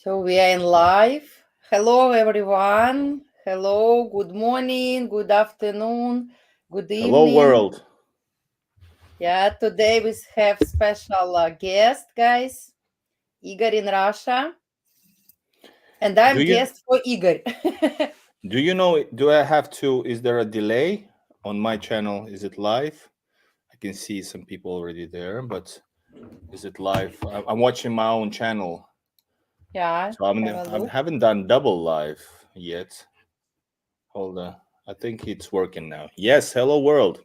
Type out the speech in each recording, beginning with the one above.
So we are in live. Hello, everyone. Hello, good morning, good afternoon, good Hello, evening. world. Yeah, today we have special guest, guys. Igor in Russia, and Do I'm you guest for Igor. do you know? Do I have to? Is there a delay on my channel? Is it live? I can see some people already there, but is it live? I'm watching my own channel, Yeah, so have a I look. haven't done double live yet. Hold on. I think it's working now. Yes. Hello, world.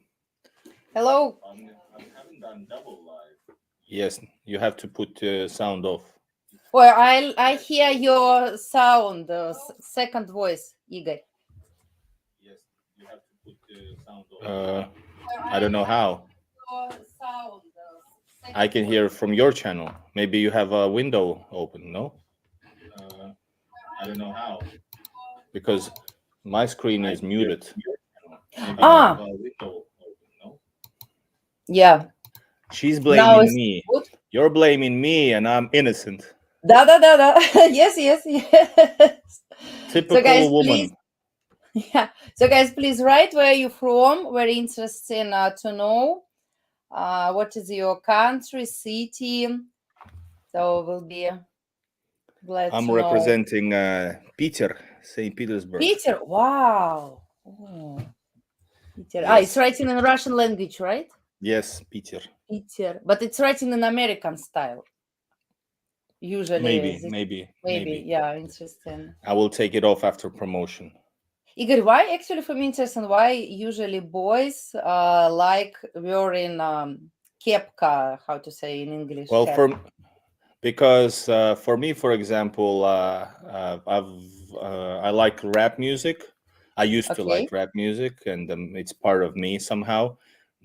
Hello. I haven't done double live. Yes. You have to put sound off. Well, I hear your sound, second voice, Igor. Yes. You have to put sound off. I don't know how. Your sound, I second can voice. hear from your channel. Maybe you have a window open, no? Uh, I don't know how. Because my screen is muted. Maybe you have Ah, a window open, no? yeah. She's Now blaming it's me. good. You're blaming me, and I'm innocent. Da da da da. Yes, yes, yes. So guys, Typical please, woman. yeah. So guys, please write where you from. Very interesting to know. What is your country, city? So we'll be glad I'm to know. representing Peter, St. Petersburg. Peter. Wow. Oh, Peter. It's Yes. writing in Russian language, right? Yes, Peter. Peter, but it's writing in American style. Usually, Maybe, maybe, maybe. maybe. Yeah, interesting. I will take it off after promotion. Igor, why actually for me interesting? Why usually boys like wearing kepka? How to say in English? Well, Cap. because for me, for example, I like rap music. I used to Okay. like rap music, and it's part of me somehow.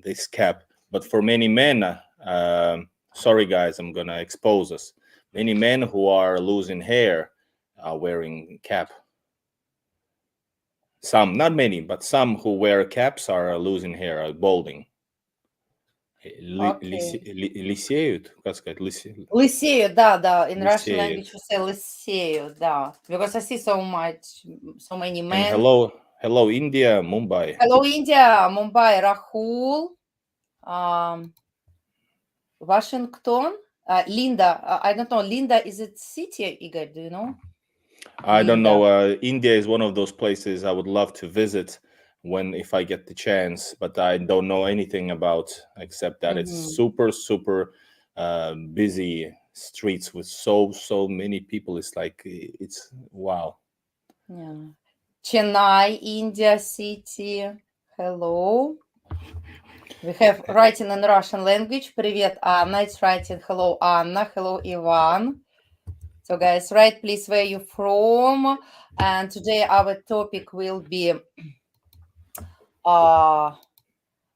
This cap, but for many men, sorry guys, I'm gonna expose us. Many men who are losing hair are wearing cap. Some, not many, but some who wear caps are losing hair, are balding. Okay. Лисеют, как сказать, Лысею, да, да. In Russian лисеют. language we say лысею, да. Because I see so much, so many And men. hello, India, Mumbai. Hello, India, Mumbai, Rahul, Washington, Linda. I don't know. Linda, is it city, Igor? Do you know? I don't Linda. know. India is one of those places I would love to visit when if I get the chance, but I don't know anything about except that it's Mm-hmm. super busy streets with so many people. It's like it's wow. Yeah. Chennai, India city. Hello. We have writing in Russian language. Привет, Anna. It's writing hello, Anna. Hello, Ivan. So, guys, write please where you from. And today our topic will be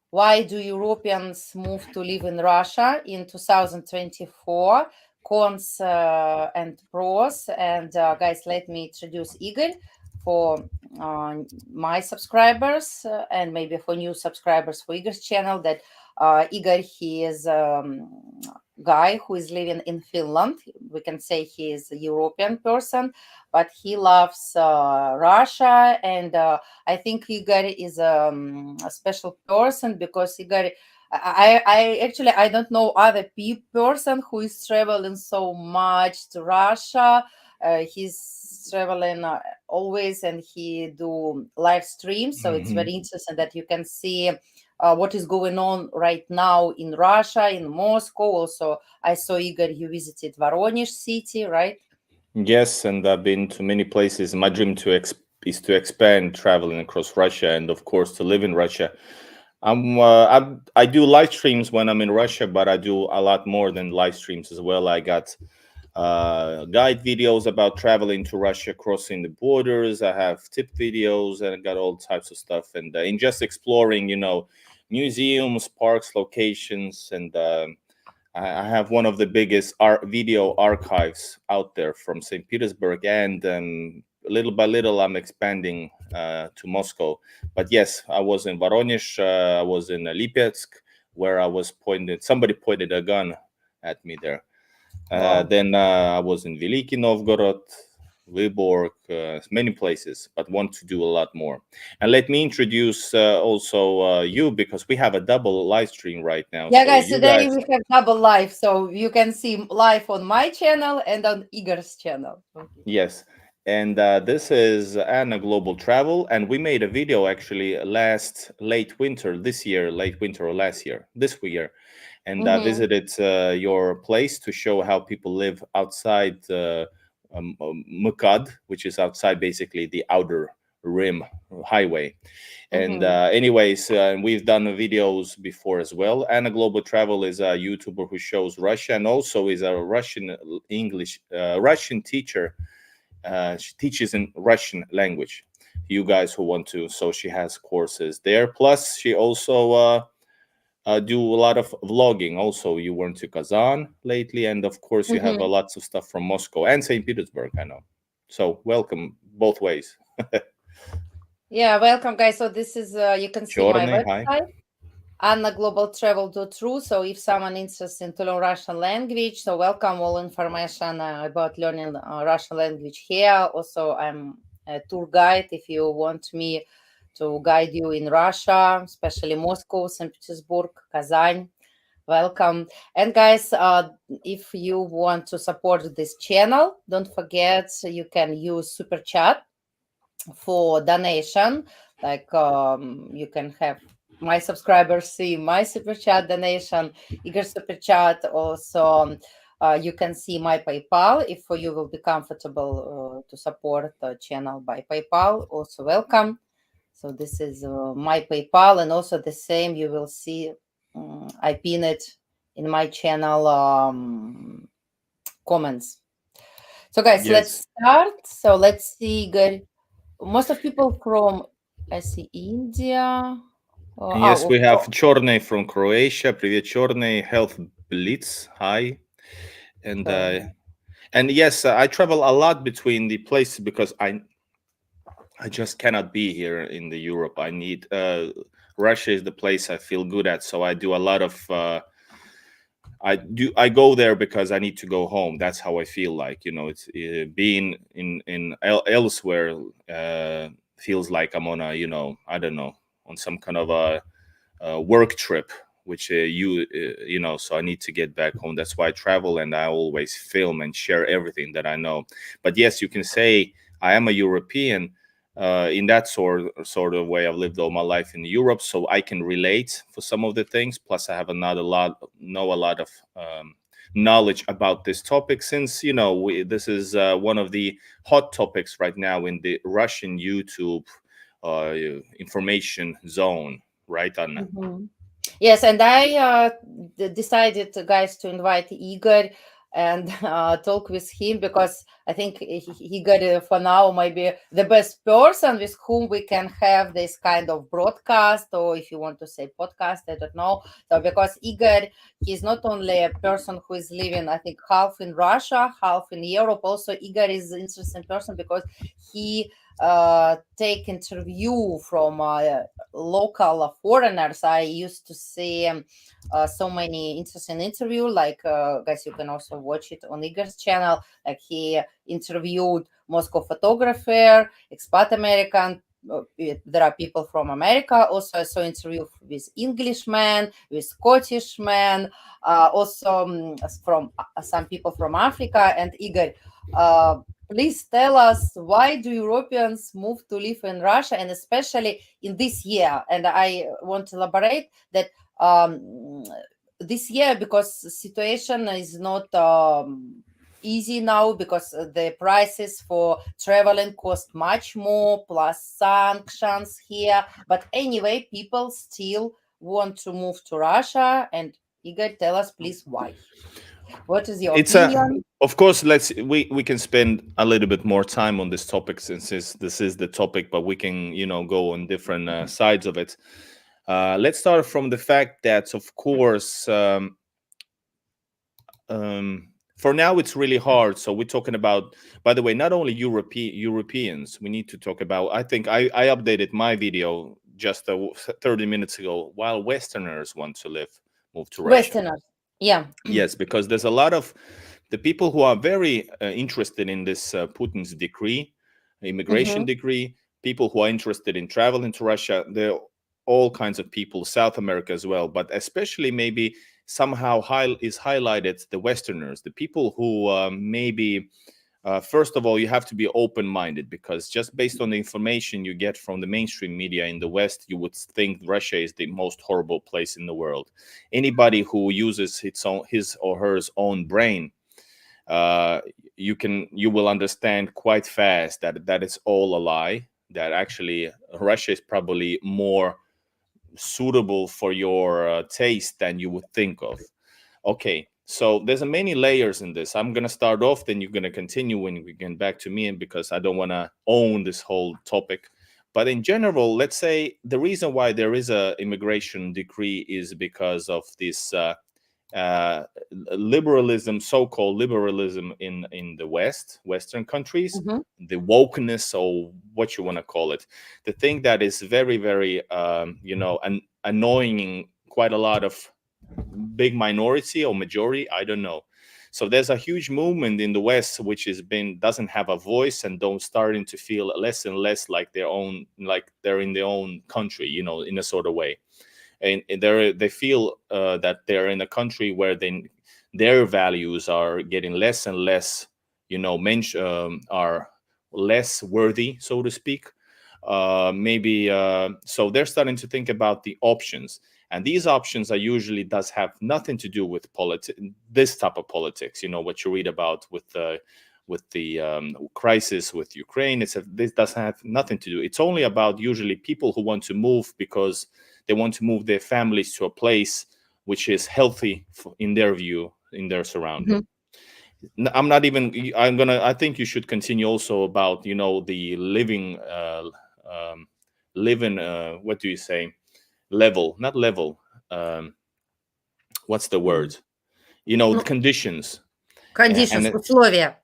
why do Europeans move to live in Russia in 2024? Cons and pros. And guys, let me introduce Igor for my subscribers and maybe for new subscribers for Igor's channel. That Igor, he is guy who is living in Finland. We can say he is a European person, but he loves Russia, and I think Igor is a special person because Igor. I actually I don't know other person who is traveling so much to Russia. He's traveling always, and he do live streams, so it's Mhm. very interesting that you can see what is going on right now in Russia, in Moscow. Also, I saw Igor, you visited Voronezh city, right? Yes, and I've been to many places. My dream is to expand traveling across Russia, and of course to live in Russia. I do live streams when I'm in Russia, but I do a lot more than live streams as well. I got guide videos about traveling to Russia, crossing the borders. I have tip videos, and I got all types of stuff. And in just exploring, museums, parks, locations, and I have one of the biggest video archives out there from St. Petersburg, and little by little, I'm expanding to Moscow. But yes, I was in Voronezh, I was in Lipetsk, where I was pointed. Somebody pointed a gun at me there. Wow. Then I was in Veliki Novgorod, Vyborg, many places, but want to do a lot more. And let me introduce also you, because we have a double live stream right now. Yeah, So guys, you today guys, we have double live, so you can see live on my channel and on Igor's channel. Okay. yes. And this is Anna Global Travel, and we made a video actually last late winter this year, late winter or last year, this year, and Mm-hmm. visited your place to show how people live outside Mukad, which is outside basically the outer rim highway. And Mm-hmm. anyways, we've done videos before as well. Anna Global Travel is a YouTuber who shows Russia, and also is a Russian English Russian teacher. She teaches in Russian language. You guys who want to, so she has courses there. Plus, she also do a lot of vlogging. Also, you went to Kazan lately, and of course, you have Mm-hmm. lots of stuff from Moscow and St. Petersburg. I know. So welcome both ways. Yeah, welcome, guys. So this is you can see my Chorny, hi. website, annaglobaltravel.ru. So if someone interested to learn Russian language, so welcome all information about learning Russian language here. Also, I'm a tour guide if you want me to guide you in Russia, especially Moscow, St. Petersburg, Kazan. Welcome. And guys, if you want to support this channel, don't forget you can use super chat for donation. Like you can have my subscribers see my super chat donation, Igor super chat. Also, you can see my PayPal if for you will be comfortable to support the channel by PayPal. Also, welcome. So this is my PayPal, and also the same you will see. I pin it in my channel comments. So guys, Yes. let's start. So let's see, Igor. Most of people from, I see, India. Yes, we have Oh, Chorny from Croatia. Привет, Chorny. Health Blitz. Hi. And okay. yes, I travel a lot between the places because I just cannot be here in the Europe. I need Russia is the place I feel good at, so I do a lot of I go there because I need to go home. That's how I feel like, it's being elsewhere feels like I'm on a, I don't know, on some kind of a work trip, which so I need to get back home. That's why I travel, and I always film and share everything that I know. But yes, you can say I am a European in that sort of way. I've lived all my life in Europe, so I can relate for some of the things. Plus, I have know a lot of knowledge about this topic, since this is one of the hot topics right now in the Russian YouTube uh, information zone, right, Anna? Mhm. Yes, and I decided, guys, to invite Igor and talk with him because I think Igor, for now, might be the best person with whom we can have this kind of broadcast, or if you want to say podcast, I don't know. So, because Igor, he's not only a person who is living, I think, half in Russia, half in Europe. Also, Igor is an interesting person because he take interview from local foreigners. I used to see so many interesting interview. Like guys, you can also watch it on Igor's channel. Like he interviewed Moscow photographer, expat American. There are people from America. Also, I saw interview with Englishman, with Scottish man, also from some people from Africa. And Igor, please tell us, why do Europeans move to live in Russia, and especially in this year? And I want to elaborate that this year, because the situation is not easy now, because the prices for traveling cost much more, plus sanctions here. But anyway, people still want to move to Russia. And Igor, tell us please why. What is your It's a opinion? Of course, we can spend a little bit more time on this topic, since this is the topic, but we can go on different sides of it. Let's start from the fact that, of course, for now it's really hard. So we're talking about, by the way, not only Europeans. We need to talk about, I think I updated my video just 30 minutes ago, while Westerners want to move to Russia. Westerners. Yeah. Yes, because there's a lot of The people who are very interested in this Putin's decree, immigration Mm-hmm. decree, people who are interested in traveling to Russia, they're all kinds of people, South America as well, but especially maybe somehow is highlighted the Westerners, the people who maybe first of all, you have to be open-minded, because just based on the information you get from the mainstream media in the West, you would think Russia is the most horrible place in the world. Anybody who uses his or her own brain, uh, you will understand quite fast that it's all a lie. That actually Russia is probably more suitable for your taste than you would think of. Okay, so there's a many layers in this. I'm gonna start off, then you're gonna continue when we get back to me, and because I don't want to own this whole topic. But in general, let's say the reason why there is a immigration decree is because of this uh, liberalism, so-called liberalism in the Western countries, Mm-hmm. the wokeness, or what you want to call it, the thing that is very, very, annoying quite a lot of big minority or majority, I don't know. So there's a huge movement in the West which has been doesn't have a voice, and don't starting to feel less and less like their own, like they're in their own country, in a sort of way. And they feel that they're in a country where their values are getting less and less, are less worthy, so to speak. Maybe so they're starting to think about the options, and these options are usually does have nothing to do with this type of politics. What you read about with the crisis with Ukraine. This doesn't have nothing to do. It's only about usually people who want to move because they want to move their families to a place which is healthy in their view, in their surrounding. Mm-hmm. I'm not even. I think you should continue also about the living. What do you say? Level, not level. Um, what's the word? The Ну, conditions. conditions, условия,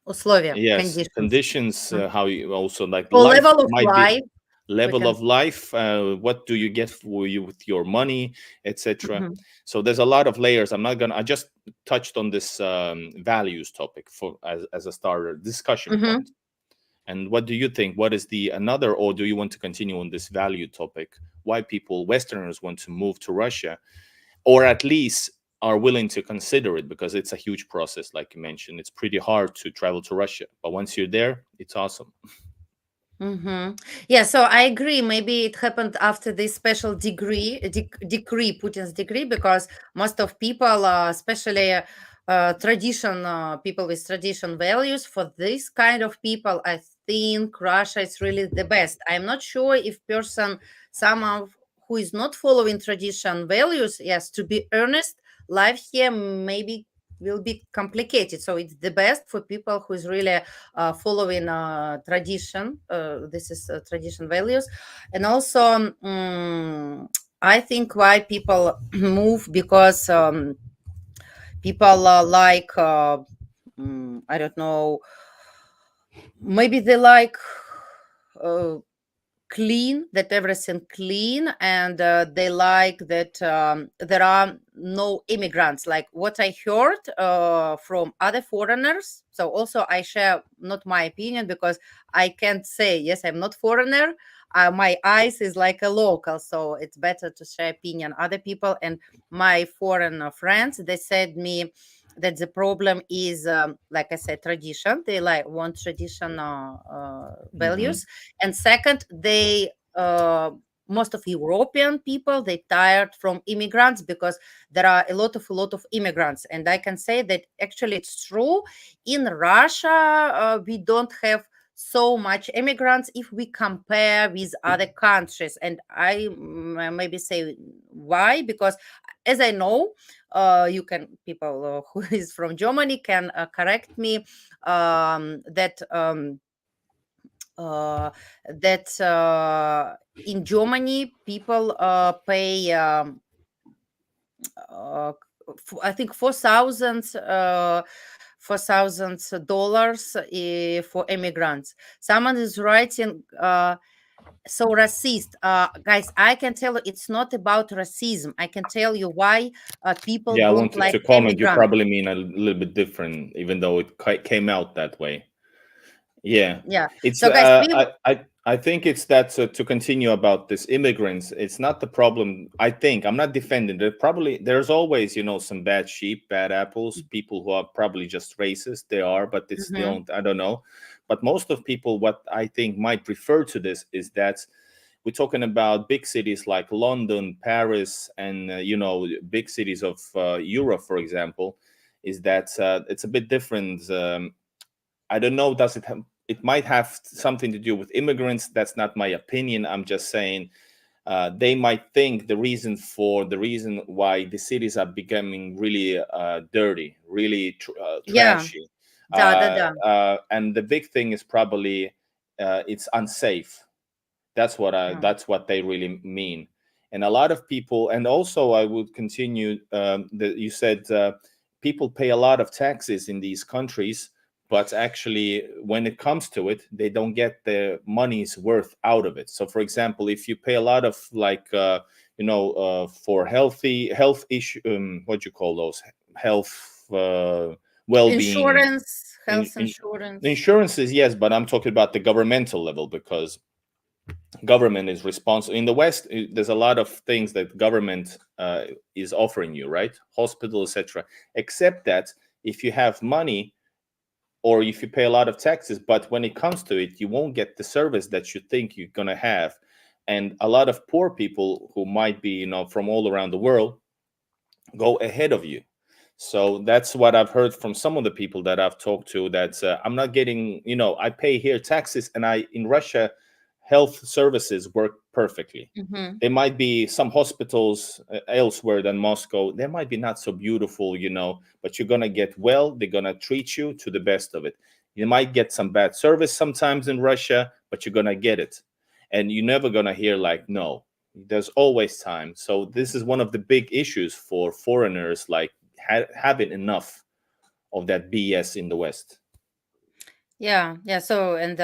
Yes, conditions. conditions. How you also like Or life level of might be life, we level can of say. life. What do you get for you with your money, etc. Mhm. So there's a lot of layers. I just touched on this values topic for as a starter discussion Mhm. point. And what do you think? What is the another, or do you want to continue on this value topic? Why people, Westerners, want to move to Russia, or at least are willing to consider it, because it's a huge process, like you mentioned. It's pretty hard to travel to Russia, but once you're there, it's awesome. Mm-hmm. Yeah, so I agree. Maybe it happened after this special decree, Putin's decree, because most of people, especially people with tradition values, for this kind of people, I think Russia is really the best. I'm not sure if someone who is not following tradition values, yes, to be honest, life here maybe will be complicated. So it's the best for people who is really following tradition. This is tradition values, and also I think why people move, because people like I don't know, maybe they like uh, clean, that everything clean, and they like that there are no immigrants, like what I heard from other foreigners. So also I share not my opinion, because I can't say, yes, I'm not foreigner, my eyes is like a local, so it's better to share opinion other people. And my foreign friends, they said me that the problem is like I said, tradition. They like want tradition Hmm. values. And second, they most of European people, they tired from immigrants, because there are a lot of immigrants. And I can say that actually it's true. In Russia, we don't have so much immigrants if we compare with other countries. And I maybe say why, because as I know, you can people who is from Germany can correct me, that uh, in Germany people pay I think 4,000 $4,000 for immigrants. Someone is writing. So racist, guys, I can tell you it's not about racism. I can tell you why people Yeah, I don't wanted like to comment. You immigrants. probably mean a little bit different, even though it came out that way. Yeah, Yeah. it's So guys, we I think it's that to continue about this immigrants. It's not the problem. I think I'm not defending. There's always some bad sheep, bad apples, people who are probably just racist. They are, but it's they Mhm. don't. I don't know. But most of people, what I think might refer to this is that we're talking about big cities like London, Paris, and big cities of Europe, for example. Is that it's a bit different. I don't know. Does it have? It might have something to do with immigrants. That's not my opinion. I'm just saying they might think the reason why the cities are becoming really dirty, really yeah, trashy, da. and the big thing is probably it's unsafe. Yeah. That's what they really mean. And a lot of people, and also I would continue that you said people pay a lot of taxes in these countries, but actually when it comes to it, they don't get the money's worth out of it. So for example, if you pay a lot of like for health issue, what do you call those, health well-being, Insurance, in, health in, insurance. insurances, yes, but I'm talking about the governmental level, because government is responsible in the West. There's a lot of things that government is offering you, right? Hospital, etc. Except that if you have money or if you pay a lot of taxes, but when it comes to it, you won't get the service that you think you're going to have. And a lot of poor people who might be from all around the world go ahead of you. So that's what I've heard from some of the people that I've talked to, that I'm not getting, I pay here taxes, and in Russia, health services work perfectly. Hmm. There might be some hospitals elsewhere than Moscow. They might be not so beautiful, but you're going to get well. They're going to treat you to the best of it. You might get some bad service sometimes in Russia, but you're going to get it. And you're never going to hear like, no, there's always time. So this is one of the big issues for foreigners, like having enough of that BS in the West. Yeah, yeah. So, and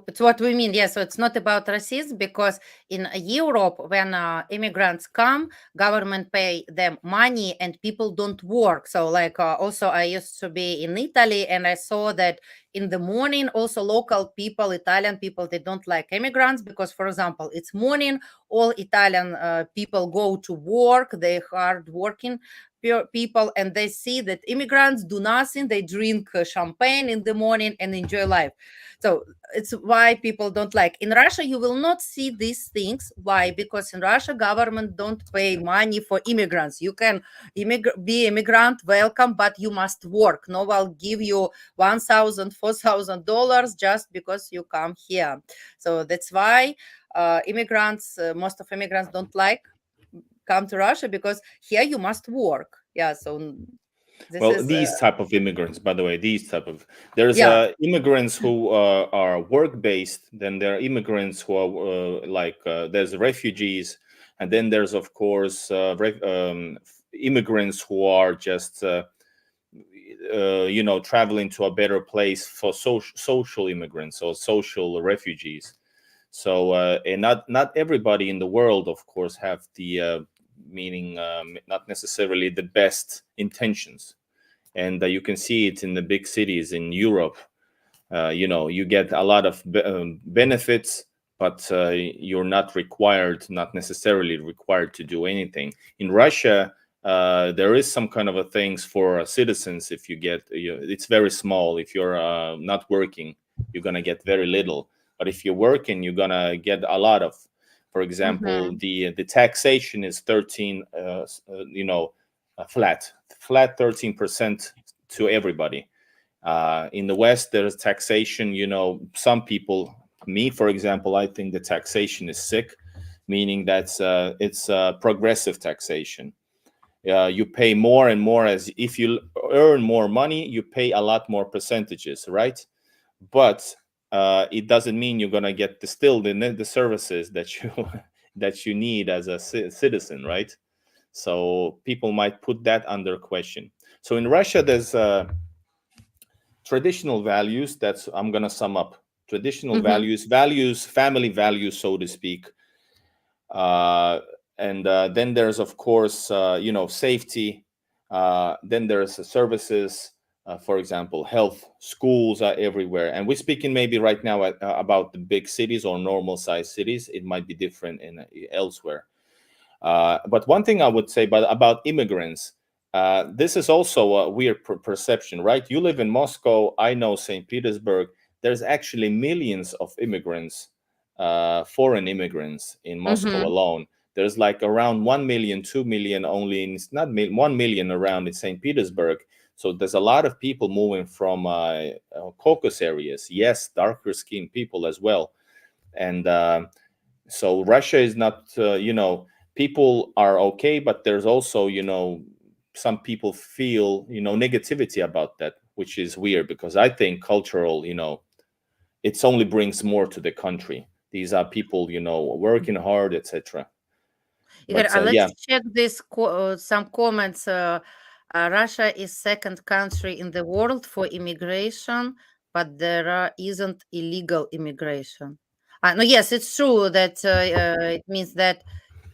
it's what we mean. Yeah, so it's not about racism, because in Europe, when immigrants come, government pay them money and people don't work. So, like, also I used to be in Italy, and I saw that in the morning, also local people, Italian people, they don't like immigrants because, for example, it's morning, all Italian people go to work, they hard working people, and they see that immigrants do nothing, they drink champagne in the morning and enjoy life. So it's why people don't like. In Russia you will not see these things. Why? Because in Russia government don't pay money for immigrants. You can be immigrant, welcome, but you must work. No one will give you 1,000, $4,000 just because you come here. So that's why immigrants, most of immigrants don't like come to Russia, because here you must work. Yeah, so this Well, is these type of immigrants, by the way, there's yeah. immigrants who are work based. Then there are immigrants who are there's refugees, and then there's of course immigrants who are just traveling to a better place, for social immigrants or social refugees. So and not everybody in the world, of course, have the meaning not necessarily the best intentions. And you can see it in the big cities in Europe. You get a lot of benefits, but you're not necessarily required to do anything. In Russia, there is some kind of a things for citizens. If you get, it's very small. If you're not working, you're gonna get very little. But if you're working, you're gonna get a lot of. For example, Hmm. the taxation is 13, flat 13% to everybody. In the West, there's taxation. Some people, me for example, I think the taxation is sick, meaning that it's progressive taxation. You pay more and more. As if you earn more money, you pay a lot more percentages, right? But it doesn't mean you're gonna get still the services that you that you need as a citizen, right? So people might put that under question. So in Russia, there's traditional values. That's I'm gonna sum up. traditional Mm-hmm. values, family values, so to speak. uh, and then there's of course safety. Then there's services, for example health, schools are everywhere, and we're speaking maybe right now about the big cities or normal sized cities. It might be different in elsewhere. But one thing I would say about immigrants, this is also a weird perception, right? You live in Moscow, I know St. Petersburg. There's actually millions of immigrants, foreign immigrants in Moscow Mm-hmm. alone. There's like around 1 million, 2 million only in, it's not 1 million around in St. Petersburg. So there's a lot of people moving from Caucasus areas. Yes, darker skinned people as well. And so Russia is not, people are okay, but there's also, some people feel, negativity about that, which is weird because I think cultural, it's only brings more to the country. These are people, working hard, etc. Igor, But yeah. let's check this some comments. Russia is second country in the world for immigration, but there isn't illegal immigration. No, yes, it's true that it means that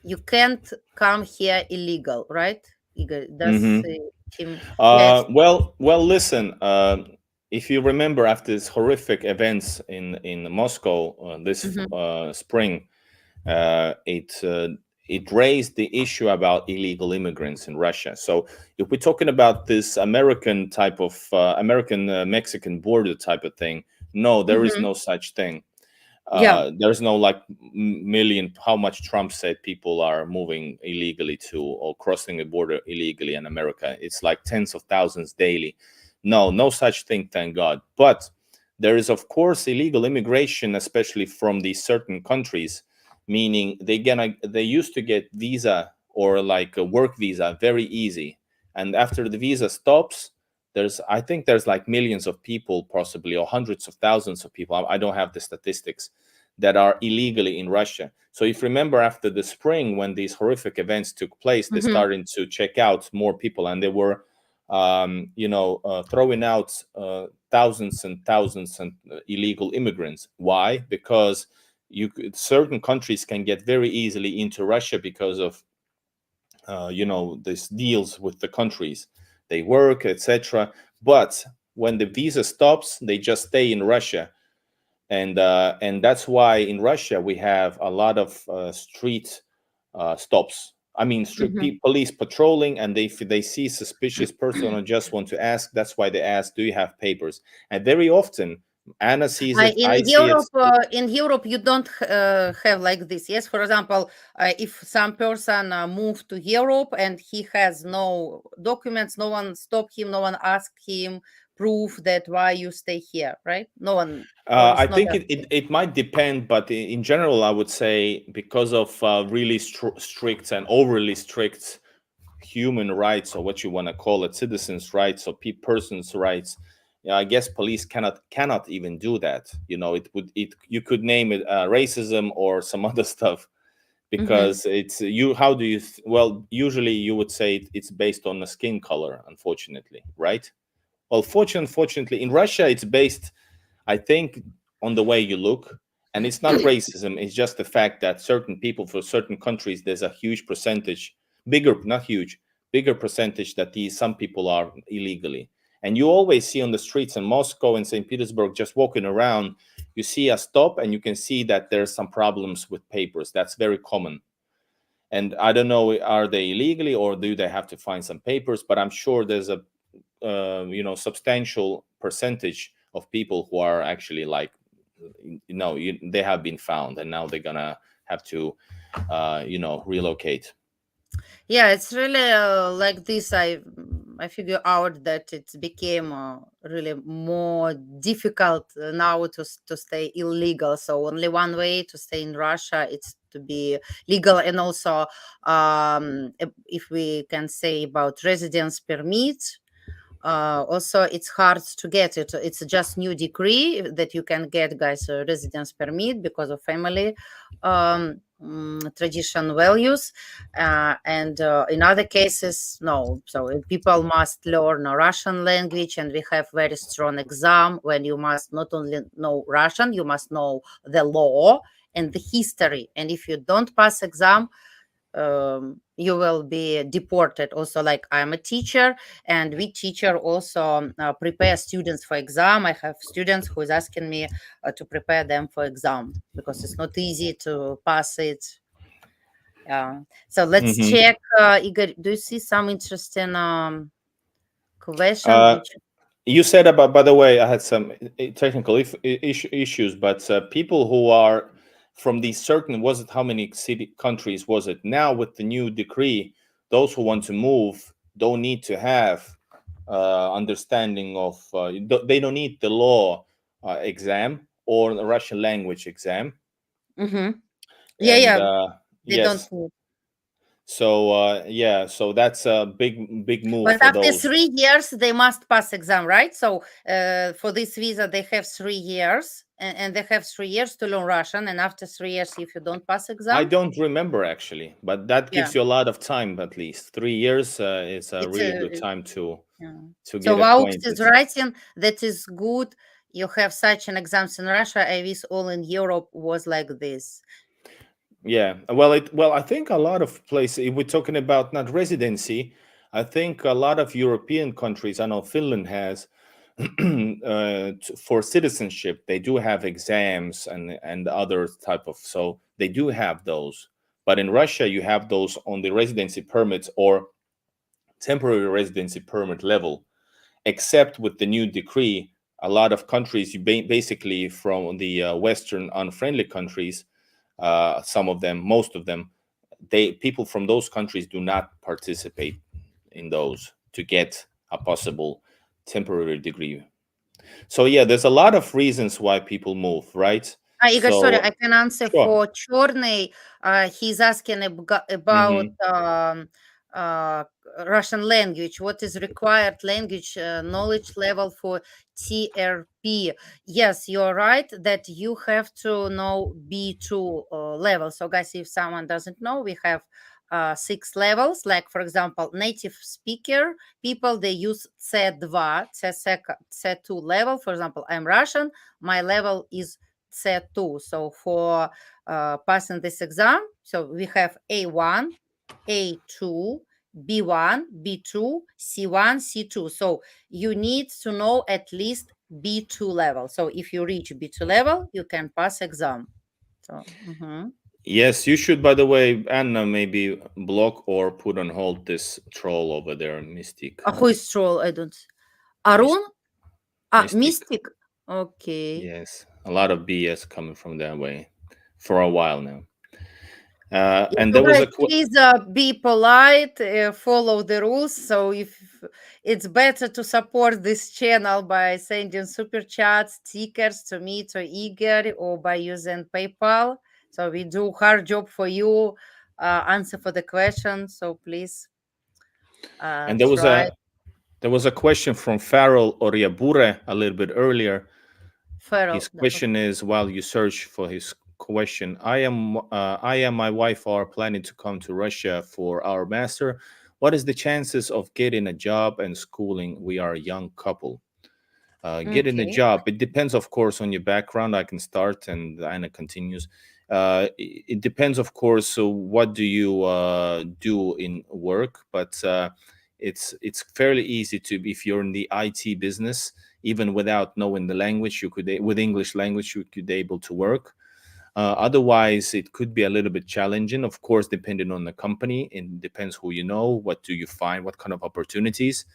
you can't come here illegal, right? Igor, does Hmm. him? Yes. Well, listen. If you remember, after these horrific events in Moscow this Mm-hmm. spring, it raised the issue about illegal immigrants in Russia. So if we're talking about this American type of American Mexican border type of thing, no, there is Mm-hmm. no such thing. Yeah. There's no like million, how much Trump said people are moving illegally to or crossing the border illegally in America. It's like tens of thousands daily. No, no such thing, thank God. But there is of course illegal immigration, especially from these certain countries, meaning they used to get visa or like a work visa very easy, and after the visa stops, I think there's like millions of people possibly, or hundreds of thousands of people, I don't have the statistics, that are illegally in Russia. So if you remember, after the spring when these horrific events took place, they Mm-hmm. started to check out more people, and they were throwing out thousands and thousands and illegal immigrants. Why? Because certain countries can get very easily into Russia because of these deals with the countries. They work, etc. But when the visa stops, they just stay in Russia, and that's why in Russia we have a lot of street stops. I mean, Mm-hmm. police patrolling, and if they see suspicious person or just want to ask, that's why they ask, "Do you have papers?" And very often, Anna sees it, I see it. In Europe, you don't have like this. Yes, for example, if some person moved to Europe and he has no documents, no one stop him, no one ask him proof that why you stay here, right? No one, I police not think asking. it might depend, but in general, I would say because of really strict and overly strict human rights, or what you want to call it, citizens' rights or persons' rights. Yeah, I guess police cannot even do that. You could name it racism or some other stuff, Mm-hmm. because it's you. How do you? Well, usually you would say it's based on the skin color, unfortunately, right? Well, fortunately, in Russia, it's based, I think, on the way you look. And it's not racism, it's just the fact that certain people for certain countries, there's a huge percentage, bigger, not huge, bigger percentage that some people are illegally. And you always see on the streets in Moscow and St. Petersburg, just walking around, you see a stop and you can see that there's some problems with papers. That's very common. And I don't know, are they illegally or do they have to find some papers? But I'm sure there's a substantial percentage of people who are actually like, they have been found, and now they're gonna have to relocate. Yeah, it's really like this. I figure out that it became really more difficult now to stay illegal. So only one way to stay in Russia it's to be legal, and also if we can say about residence permit. Also it's hard to get it. It's just new decree that you can get, guys, a residence permit because of family tradition values, and in other cases no. So people must learn a Russian language, and we have very strong exam when you must not only know Russian, you must know the law and the history, and if you don't pass exam, you will be deported. Also, like, I'm a teacher, and we teacher also prepare students for exam. I have students who is asking me to prepare them for exam because it's not easy to pass it. Yeah, so let's Hmm. check. Igor, do you see some interesting question Uh, which? you said about, by the way, I had some technical issues, but people who are from these certain, was it how many countries was it? Now with the new decree, those who want to move don't need to have understanding of, they don't need the law exam or the Russian language exam. Mm-hmm. Yeah, And yeah, they don't yes, need. so yeah, so that's a big move But for after those. 3 years, they must pass exam, right? So for this visa, they have 3 years, and they have 3 years to learn Russian. And after 3 years, if you don't pass I exam, don't remember actually, but that yeah, gives you a lot of time. At least 3 years is a it's really a good time yeah. get So Vaux acquainted. is writing that is good. You have such an exams in Russia. I wish all in Europe was like this. Yeah, well, I think a lot of places. If we're talking about not residency, I think a lot of European countries. I know Finland has for citizenship. They do have exams and other type of. So they do have those. But in Russia, you have those on the residency permits or temporary residency permit level. Except with the new decree, a lot of countries, you basically from the Western unfriendly countries, some of them, most of them, they people from those countries do not participate in those to get a possible temporary degree. So yeah, there's a lot of reasons why people move, right? Igor, sorry, So I can answer sure. for Chorny. He's asking about Hmm. uh, Russian language. What is required language knowledge level for TRP? Yes, you're right that you have to know B2 level. So, guys, if someone doesn't know, we have 6 levels. Like, for example, native speaker people, they use C2, C2 level. For example, I'm Russian. My level is C2. So for passing this exam, so we have A1, A2, B1, B2, C1, C2. So you need to know at least B2 level. So if you reach B2 level, you can pass exam. So Yes, you should, by the way, Anna, maybe block or put on hold this troll over there, Mystic. who is troll? I don't. Arun? Myst- Mystic. Mystic. Okay. Yes, a lot of BS coming from that way for a while now. Yeah, And so there was guys, a please be polite, follow the rules. So if it's better to support this channel by sending super chats, stickers to me, to Igor, or by using PayPal. So we do hard job for you, answer for the question. So please and try. there was a question from Farrell Oriabure a little bit earlier. His Feral. question is, while you search for his question, I am my wife are planning to come to Russia for our master. What is the chances of getting a job and schooling? We are a young couple. Getting a Okay. job, it depends, of course, on your background. I can start and Anna continues. It depends, of course. So what do you do in work? But it's fairly easy to, if you're in the IT business, even without knowing the language, you could, with English language, you could able to work. Otherwise, it could be a little bit challenging, of course, depending on the company. It depends who you know, what do you find, what kind of opportunities.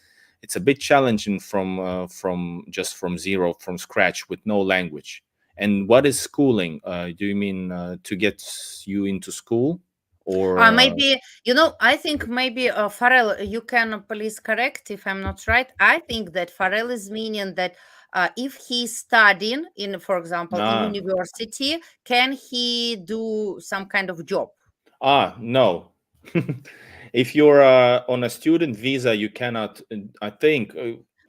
It's a bit challenging from just from zero, from scratch, with no language. And what is schooling? Do you mean to get you into school, or Maybe, I think maybe Farrell, you can please correct if I'm not right. I think that Farrell is meaning that if he's studying in, for example, in ah university, can he do some kind of job? no? If you're on a student visa, you cannot. I think.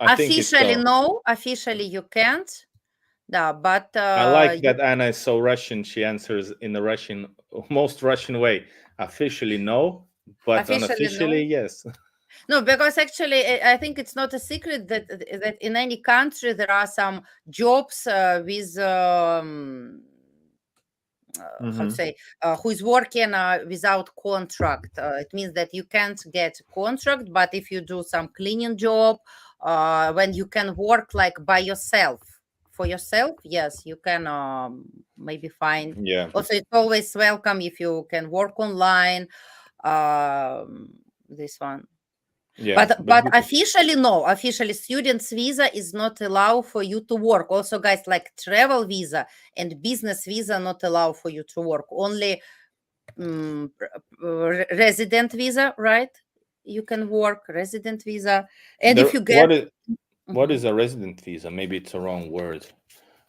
I think it's Officially, no. Officially, you can't. Yeah, but I like that Anna is so Russian. She answers in the Russian, most Russian way. Officially, no, but officially, unofficially, no. yes. No, because actually, I think it's not a secret that in any country there are some jobs with how to Hmm. say who is working without contract. It means that you can't get contract, but if you do some cleaning job, when you can work like by yourself for yourself, yes, you can maybe find. Yeah, Also, it's always welcome if you can work online. This one. yeah, But officially, no. Officially, students visa is not allowed for you to work. Also, guys, like travel visa and business visa not allow for you to work. Only resident visa, right? You can work resident visa, and if there. you get. What Mhm. is a resident visa? Maybe it's a wrong word,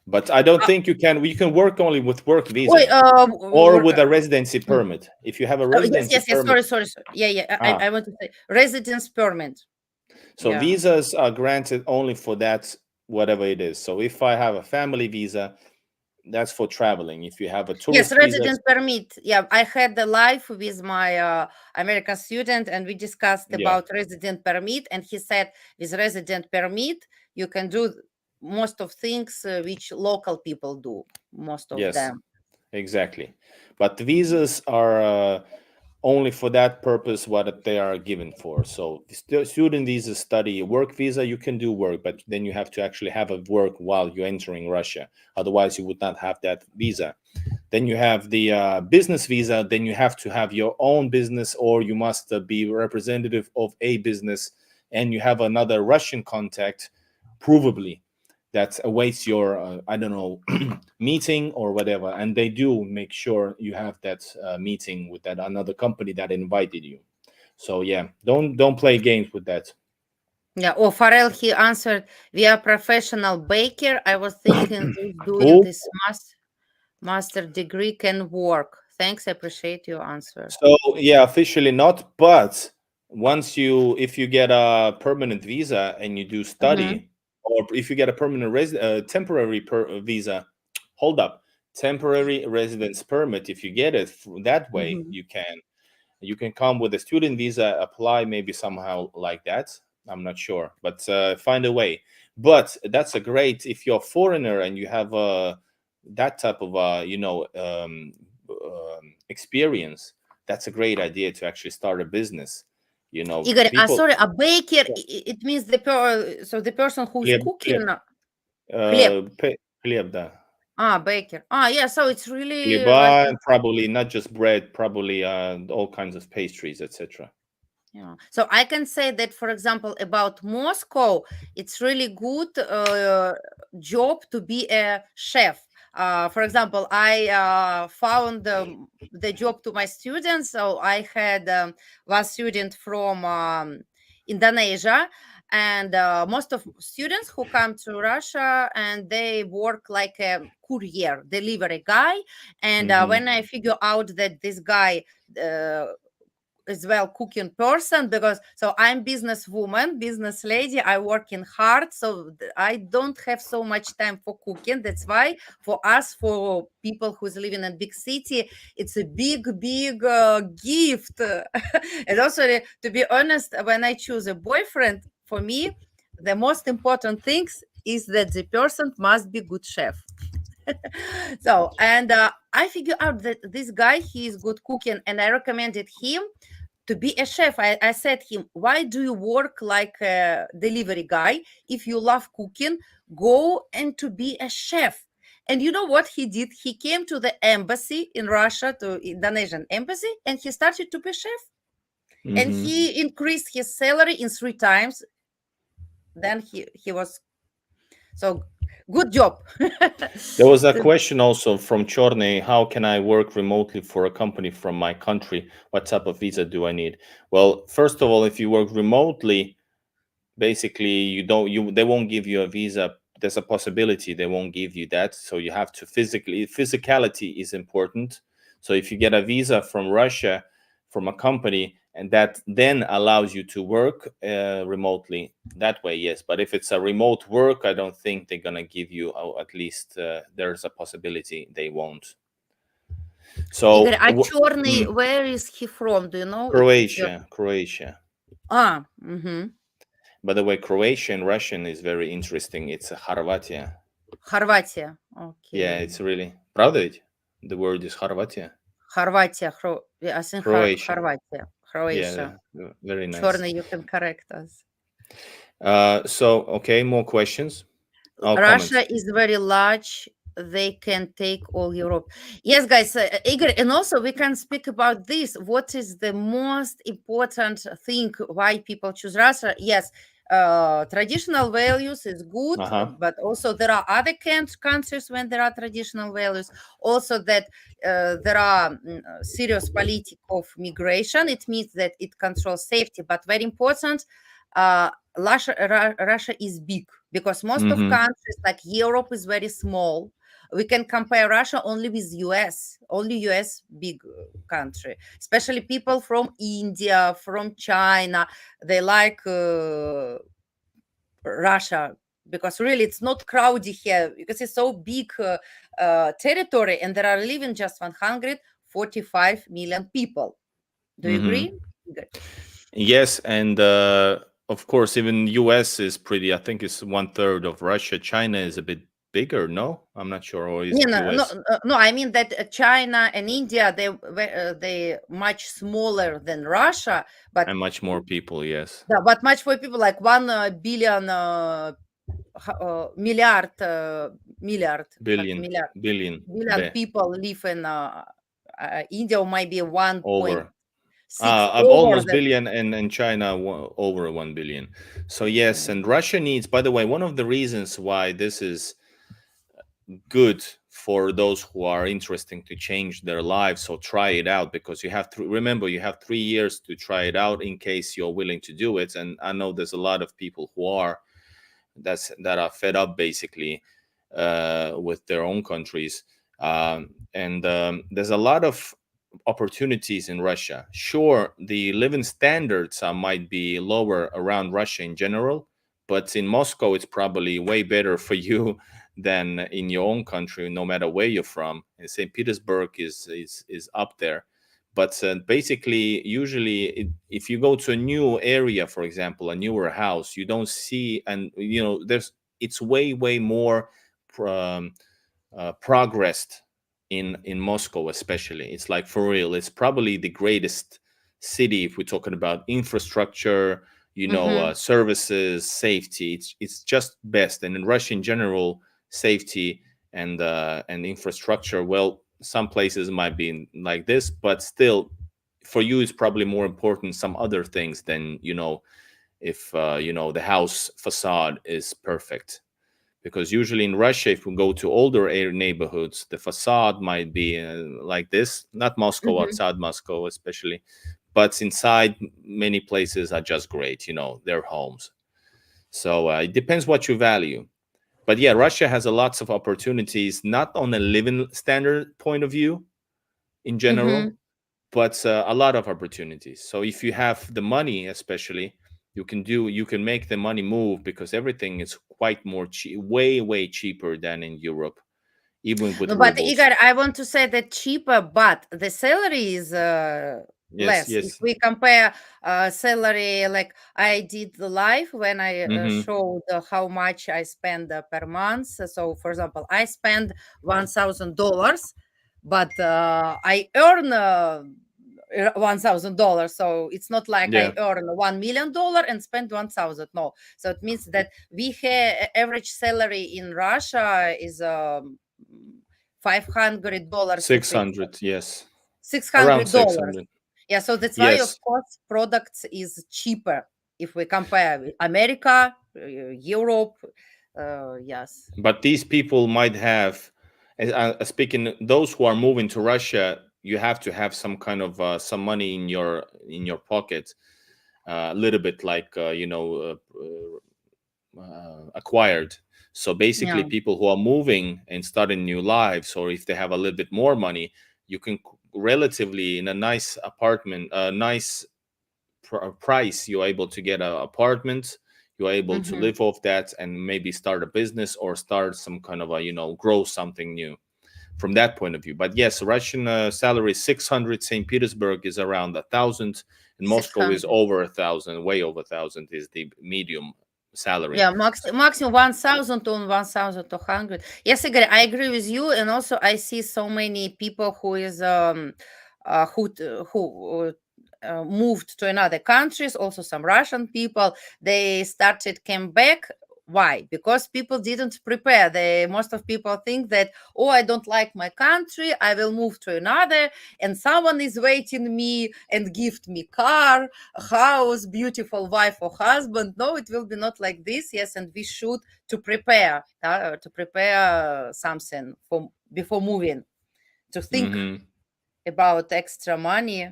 but I don't Uh, think you can. You can work only with work wait, visa or work. with a residency Mm. permit. If you have a Yes, residency yes, yes. permit, Sorry. Yeah, yeah. ah, I want to say residence permit. so Yeah. visas are granted only for that, whatever it is. So if I have a family visa, that's for traveling. If you have a Yes, tourist visa, residence permit. Yeah, I had the live with my American student, and we discussed yeah, about resident permit. And he said, with resident permit, you can do most of things which local people do. Most of yes, them. exactly. But the visas are only for that purpose what they are given for. So student visa, study, work visa, you can do work, but then you have to actually have a work while you're entering Russia. Otherwise, you would not have that visa. Then you have the business visa. Then you have to have your own business, or you must be representative of a business, and you have another Russian contact, provably, that awaits your I don't know meeting or whatever. And they do make sure you have that meeting with that another company that invited you. So yeah, don't play games with that. Yeah. Oh, Farrell, he answered, we are professional baker. I was thinking if doing Who? this master degree can work. Thanks. I appreciate your answer. So yeah, officially not, but once you if you get a permanent visa and you do Mm-hmm. study, or if you get a temporary visa, hold up, temporary residence permit, if you get it that way, Mm-hmm. you can come with a student visa, apply maybe somehow like that. I'm not sure, but find a way. But that's a great if you're a foreigner and you have that type of experience. That's a great idea to actually start a business. Igor, People. sorry, a baker, it means so the person who's Хлеб, cooking хлеб, хлеб. хлеб, да. Ah, baker. Ah, yeah, so it's really like, Хлеба, and probably not just bread, probably all kinds of pastries, etc. yeah. So I can say that, for example, about Moscow, it's really good job to be a chef. For example, I found the job to my students. So I had one student from Indonesia, and most of students who come to Russia and they work like a courier delivery guy. And Hmm. when I figure out that this guy uh, as well cooking person, because so I'm businesswoman, business lady, I work in hard, so I don't have so much time for cooking. That's why for us, for people who's living in big city, it's a big gift. And also, to be honest, when I choose a boyfriend, for me the most important things is that the person must be good chef. So, and I figure out that this guy, he is good cooking, and I recommended him to be a chef. I said him, why do you work like a delivery guy? If you love cooking, go and to be a chef. And you know what he did? He came to the embassy in Russia, to Indonesian embassy, and he started to be chef. And Hmm. he increased his salary in 3 times. Then he was so good job. There was a question also from Chorne. How can I work remotely for a company from my country? What type of visa do I need? Well, first of all, if you work remotely, basically they won't give you a visa. There's a possibility they won't give you that. So you have to physicality is important. So if you get a visa from Russia from a company and that then allows you to work remotely that way. Yes, but if it's a remote work, I don't think they're gonna give you, at least there's a possibility they won't. Igor, So а Черный, where is he from? Do you know? Croatia. Mm-hmm. By the way, Croatian Russian is very interesting. It's a Хорватия. Хорватия. Yeah, Okay. it's really, правда ведь? The word is Хорватия. Хорватия. I think Croatia. Хорватия. Yeah, Croatia. very nice. Черный, you can correct us. So, okay, more questions? Russia Comments. is very large. They can take all Europe. Yes, guys, Igor, and also we can speak about this. What is the most important thing why people choose Russia? Yes, traditional values is good, but also there are other countries when there are traditional values. Also that there are serious politic of migration. It means that it controls safety, but very important. Russia is big because most of countries like Europe is very small. We can compare Russia only with US, only US big country, especially people from India, from China. They like Russia because really it's not crowded here because it's so big territory and there are living just 145 million people. Do you agree? Yes, and of course, even US is pretty. I think it's 1/3 of Russia. China is a bit bigger. No, I'm not sure. Or is No, US? no. I mean that China and India they much smaller than Russia, but and much more people. Yes. yeah, but much more people like 1 billion milliard Billion. billion people live in India, or maybe Over 1.6 over almost that. billion, and China over 1 billion. So yes, and Russia needs. By the way, one of the reasons why this is good for those who are interested to change their lives, so try it out, because you have to remember you have 3 years to try it out in case you're willing to do it. And I know there's a lot of people who are that are fed up basically with their own countries, and there's a lot of opportunities in Russia. Sure, the living standards might be lower around Russia in general, but in Moscow it's probably way better for you than in your own country, no matter where you're from. And St. Petersburg is up there. But basically, usually, if you go to a new area, for example, a newer house, you don't see, and it's way more progressed in Moscow, especially. It's like, for real, it's probably the greatest city if we're talking about infrastructure, services, safety. It's just best. And in Russia in general, safety and infrastructure, well, some places might be like this, but still, for you it's probably more important some other things than if the house facade is perfect. Because usually in Russia, if we go to older neighborhoods, the facade might be like this. Not Moscow, outside Moscow especially, but inside, many places are just great. They're homes. So it depends what you value. But yeah, Russia has a lots of opportunities, not on a living standard point of view in general, but a lot of opportunities. So if you have the money, especially, you can make the money move, because everything is quite more way cheaper than in Europe, even with No, but rubles. Igor, I want to say that cheaper, but the salary is less. Yes. If we compare salary, like I did the live when I showed how much I spend per month. So, for example, I spend $1,000, but I earn $1,000. So it's not like I earn $1 million and spend 1,000. No. So it means that we have average salary in Russia is $500. 600, yes. Around $600. 600. Yeah, so that's why, Yes. of course, products is cheaper if we compare with America, Europe. Yes. But these people might have, speaking those who are moving to Russia, you have to have some kind of some money in your pocket, a little bit like acquired. So basically, Yeah. people who are moving and starting new lives, or if they have a little bit more money, you can relatively in a nice apartment, a nice price, you're able to get an apartment, you're able to Mhm. live off that, and maybe start a business or start some kind of a, grow something new from that point of view. But yes, Russian salary is 600. St. Petersburg is around 1,000, and Moscow is 600. over 1,000, way over 1,000 is the medium salary. Yeah, maximum 1,000 to 1,200. Yes, Igor, I agree with you. And also, I see so many people who moved to another countries. Also, some Russian people. They started came back. Why? Because people didn't prepare. Most of people think that, oh, I don't like my country, I will move to another, and someone is waiting me and gift me car, house, beautiful wife or husband. No, it will be not like this. Yes, and we should to prepare something for before moving, to think Hmm. about extra money.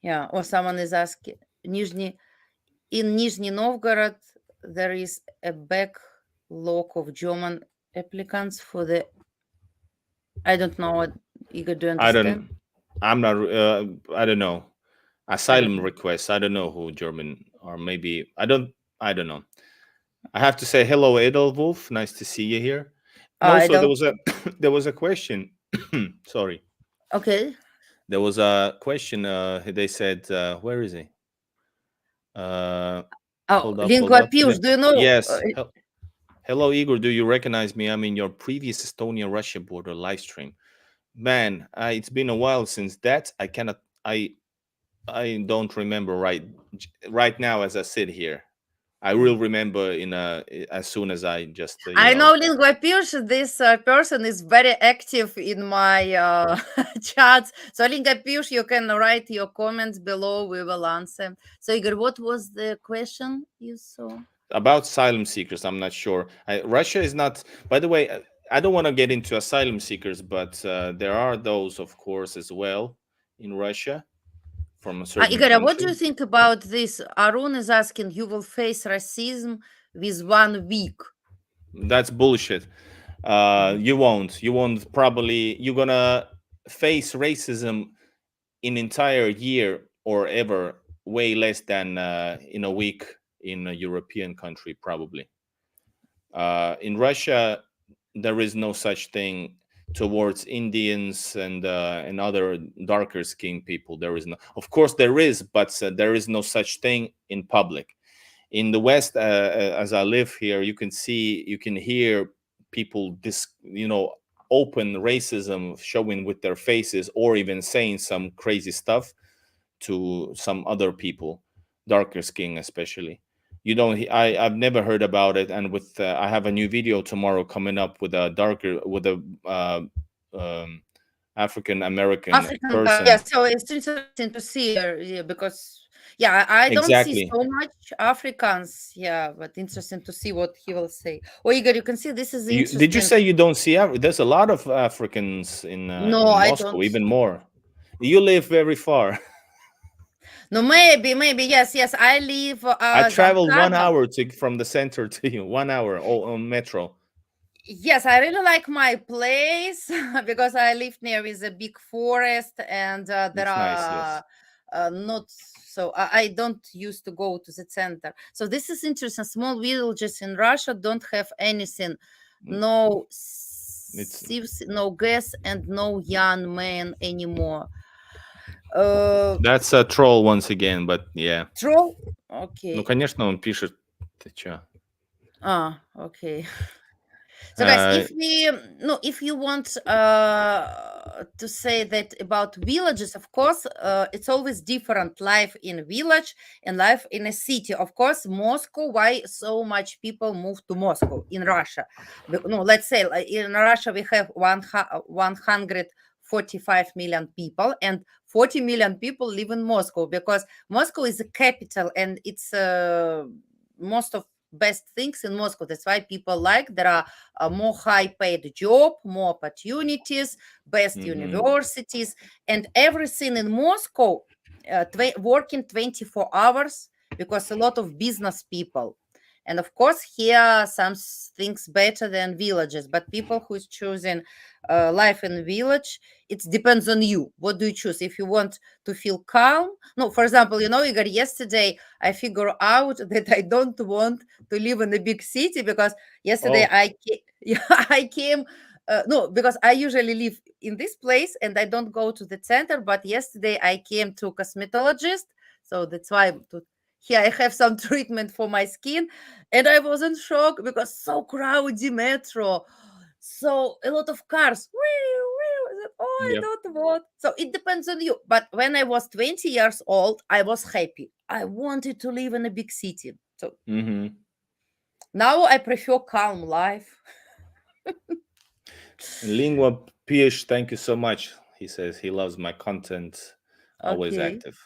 Yeah, or someone is asking, Nizhny, in Nizhny Novgorod, there is a backlog of German applicants for the. I don't know what, Igor, do you I understand? don't. I'm not. I don't know. I don't Asylum know. requests. I don't know who German, or maybe I don't. I don't know. I have to say hello, Edelwolf. Nice to see you here. And also, there Idle. was a there was a question. Sorry, Okay. there was a question. They said, "Where is he?" Uh, Oh, hold up, hold lingua up. piush, do you know? Yes. Hello, Igor. Do you recognize me? I'm in your previous Estonia-Russia border live stream. Man, it's been a while since that. I cannot. I don't remember right now as I sit here. I will remember as soon as I just I know lingua piush. This person is very active in my chats. So lingua piush, you can write your comments below. We will answer. So Igor, what was the question you saw? about asylum seekers. I'm not sure. Russia is not. By the way, I don't want to get into asylum seekers, but there are those, of course, as well in Russia from a certain Igor, what do you country. think about this? Arun is asking, you will face racism with 1 week. That's bullshit. Mhm. You won't. You won't. Probably you're gonna face racism in entire year or ever way less than in a week in a European country probably. In Russia, there is no such thing towards Indians and other darker skinned people. There is no, of course, there is, but there is no such thing in public. In the West, as I live here, you can see, you can hear people open racism showing with their faces, or even saying some crazy stuff to some other people, darker skin especially. You don't. I've never heard about it. And with I have a new video tomorrow coming up with a African American African, yeah, person. so it's interesting to see, yeah, because, yeah, I don't see Exactly. so much Africans, yeah, but interesting to see what he will say. Oh, Igor, you can see this is Did you interesting. say you don't see? There's a lot of Africans No, in I Moscow, don't. even more. You live very far. No, maybe, yes. I live I traveled one Zankada. hour from the center to you. 1 hour on metro. Yes, I really like my place because I live near with a big forest, and there It's nice. are Yes. not so I don't used to go to the center. So this is interesting. Small villages in Russia don't have anything, Mm, no It's sieves, no gas, and no young men anymore. Uh, That's a troll once again, but yeah. Troll? Ну, Okay. конечно, он пишет. Ты чё? Okay. So guys, Uh, if you want to say that about villages, of course, it's always different life in village and life in a city. Of course, Moscow, why so much people move to Moscow in Russia? No, let's say in Russia we have 145 million people, and 40 million people live in Moscow because Moscow is the capital, and it's most of best things in Moscow. That's why people like there are more high paid job, more opportunities, best mhm. universities, and everything in Moscow working 24 hours because a lot of business people. And of course, here some things better than villages. But people who's choosing life in a village, it depends on you. What do you choose? If you want to feel calm, no. For example, Igor, yesterday I figured out that I don't want to live in a big city because yesterday Oh, yeah, I came. No, because I usually live in this place and I don't go to the center. But yesterday I came to cosmetologist, so that's why here I have some treatment for my skin, and I was in shock because so crowded metro, so a lot of cars. I said, oh, I yep. don't want. So it depends on you. But when I was 20 years old, I was happy. I wanted to live in a big city. So Mm-hmm. now I prefer calm life. Lingua Pish, thank you so much. He says he loves my content, always Okay. active.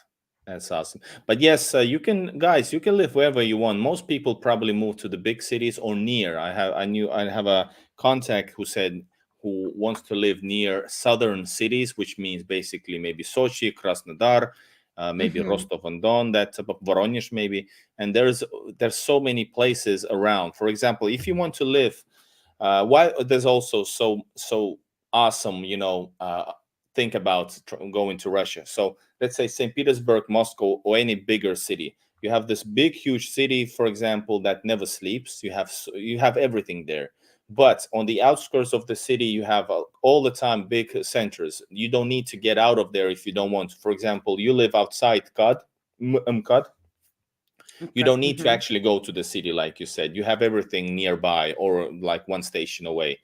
That's awesome. But yes, you can, guys, you can live wherever you want. Most people probably move to the big cities or near. I have a contact who said who wants to live near southern cities, which means basically maybe Sochi, Krasnodar, maybe Mm-hmm. Rostov on Don, that's about Voronezh maybe. And there's so many places around. For example, if you want to live why there's also so awesome think about going to Russia. So let's say St. Petersburg, Moscow, or any bigger city. You have this big huge city, for example, that never sleeps. You have everything there. But on the outskirts of the city you have all the time big centers. You don't need to get out of there if you don't want to. For example, you live outside Kad, you Okay. don't need to Mm-hmm. actually go to the city. Like you said, you have everything nearby or like one station away.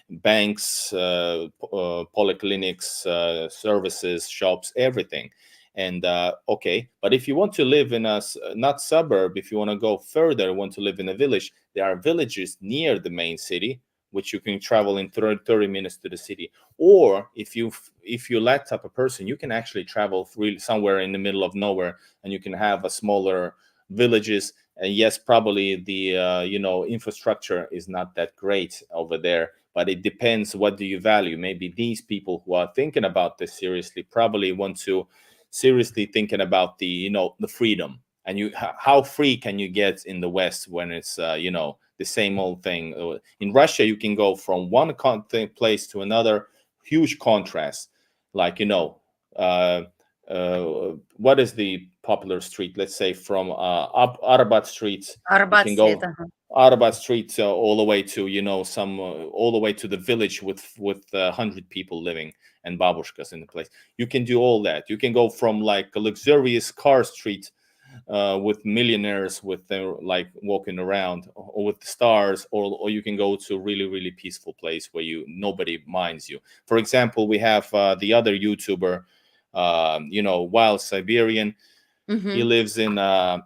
Banks, polyclinics, services, shops, everything. And okay, but if you want to live in not suburb, if you want to go further, want to live in a village, there are villages near the main city which you can travel in 30 minutes to the city. Or if you let up a person, you can actually travel really somewhere in the middle of nowhere, and you can have a smaller villages. And yes, probably the infrastructure is not that great over there, but it depends what do you value. Maybe these people who are thinking about this seriously probably want to seriously thinking about the freedom. And how free can you get in the West when it's the same old thing. In Russia you can go from one place to another, huge contrast. Like uh, what is the popular street? Let's say from up Arbat Street, you Arbat can Street. go Arbat Street all the way to some all the way to the village with 100 people living and babushkas in the place. You can do all that. You can go from like a luxurious car street with millionaires with their like walking around, or with the stars, or you can go to a really really peaceful place where nobody minds you. For example, we have the other YouTuber, Wild Siberian. He Mm-hmm. lives in Adievka.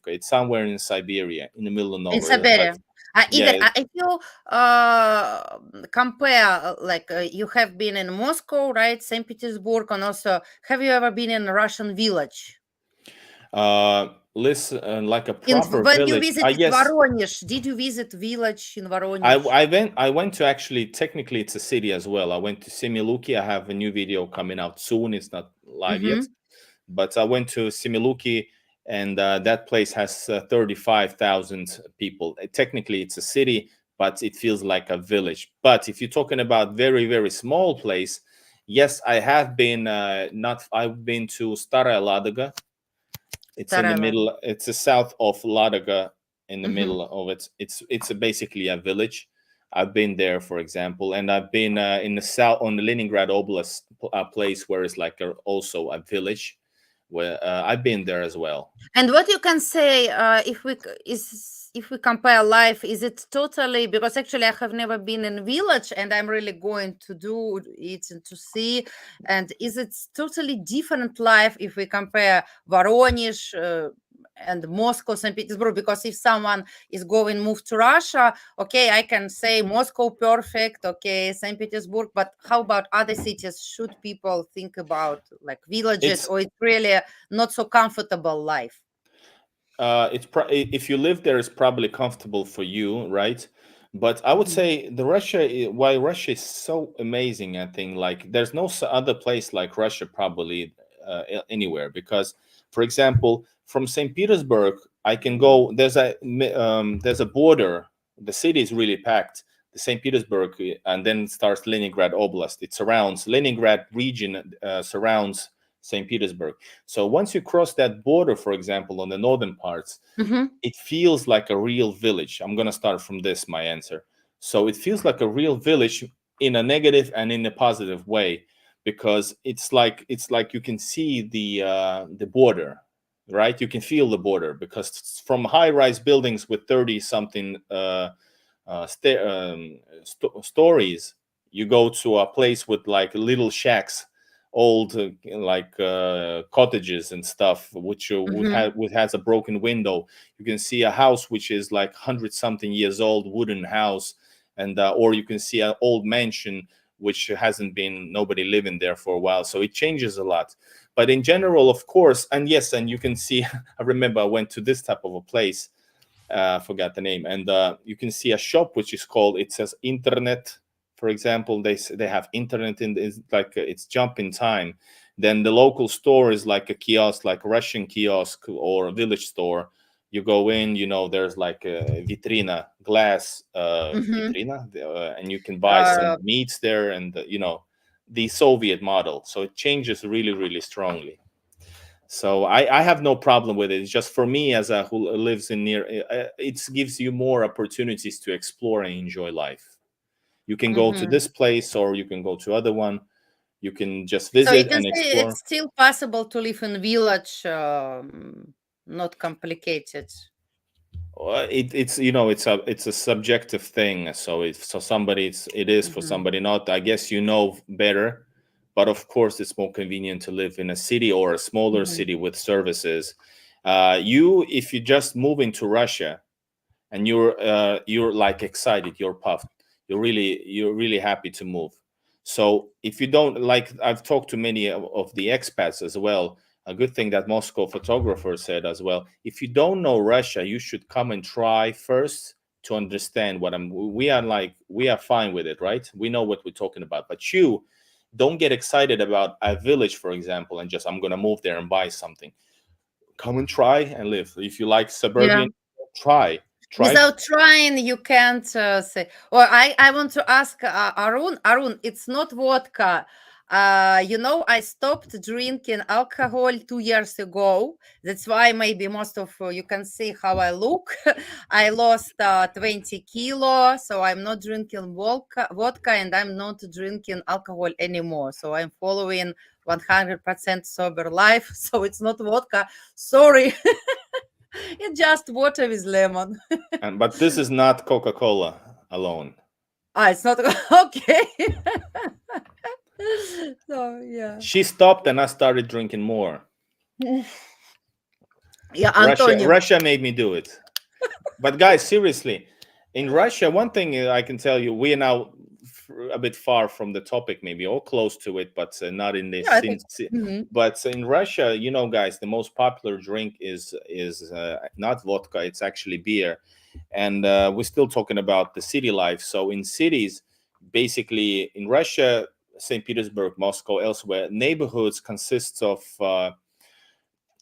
It's somewhere in Siberia, in the middle of In nowhere. Siberia. Igor, Yeah, if you compare, like you have been in Moscow, right? St. Petersburg, and also have you ever been in a Russian village? listen, like a In proper when you village. visited Yes, Voronezh, did you visit village in I, Voronezh? I went I went to, actually, technically it's a city as well. I went to Similuki. I have a new video coming out soon. It's not live yet, Mm-hmm. but I went to Similuki, and that place has 35,000 people. Technically it's a city, but it feels like a village. But if you're talking about very very small place, yes, I have been not I've been to Staraya Ladoga. It's in the Tarala. middle. It's the south of Ladoga. In the Mm-hmm. middle of it, it's basically a village. I've been there, for example, and I've been in the south on the Leningrad Oblast, a place where it's like also a village, where I've been there as well. And what you can say, if we compare life, is it totally, because actually I have never been in village and I'm really going to do it and to see, and is it totally different life if we compare Voronezh and Moscow, St. Petersburg? Because if someone is going move to Russia, okay, I can say Moscow perfect, okay, St. Petersburg, but how about other cities? Should people think about like villages, It's or it's really not so comfortable life? if you live there, it's probably comfortable for you, right? But I would Mhm. say why Russia is so amazing. I think like there's no other place like Russia probably anywhere, because For example, from St. Petersburg, I can go. There's a border. The city is really packed. The St. Petersburg, and then starts Leningrad Oblast. It surrounds Leningrad region, surrounds St. Petersburg. So once you cross that border, for example, on the northern parts, Mm-hmm. it feels like a real village. I'm gonna start from this, my answer. So it feels like a real village in a negative and in a positive way, because it's like you can see the border, right? You can feel the border because from high-rise buildings with 30 something stories, you go to a place with like little shacks, old cottages and stuff, which Mm-hmm. which has a broken window. You can see a house which is like 100 something years old, wooden house, and or you can see an old mansion which hasn't been nobody living there for a while. So it changes a lot. But in general, of course, and yes, and you can see I remember I went to this type of a place, forgot the name, and you can see a shop which is called, it says internet, for example. They have internet in, it's like it's jump in time. Then the local store is like a kiosk, like a Russian kiosk or a village store. You go in, there's like a vitrina, glass Mm-hmm. vitrina, and you can buy some Uh, meats there, and the Soviet model. So it changes really, really strongly. So I have no problem with it. It's just for me as a who lives in near, it gives you more opportunities to explore and enjoy life. You can go to mm-hmm. this place or you can go to other one. You can just So you visit can and say explore. it's still possible to live in village, not complicated. It's a subjective thing. So it is for Mm-hmm. somebody not. I guess better, but of course it's more convenient to live in a city or a smaller Mm-hmm. city with services. If you just move into Russia and you're like excited, you're puffed, you're really happy to move. So if you don't, like, I've talked to many of the expats as well. A good thing that Moscow photographer said as well, if you don't know Russia, you should come and try first to understand what I'm we are fine with it, right? We know what we're talking about, but you don't get excited about a village, for example, and just I'm gonna move there and buy something. Come and try and live. If you like Yeah. suburban, try. Without trying, you can't say. Well, I want to ask Arun. Arun, it's not vodka. I stopped drinking alcohol 2 years ago. That's why maybe most of you can see how I look. I lost 20 kilo, so I'm not drinking vodka, and I'm not drinking alcohol anymore. So I'm following 100% sober life. So it's not vodka. Sorry, it's just water with lemon. But this is not Coca-Cola alone. It's not okay. So yeah. She stopped and I started drinking more. Yeah, Russia Antonio. Russia made me do it. But guys, seriously, in Russia, one thing I can tell you, we are now a bit far from the topic, maybe, or close to it, but not in Yeah, this I think. since. Mhm. But in Russia, guys, the most popular drink is not vodka; it's actually beer. And we're still talking about the city life. So in cities, basically in Russia, St. Petersburg, Moscow, elsewhere, neighborhoods consists of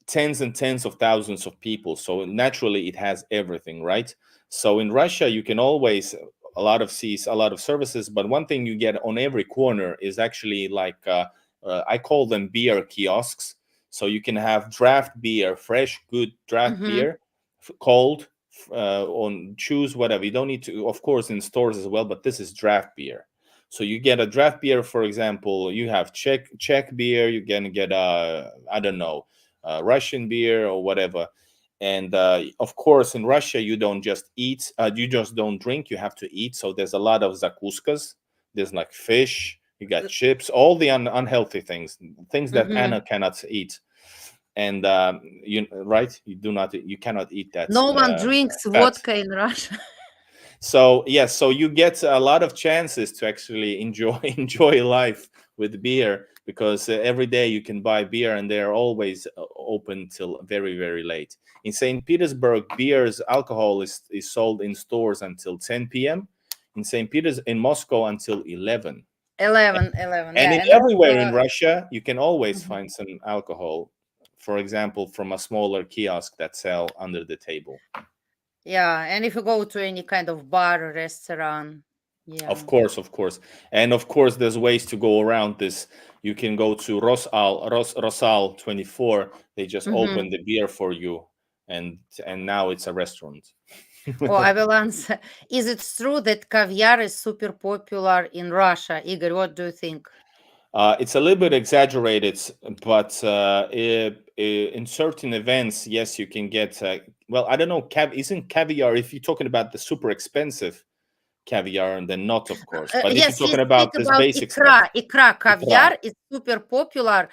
tens and tens of thousands of people. So naturally, it has everything, right? So in Russia, you can always a lot of services, but one thing you get on every corner is actually like I call them beer kiosks. So you can have draft beer, fresh, good draft Mhm. beer, cold, on choose whatever. You don't need to, of course, in stores as well, but this is draft beer. So you get a draft beer, for example, you have Czech beer, you can get I don't know, Russian beer or whatever. And of course, in Russia, you don't just eat, you just don't drink, you have to eat. So there's a lot of zakuskas. There's like fish, you got chips, all the unhealthy things that Anna Mhm. cannot eat. And you cannot eat that No one drinks fat. vodka in Russia. So yes, so you get a lot of chances to actually enjoy enjoy life with beer, because every day you can buy beer and they're always open till very, very late. In St. Petersburg, beer's alcohol is sold in stores until 10 p.m. In Moscow until 11. 11, 11. And Yeah, in and everywhere in Russia, you can always mhm. find some alcohol for example, from a smaller kiosk that sell under the table. Yeah, and if you go to any kind of bar or restaurant, Of yeah. course, of course. And of course, there's ways to go around this. You can go to Rosal 24. They just Mm-hmm. open the beer for you, and now it's a restaurant. Oh, I will answer. Is it true that caviar is super popular in Russia? Igor, what do you think? It's a little bit exaggerated, but in certain events, yes, you can get. Well, I don't know. Isn't caviar? If you're talking about the super expensive caviar, and then not, of course. But if you're Yes, we talking speak about this about basic stuff, ikra ikra, caviar is super popular.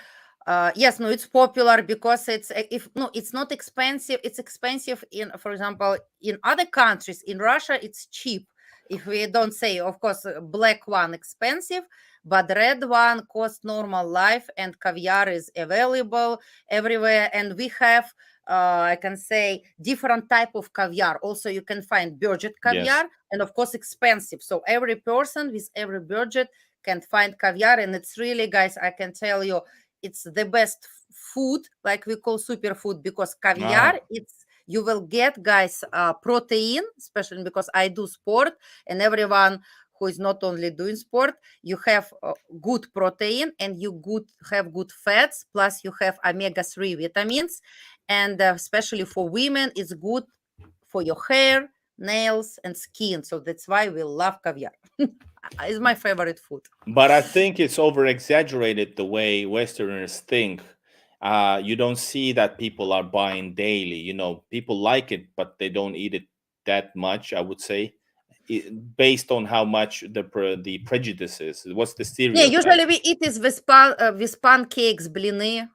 Yes, no, it's popular because it's if no, it's not expensive. It's expensive in, for example, in other countries. In Russia, it's cheap. If we don't say, of course, black one expensive, but red one costs normal life, and caviar is available everywhere. And we have, I can say, different type of caviar. Also, you can find budget yes. caviar, and of course expensive, so every person with every budget can find caviar, and it's really, guys, I can tell you, it's the best food, like we call superfood, because caviar, Ah, it's you will get, guys, protein, especially because I do sport, and everyone who is not only doing sport, you have good protein, and you have good fats, plus you have omega-3 vitamins, and especially for women it's good for your hair, nails, and skin. So that's why we love caviar. It's my favorite food. but I think it's over exaggerated the way Westerners think. You don't see that people are buying daily. People like it, but they don't eat it that much, I would say, based on how much the prejudice is. What's the Yeah, stereotype? usually we eat this with pancakes, blini,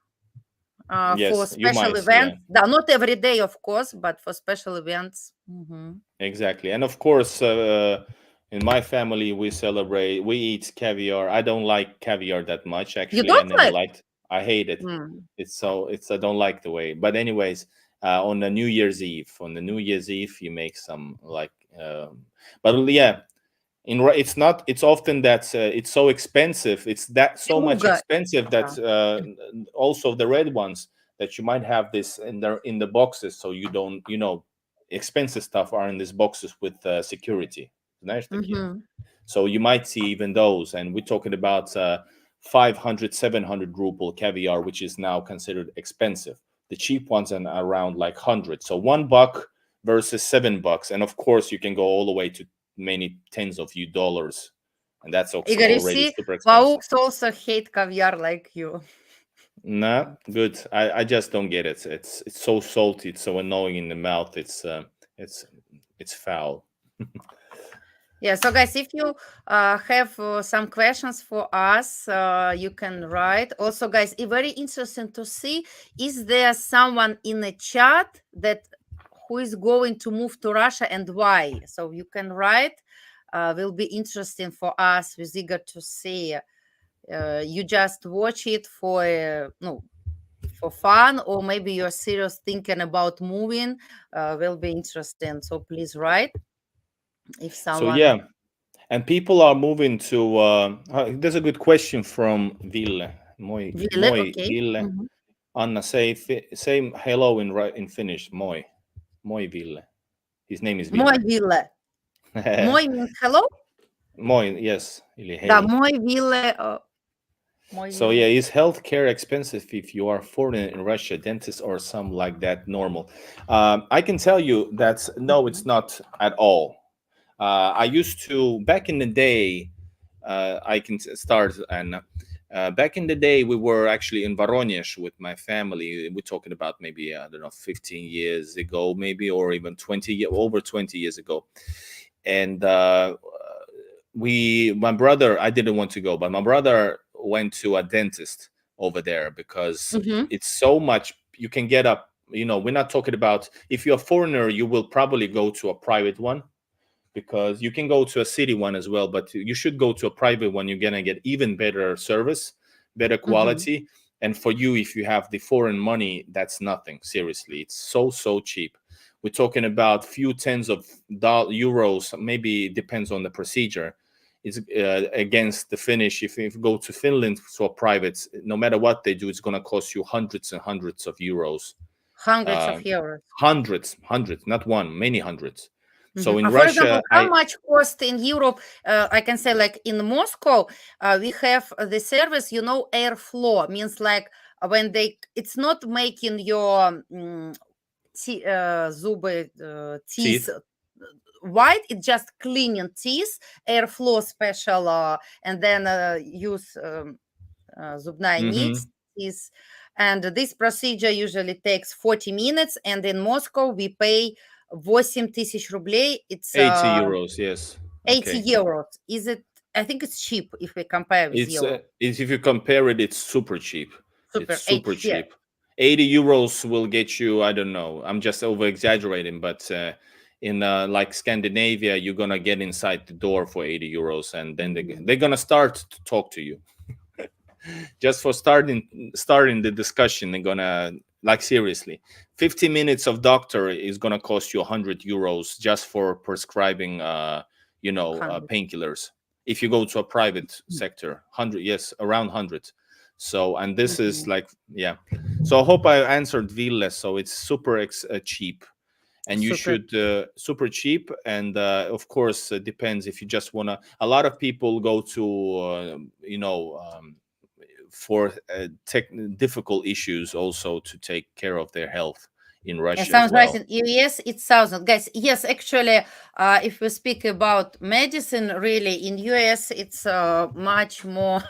for Yes, you special might. Yeah, events. Да, not every day, of course, but for special events. Mhm. exactly. And of course, in my family, we eat caviar. I don't like caviar that much, You actually. I don't never like? liked. I hate it. Mm. I don't like the way. But anyways, on the New Year's Eve, you make some like. But yeah, it's not. It's often that it's so expensive. It's that so much Sugar. expensive Yeah. that also the red ones that you might have this in the boxes, so you don't. Expensive stuff are in these boxes with security. Знаешь такие? Mhm. So you might see even those, and we're talking about 500, 700 ruble caviar, which is now considered expensive. The cheap ones are around like 100. So $1 versus $7, and of course you can go all the way to many tens of dollars, and that's also Igor, you already see, super expensive. Pauks also hate caviar like you. Nah, good. I just don't get it. It's so salty. It's so annoying in the mouth. It's it's foul. Yeah, so guys, if you have some questions for us, you can write. Also, guys, it's very interesting to see, is there someone in the chat that who is going to move to Russia and why? So you can write. Will be interesting for us with Igor to see. You just watch it for no, for fun, or maybe you're serious thinking about moving. Will be interesting. So please write if So someone. yeah, and people are moving to. There's a good question from Ville. Really? Moi Okay. Ville. Mhm. Anna, say hello in Finnish. Moi Ville. His name is Moi Ville. ville. Moi means hello? Moi, yes, или Да, hey. moi ville. Moi So ville. yeah, is healthcare expensive if you are foreign in Russia, dentist or some like that normal? I can tell you that no, it's Mhm. not at all. I used to back in the day. I can start and back in the day we were actually in Voronezh with my family. We're talking about maybe I don't know 15 years ago, maybe or even over 20 years ago, and my brother, I didn't want to go, but my brother went to a dentist over there because Mhm. it's so much you can get up. We're not talking about if you're a foreigner, you will probably go to a private one because you can go to a city one as well, but you should go to a private one. You're gonna get even better service, better Mhm. quality. And for you, if you have the foreign money, that's nothing. Seriously, it's so cheap. We're talking about few tens of euros, maybe it depends on the procedure. it's against the Finnish. If you go to Finland for privates, no matter what they do, it's going to cost you hundreds and hundreds of euros. Hundreds of euros. Hundreds, not one, many hundreds. So in For example, Russia, how much cost in Europe? I can say, like in Moscow, we have the service, airflow means like when it's not making your teeth teeth. white, it's just cleaning teeth, airflow special, and then use зубная нить teeth. And this procedure usually takes 40 minutes. And in Moscow, we pay 8,000 rublей. It's 80 euros, yes. 80 euros. Is it? I think it's cheap if we compare with Europe. If you compare it, it's super cheap. Super, It's super cheap. Yeah. 80 euros will get you, I don't know, I'm just over exaggerating, but in like Scandinavia, you're gonna get inside the door for 80 euros, and then they're gonna start to talk to you. Just for starting the discussion, they're gonna, like, seriously, 50 minutes of doctor is gonna cost you 100 euros just for prescribing painkillers. If you go to a private sector, 100, yes, around 100. So, and this is like, yeah. So I hope I answered Ville. So it's super cheap, and you should super cheap. And of course, it depends if you just wanna. A lot of people go to for difficult issues also to take care of their health in Russia. It sounds as well. right. In US, it's 1,000. Guys, yes, actually, if we speak about medicine, really, in US, it's much more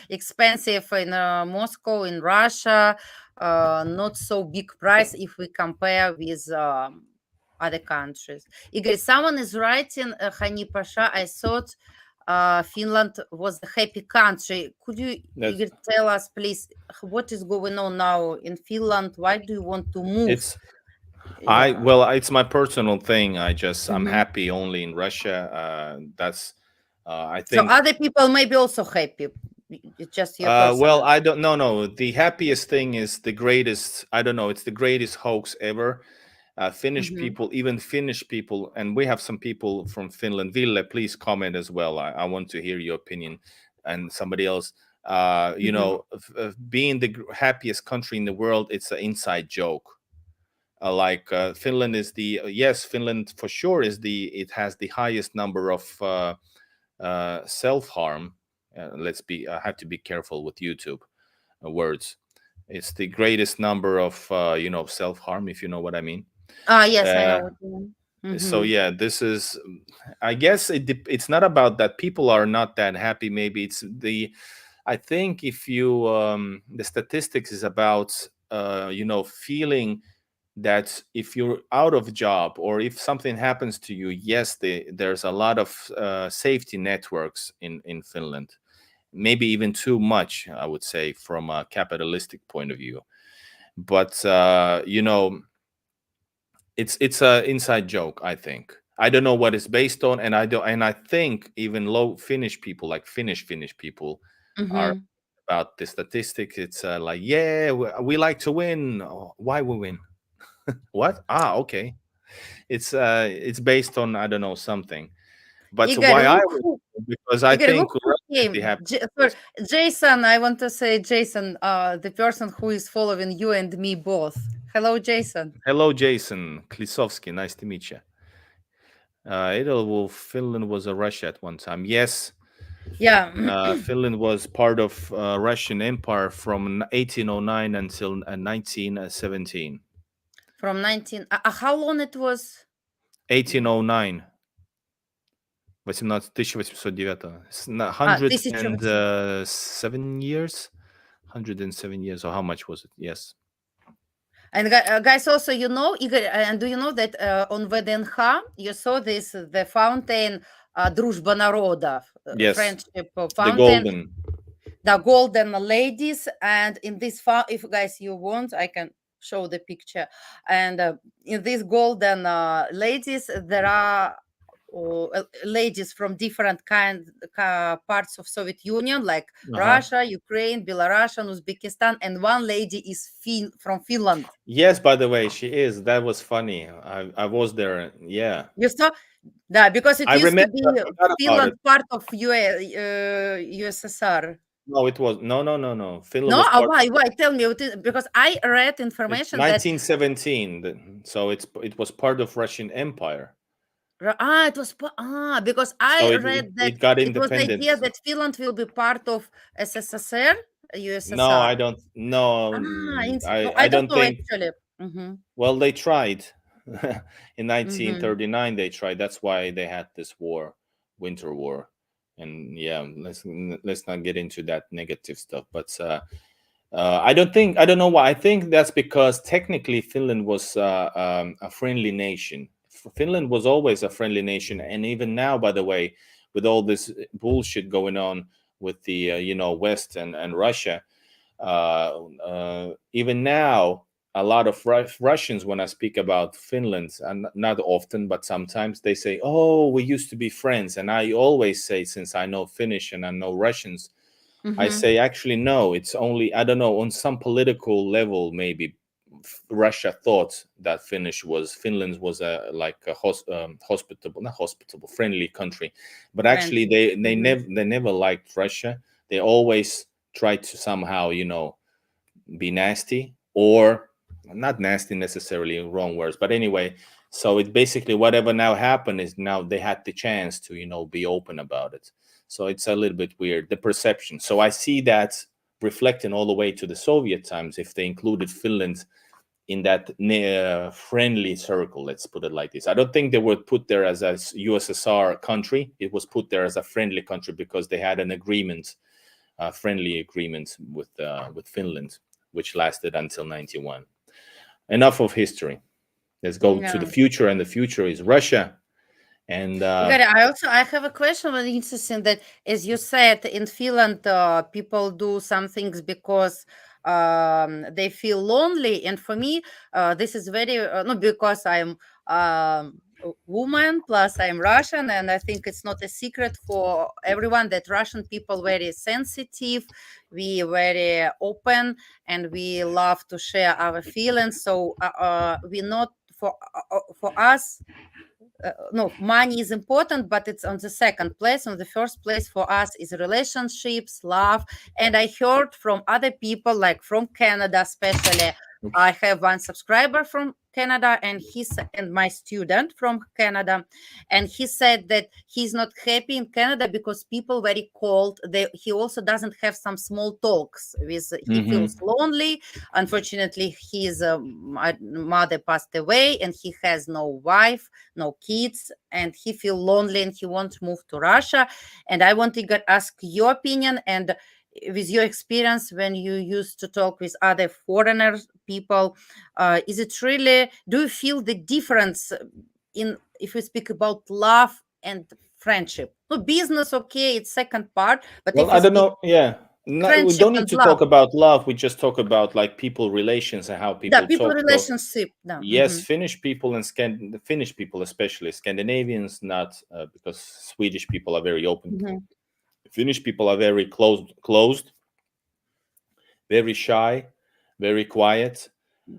expensive. In Moscow, in Russia, not so big price if we compare with other countries. Igor, someone is writing, Hani Pasha, I thought Finland was a happy country. Could you Igor, tell us, please, what is going on now in Finland? Why do you want to move? It's my personal thing. I'm happy only in Russia. That's I think. So other people may be also happy. It's just your personal. Well, I don't know. No, the happiest thing is the greatest. I don't know. It's the greatest hoax ever. Finnish people, even Finnish people, and we have some people from Finland. Ville, please comment as well. I want to hear your opinion, and somebody else. Being the happiest country in the world, it's an inside joke. Finland is Finland for sure it has the highest number of self-harm. I have to be careful with YouTube words. It's the greatest number of self-harm, if you know what I mean. Yes, I know what you mean. So yeah, this is, I guess it's not about that people are not that happy. Maybe it's I think if you the statistics is about feeling that if you're out of job or if something happens to you, yes, there's a lot of safety networks in Finland, maybe even too much, I would say, from a capitalistic point of view. But it's a inside joke. I think I don't know what it's based on, and I think even low Finnish people, like Finnish people, are about the statistics. It's like, yeah, we like to win. Why we win? What? Okay. It's based on, I don't know, something. But Igor, why because I think Jason, I want to say Jason, the person who is following you and me both. Hello, Jason. Hello, Jason Klisovsky. Nice to meet you. Finland was a Russia at one time. Yes. Yeah. Finland was part of Russian Empire from 1809 until 1917. From how long it was? 1809. 1809. 107 years. 107 years. Or how much was it? Yes. And guys, also, Igor, and do you know that on VDNH you saw the fountain Дружба народов, yes. friendship fountain, the golden ladies. And in this if guys you want, I can show the picture. And in these golden ladies, there are ladies from different parts of Soviet Union, like Uh-huh. Russia, Ukraine, Belarus, and Uzbekistan, and one lady is from Finland. Yes, by the way, she is. That was funny. I was there. Yeah, You saw? Yeah, because it I used to remember. be I forgot about Finland it. part of USSR. No, it was no. Finland No, was part of why? Tell me, because I read it, information that 1917. So it was part of Russian Empire. because So I it read that it got it was the idea independence. that Finland will be part of SSSR, No, USSR. I don't. No, No, I I don't don't know think. actually. Mm-hmm. Well, they tried in Mm-hmm. 1939. They tried. That's why they had this war, Winter War, and yeah, let's not get into that negative stuff. But I don't know why. I think that's because technically Finland was a friendly nation. Finland was always a friendly nation, and even now, by the way, with all this bullshit going on with the West and Russia, even now, a lot of Russians, when I speak about Finland, and not often, but sometimes they say, "Oh, we used to be friends," and I always say, since I know Finnish and I know Russians, I Mm-hmm. say actually no. It's only, I don't know, on some political level maybe Russia thought that Finland was a like a hospitable, not hospitable, friendly country, but actually Friendly. Mm-hmm. they never liked Russia. They always tried to somehow be nasty, or not nasty necessarily, wrong words, but anyway. So it basically, whatever now happened is now they had the chance to be open about it. So it's a little bit weird, the perception. So I see that reflecting all the way to the Soviet times, if they included Finland in that friendly circle, let's put it like this. I don't think they were put there as a USSR country. It was put there as a friendly country because they had an agreement, a friendly agreement with Finland, which lasted until 91. Enough of history. Let's go to the Yeah. future, and the future is Russia. And Igor, I have a question. Very interesting that, as you said, in Finland, people do some things because they feel lonely. And for me, this is very no, because I'm a woman, plus I'm Russian, and I think it's not a secret for everyone that Russian people very sensitive, we very open, and we love to share our feelings. So we not for us, no, money is important, but it's on the second place. On the first place for us is relationships, love. And I heard from other people, like from Canada especially. I have one subscriber from Canada, and my student from Canada, and he said that he's not happy in Canada because people very cold. He also doesn't have some small talks with. He mhm. feels lonely. Unfortunately, his mother passed away, and he has no wife, no kids, and he feel lonely, and he wants to move to Russia. And I want to ask your opinion, and with your experience when you used to talk with other foreigners people, is it really, do you feel the difference in, if we speak about love and friendship? No, business, okay, it's second part, but Well, if we I don't speak know. Yeah, we friendship don't need and to love, talk about love. We just talk about like people relations and how the people people talk. So relationship, no. yes, Finnish people and the Finnish people, especially Scandinavians, not because Swedish people are very open. Hmm. Finnish people are very closed, very shy, very quiet.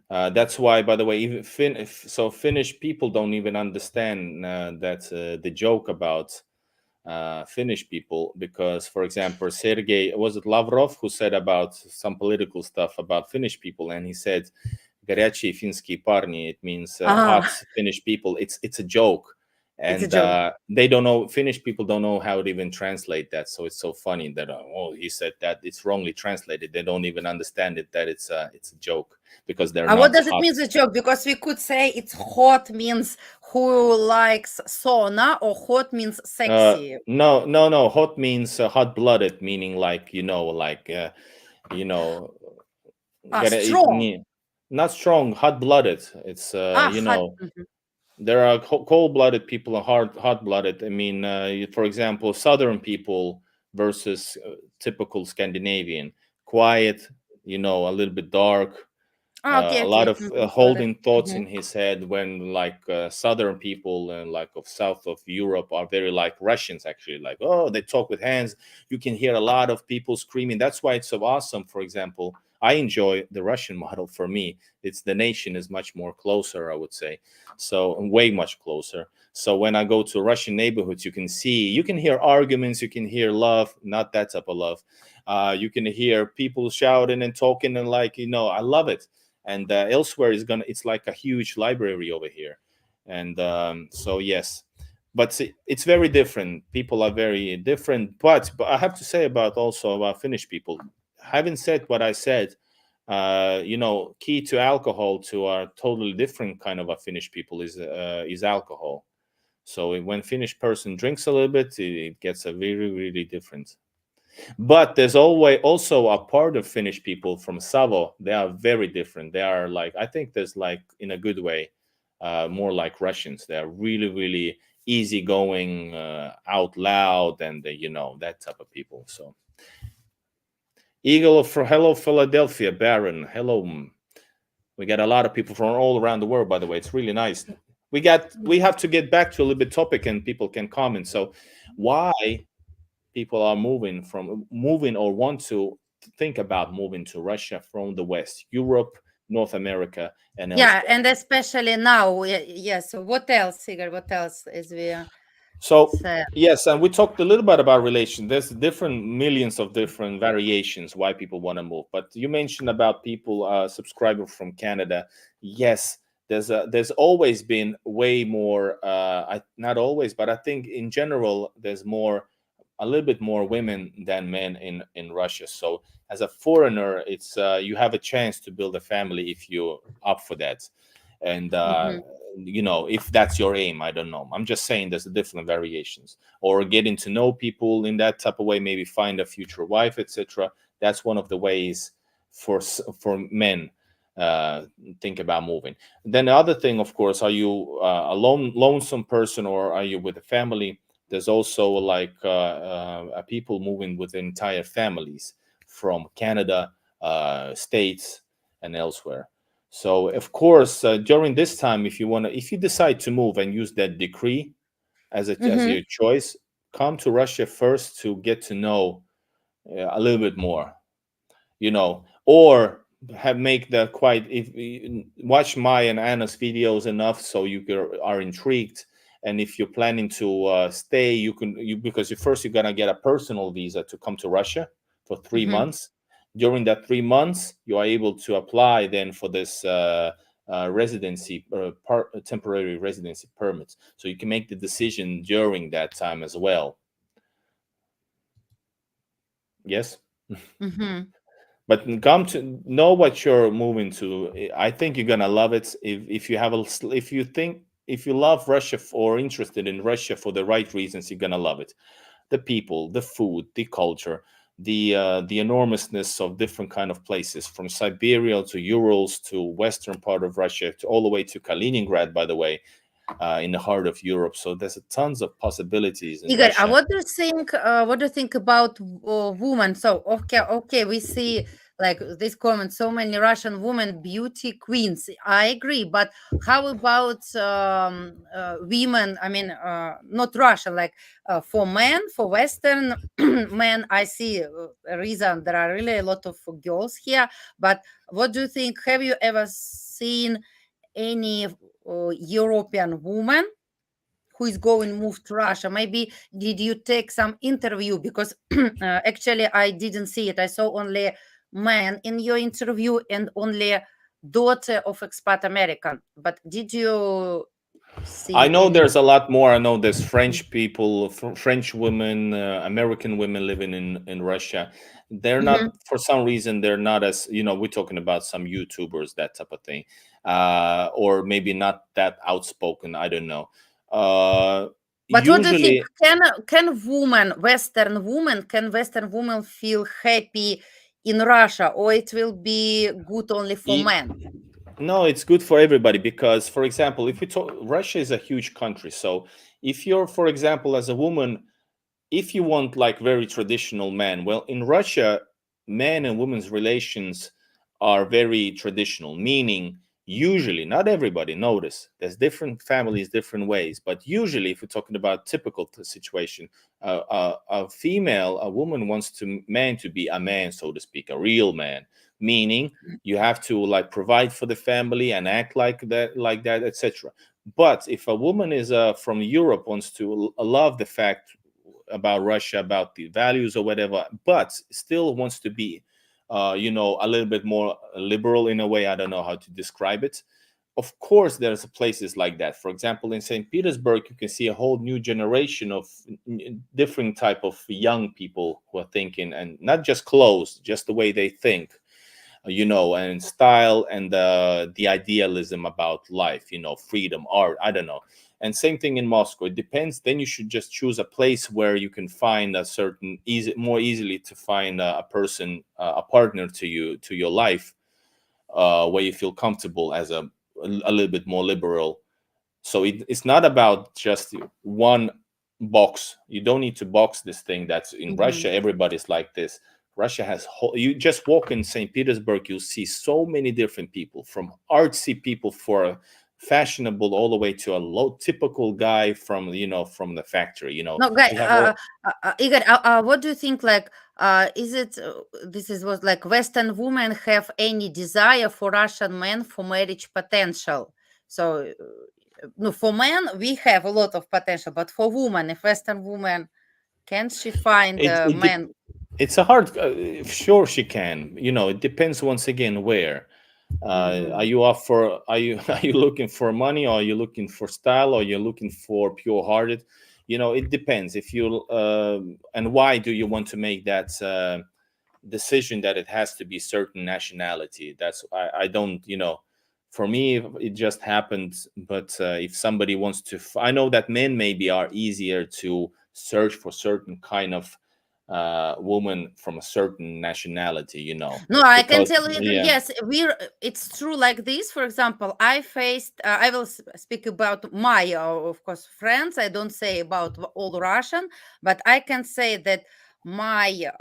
That's why, by the way, even Finnish people don't even understand that the joke about Finnish people, because, for example, Sergei, was it Lavrov who said about some political stuff about Finnish people, and he said "горячие финские парни," it means hot Ah, Finnish people. It's a joke, it's a and joke. they don't know. Finnish people don't know how to even translate that. So it's so funny that oh, he said that it's wrongly translated. They don't even understand it, that it's a joke, because they're What not does it hot. mean, the joke? Because we could say it's hot means who likes sauna, or hot means sexy. No. Hot means hot-blooded, meaning like you know Strong. not strong, hot-blooded. It's Hot. Mhm. there are cold-blooded people and hot-blooded. I mean, for example, southern people versus typical Scandinavian, quiet, a little bit dark, Okay, A lot okay. of Got it. holding thoughts Mhm. in his head when like southern people and like of south of Europe are very like Russians actually, like, oh, they talk with hands. You can hear a lot of people screaming. That's why it's so awesome. For example, I enjoy the Russian model. For me, it's the nation is much more closer, I would say, so way much closer. So when I go to Russian neighborhoods, you can hear arguments, you can hear love, not that type of love. You can hear people shouting and talking, and like, I love it. And elsewhere is gonna it's like a huge library over here. And so yes, but it's very different. People are very different. But I have to say about also about Finnish people, having said what I said, key to alcohol to a totally different kind of a Finnish people is alcohol. So when Finnish person drinks a little bit, it gets a very really different. But there's always also a part of Finnish people from Savo. They are very different. They are like, I think there's like, in a good way, more like Russians. They are really, really easygoing, out loud, and that type of people. So, Eagle for hello Philadelphia, Baron, hello. We got a lot of people from all around the world. By the way, it's really nice. We have to get back to a little bit topic, and people can comment. So, why people are moving or want to think about moving to Russia from the West, Europe, North America, and Yeah, elsewhere. and especially now, yes. So what else, Igor? What else is we So said? yes, and we talked a little bit about relation. There's different millions of different variations why people want to move. But you mentioned about people subscriber from Canada. Yes, there's always been way more. Not always, but I think in general there's more a little bit more women than men in Russia. So as a foreigner, it's you have a chance to build a family if you're up for that. And Mhm. if that's your aim, I don't know. I'm just saying there's different variations. Or getting to know people in that type of way, maybe find a future wife, etc. That's one of the ways for men think about moving. Then the other thing, of course, are you a lonesome person or are you with a family? There's also like people moving with entire families from Canada, States, and elsewhere. So of course, during this time, if you decide to move and use that decree as Mhm. your choice, come to Russia first to get to know a little bit more, or have make the quite if watch my and Anna's videos enough so are intrigued. And if you're planning to stay, because you're gonna get a personal visa to come to Russia for three Mhm. months. During that 3 months, you are able to apply then for this residency temporary residency permits, so you can make the decision during that time as well. Yes. Mhm. But come to know what you're moving to. I think you're gonna love it if you have if you love Russia or interested in Russia for the right reasons, you're gonna love it. The people, the food, the culture, the enormousness of different kind of places, from Siberia to Urals to western part of Russia, to all the way to Kaliningrad, by the way, in the heart of Europe. So there's tons of possibilities in Igor, Russia. what do you think? What do you think about women? So, okay, we see like this comment. So many Russian women, beauty queens. I agree, but how about women? I mean, not Russian. Like for men, for Western men, I see a reason. There are really a lot of girls here. But what do you think? Have you ever seen any European woman who is going move to Russia? Maybe did you take some interview? Because actually I didn't see it. I saw only man in your interview and only daughter of expat American. But did you I see know any? there's a lot more. I know there's French people, French women, American women living in Russia. They're not, Mhm. for some reason, they're not as, we're talking about some YouTubers, that type of thing, or maybe not that outspoken. I don't know. But what do you think? Usually, Can Western woman feel happy in Russia, or it will be good only for y- men? no, it's good for everybody because, for example, if we talk, Russia is a huge country. So if you're, for example, as a woman, if you want like very traditional men, well, in Russia, men and women's relations are very traditional, meaning usually, not everybody, notice there's different families, different ways, but usually if we're talking about typical situation, a female, a woman wants to man to be a man, so to speak, a real man, meaning you have to like provide for the family and act like that, etc. But if a woman is from Europe, wants to love the fact about Russia, about the values or whatever, but still wants to be, a little bit more liberal in a way. I don't know how to describe it. Of course, there's places like that. For example, in St. Petersburg, you can see a whole new generation of different type of young people who are thinking, and not just clothes, just the way they think, and style, and the idealism about life, freedom, art, I don't know. And same thing in Moscow. It depends. Then you should just choose a place where you can find a certain more easily to find a person, a partner to you, to your life, where you feel comfortable as a little bit more liberal. So it's not about just one box. You don't need to box this thing. That's in Mhm. Russia, everybody's like this. Russia has you just walk in St. Petersburg, you'll see so many different people, from artsy people for fashionable, all the way to a low typical guy from from the factory. No, guy, We have all. Igor, what do you think? Like, is it this is was like Western women have any desire for Russian men for marriage potential? So, no, for men we have a lot of potential, but for women, if Western woman, can she find it, a it dep- man? it's a hard, sure she can, it depends once again where. Are Mhm. you up for? Are you are you looking for money, or are you looking for style, or you're looking for pure hearted? It depends. If you and why do you want to make that decision that it has to be certain nationality? That's I don't. For me, it just happened. But if somebody wants to, I know that men maybe are easier to search for certain kind of woman from a certain nationality. No, I can Because tell you, Igor, yeah. yes, it's true like this. For example, I faced, I will speak about my, of course, friends. I don't say about all Russian, but I can say that my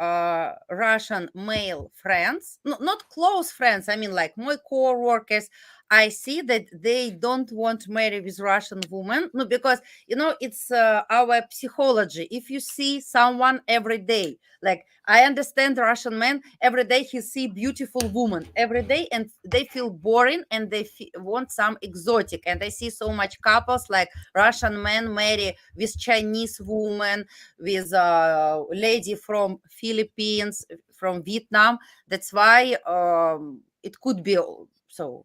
Russian male friends, not close friends, I mean like my co-workers, I see that they don't want to marry with Russian women. No, because, it's our psychology. If you see someone every day, like I understand Russian men every day he see beautiful woman every day and they feel boring and they want some exotic. And I see so much couples like Russian men marry with Chinese woman, with a lady from Philippines, from Vietnam. That's why it could be so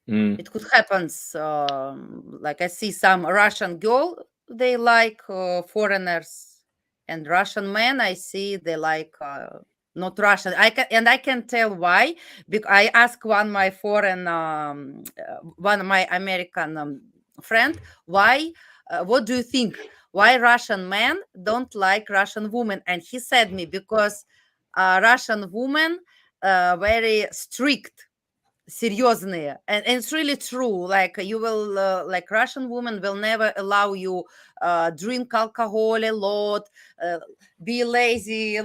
Mm. it could happen. Like I see some Russian girl, they like foreigners, and Russian men I see they like not Russian. I can tell why. Because I asked one of my American friend, why. What do you think? Why Russian men don't like Russian women? And he said me because Russian women very strict, серьезные, and it's really true. Like you will like Russian woman will never allow you drink alcohol a lot, uh, be lazy,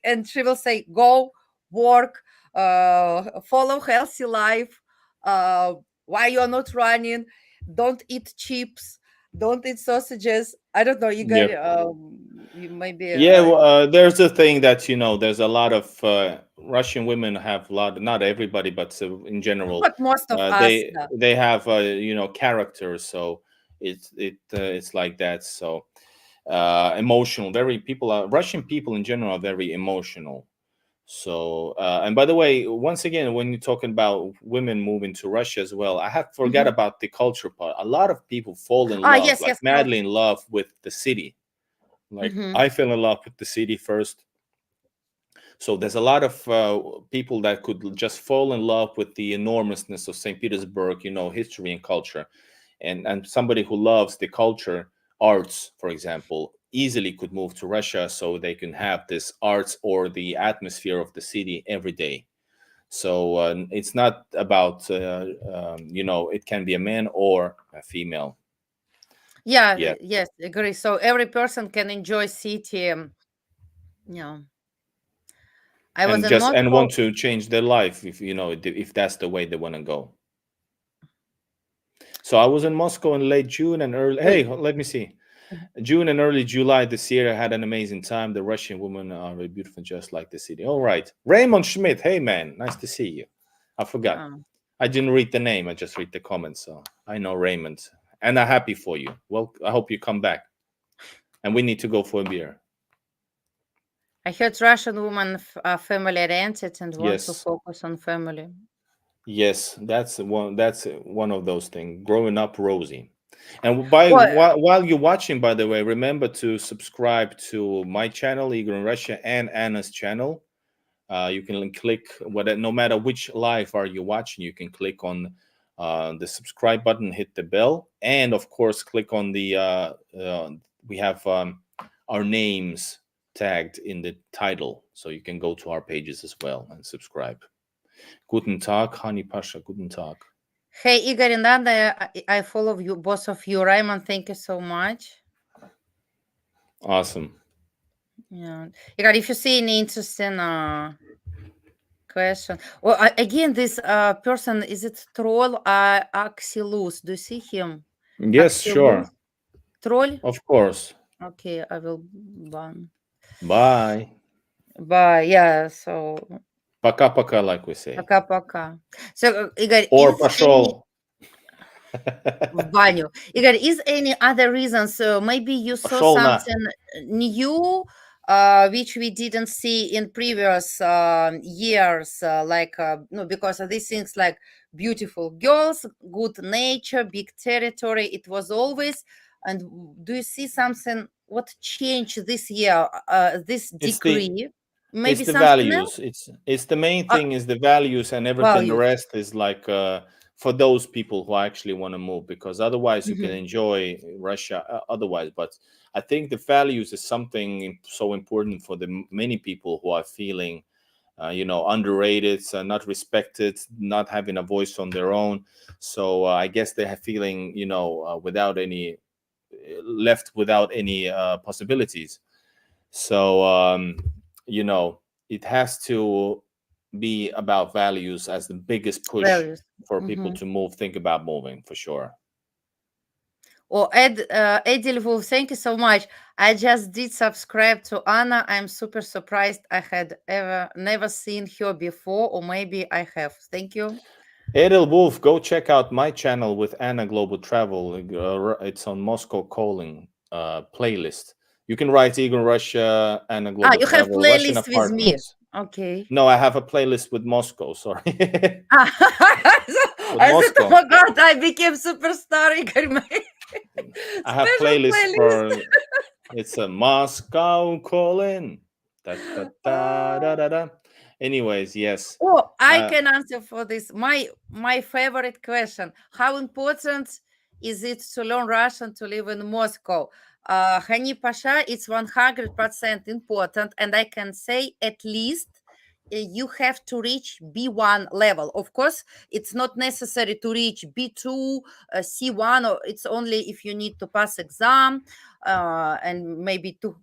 and she will say go work, follow healthy life, uh, why you're not running, don't eat chips, don't eat sausages. I don't know, Igor, Yep. you maybe Yeah, well, there's a thing that there's a lot of Russian women have a lot, not everybody, but in general, but most of us, they have characters, so it's like that. So emotional, very people are Russian people in general are very emotional. So and by the way, once again, when you're talking about women moving to Russia as well, I have forgot Mhm. about the culture part. A lot of people fall in love, Yes, like yes, madly in love with the city. Like Mhm. I fell in love with the city first. So there's a lot of people that could just fall in love with the enormousness of St. Petersburg, history and culture, and somebody who loves the culture, arts, for example, easily could move to Russia so they can have this arts or the atmosphere of the city every day. So it's not about it can be a man or a female. Yeah, Yeah. yes, agree. So every person can enjoy city. Yeah. I was and in just and want Moscow. to change their life, if you know, if that's the way they want to go. So I was in Moscow in late June and early. Hey, Wait. let me see. June and early July this year. I had an amazing time. The Russian women are very beautiful, just like the city. All right, Raymond Schmidt. Hey, man, nice to see you. I forgot. Um, I didn't read the name. I just read the comments. So I know Raymond, and I'm happy for you. Well, I hope you come back, and we need to go for a beer. I heard Russian women are family oriented and want to Yes, focus on family. yes, that's one. That's one of those things. Growing up rosy. And by Well, while you're watching, by the way, remember to subscribe to my channel, Igor in Russia, and Anna's channel. You can click whatever, no matter which live are you watching, you can click on the subscribe button, hit the bell, and of course, click on the we have our names tagged in the title, so you can go to our pages as well and subscribe. Guten Tag, Hani Pasha. Guten Tag. hey, Igor and Anna, I follow you, both of you. Raymond, thank you so much. Awesome. Yeah. Igor, if you see any interesting question. Well, again, this person, is it troll Axilus? Do you see him? Yes, Axilus? sure. Troll? Of course. Okay, I will ban. Bye. But yeah, so Пока-пока, like we say. пока-пока. So, Igor, Or is any пошел. в баню. Igor, is any other reason? So maybe you saw Пошел на. something new, which we didn't see in previous years, like no, because of these things like beautiful girls, good nature, big territory. It was always. And do you see something? What changed this year? This It's the degree? it's Maybe the something else? values. It's the main Uh, thing is the values, and everything the Values. rest is like for those people who actually want to move, because otherwise you can Mhm. enjoy Russia otherwise. But I think the values is something so important for the many people who are feeling underrated, not respected, not having a voice on their own. So I guess they are feeling without any left without any possibilities. So it has to be about values as the biggest push Values. for people Mhm. to move, think about moving for sure. Oh, Eddie Wolf, thank you so much. I just did subscribe to Anna. I'm super surprised. I had ever never seen her before, or maybe I have. Thank you. Edel Wolf, go check out my channel with Anna Global Travel. It's on Moscow Calling playlist. You can write Igor Russia, Anna Ah, Global you have Travel, Russian playlist with me. apartments. Okay. No, I have a playlist with Moscow. Sorry, Ah, with I said, oh Moscow. my God, I became superstar. Igor. I have Special playlists playlist. for. It's a Moscow calling. Da, da, da, da, da, da. Anyways, yes. Oh, I Uh, can answer for this. My favorite question: how important is it to learn Russian to live in Moscow? Hani Pasha, it's 100% important, and I can say at least you have to reach B1 level. Of course, it's not necessary to reach B2, C1, or it's only if you need to pass exam and maybe to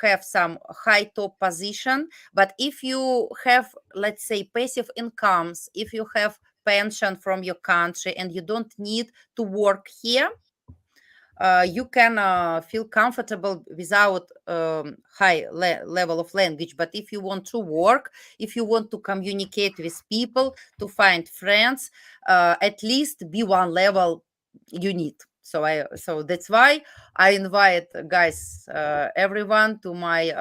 have some high top position. But if you have, let's say, passive incomes, if you have pension from your country and you don't need to work here, you can feel comfortable without high level of language. But if you want to work, if you want to communicate with people, to find friends, at least B1 level you need. So that's why I invite guys, everyone to my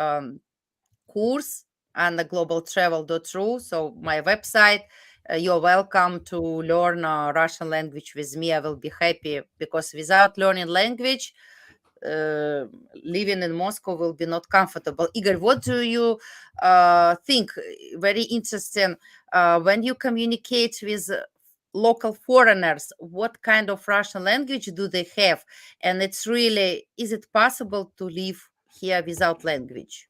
course and the globaltravel.ru. So my website. You're welcome to learn Russian language with me. I will be happy because without learning language, uh, living in Moscow will be not comfortable. Igor, what do you think? Very interesting. When you communicate with local foreigners, what kind of Russian language do they have? And it's really, is it possible to live here without language?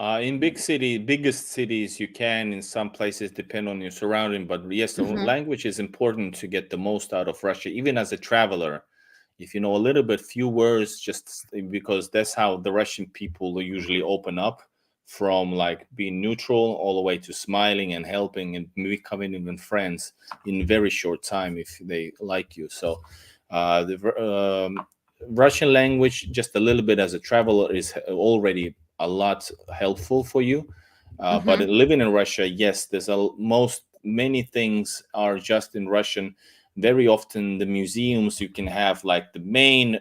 in biggest cities, you can. In some places, depend on your surrounding. But yes, the Mhm. language is important to get the most out of Russia, even as a traveler. If you know a little bit, few words, just because that's how the Russian people usually open up. from like being neutral all the way to smiling and helping and becoming even friends in very short time if they like you. So the Russian language, just a little bit as a traveler, is already a lot helpful for you. But living in Russia, yes, there's many things are just in Russian. Very often, the museums you can have like the main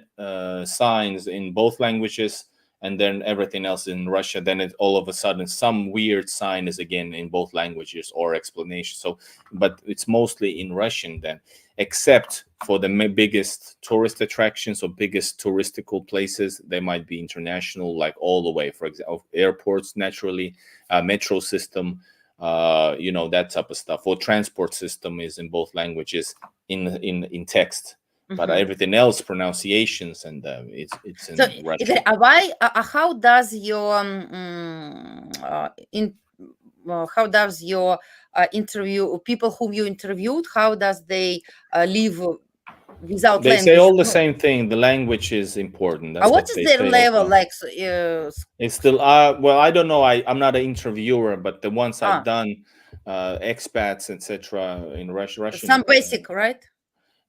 signs in both languages, and then everything else in Russia. Then it all of a sudden some weird sign is again in both languages or explanation. So, but it's mostly in Russian then, except for the biggest tourist attractions or biggest touristical places. They might be international, like all the way, for example, airports, naturally, metro system, that type of stuff. Or transport system is in both languages in text. But everything else, pronunciations, and it's in So, Russian. Igor, why? How does your interview people whom you interviewed? How does they live without They language? say all the same thing. The language is important. That's What what is they their say level also. like? It's still well, I don't know. I'm not an interviewer, but the ones I've done, expats, etc. in Russian. Some basic, right?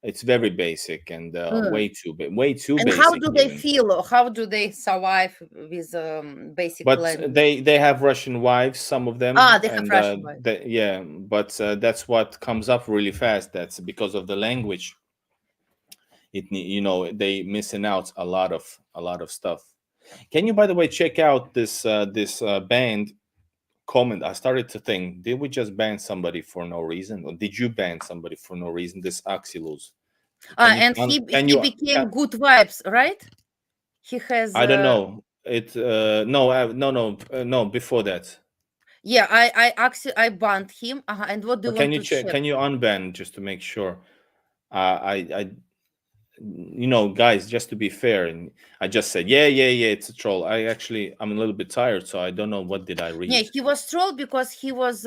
It's very basic and way too And basic. how do they even. feel? How do they survive with basic But language? they have Russian wives, some of them. They have And Russian wives. yeah, but that's what comes up really fast. That's because of the language. They missing out a lot of stuff. Can you, by the way, check out this band comment? I started to think, did we just ban somebody for no reason, or did you ban somebody for no reason? This Axilus. And he became good vibes, right? He has. I don't know. No. Before that. Yeah, I banned him. And what do you want to check? Can you unban just to make sure? I guys, just to be fair, and I just said, yeah, it's a troll. I'm a little bit tired, so I don't know what did I read. Yeah, he was trolled because he was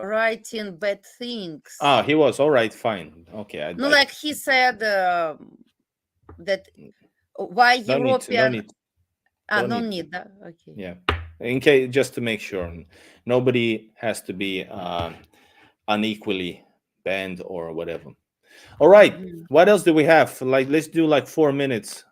writing bad things. He was all right, fine, okay. Like he said that why European. No need. Okay. Yeah, in case, just to make sure, nobody has to be unequally banned or whatever. All right, what else do we have? Like, let's do like 4 minutes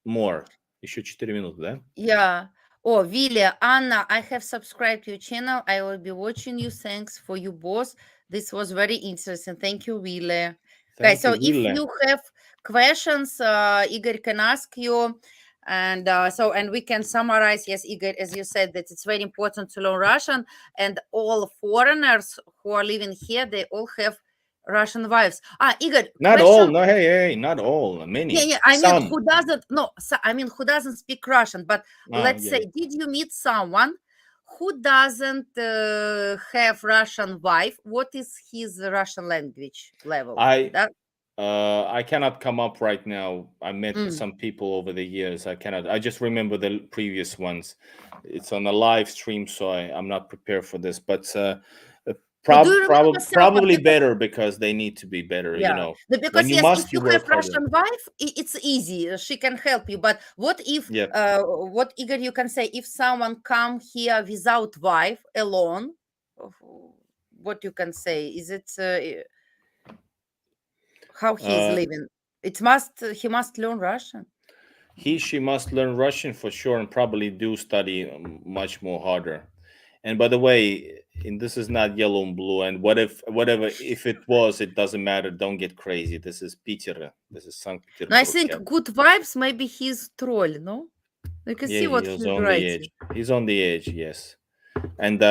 more. Еще 4 минуты, да? Yeah. Oh, Vilya, Anna, I have subscribed to your channel. I will be watching you. Thanks for you both. This was very interesting. Thank you, Vilya. Guys, so if you have questions, Igor can ask you. And we can summarize. Yes, Igor, as you said, that it's very important to learn Russian. And all foreigners who are living here, they all have Russian wives. Igor. Not all. No, hey, not all. Many. Yeah. I mean, who doesn't? No, who doesn't speak Russian? But let's say, did you meet someone who doesn't have Russian wife? What is his Russian language level? I cannot come up right now. I met some people over the years. I cannot. I just remember the previous ones. It's on a live stream, so I'm not prepared for this. But probably better, because they need to be better. Yeah. Because if you have Russian wife, it's easy. She can help you. But what if what, Igor, you can say, if someone come here without wife, alone, what you can say? Is it how he's living? He must learn Russian. She must learn Russian for sure, and probably do study much more harder. And by the way, this is not yellow and blue. And whatever, if it was, it doesn't matter. Don't get crazy. This is Peter. This is St. Petersburg. I think good vibes. Maybe he's troll. No, you can see what he's writing. He's on the edge. Yes, and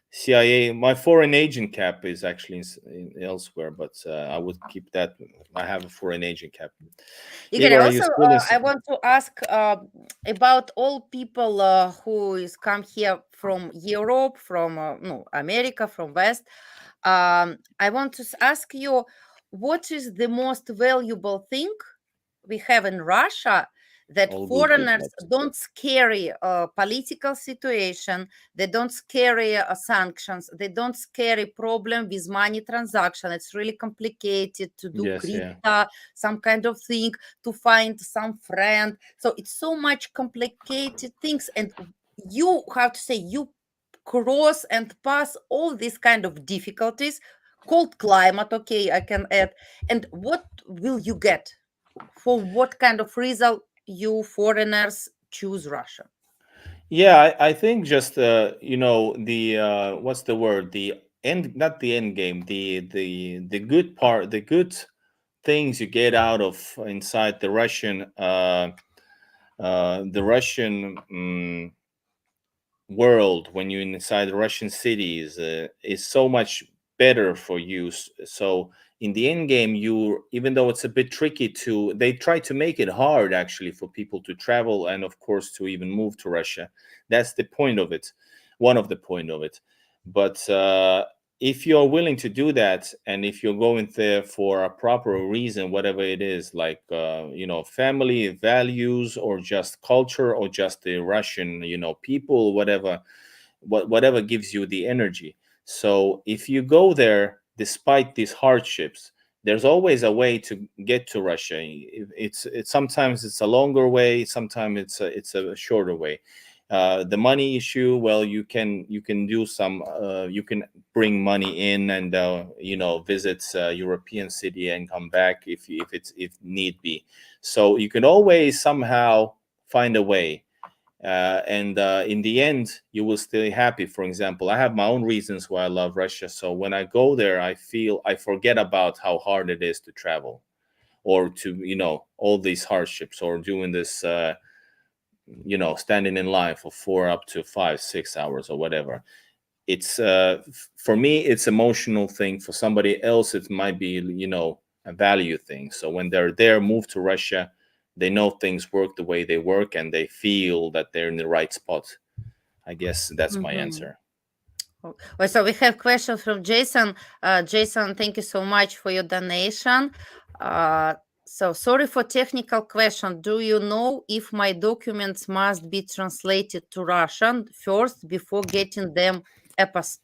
CIA. My foreign agent cap is actually elsewhere, but I would keep that. I have a foreign agent cap. Igor, also, I want to ask about all people who is come here from Europe, from America, from West. I want to ask you, what is the most valuable thing we have in Russia that foreigners don't scary political situation, they don't scary sanctions, they don't scary problem with money transaction. It's really complicated to do crypto, some kind of thing, to find some friend. So it's so much complicated things. And you have to say you cross and pass all these kind of difficulties, cold climate, okay, I can add, and what will you get? For what kind of result you foreigners choose Russia? Yeah, I think just the what's the word? The end, not the end game. The good part, the good things you get out of inside the Russian world when you're inside the Russian cities is so much better for you. So in the end game, you, even though it's a bit tricky to, they try to make it hard actually for people to travel and of course to even move to Russia. That's the point of it, one of the point of it. But if you're willing to do that, and if you're going there for a proper reason, whatever it is, like family values or just culture or just the Russian people, whatever gives you the energy. So if you go there despite these hardships, there's always a way to get to Russia. It's sometimes it's a longer way, sometimes it's a shorter way. The money issue, well, you can do some you can bring money in and visit European city and come back if need be. So you can always somehow find a way, and in the end you will stay happy. For example, I have my own reasons why I love Russia, so when I go there I forget about how hard it is to travel, or to all these hardships, or doing this standing in line for 4 up to 5 6 hours or whatever. It's for me it's emotional thing. For somebody else it might be a value thing. So when they're there, move to Russia, they know things work the way they work and they feel that they're in the right spot. I guess that's my Mhm. answer. Well, so we have question from Jason. Jason, thank you so much for your donation. Uh, so sorry for technical question. Do you know if my documents must be translated to Russian first before getting them apostille?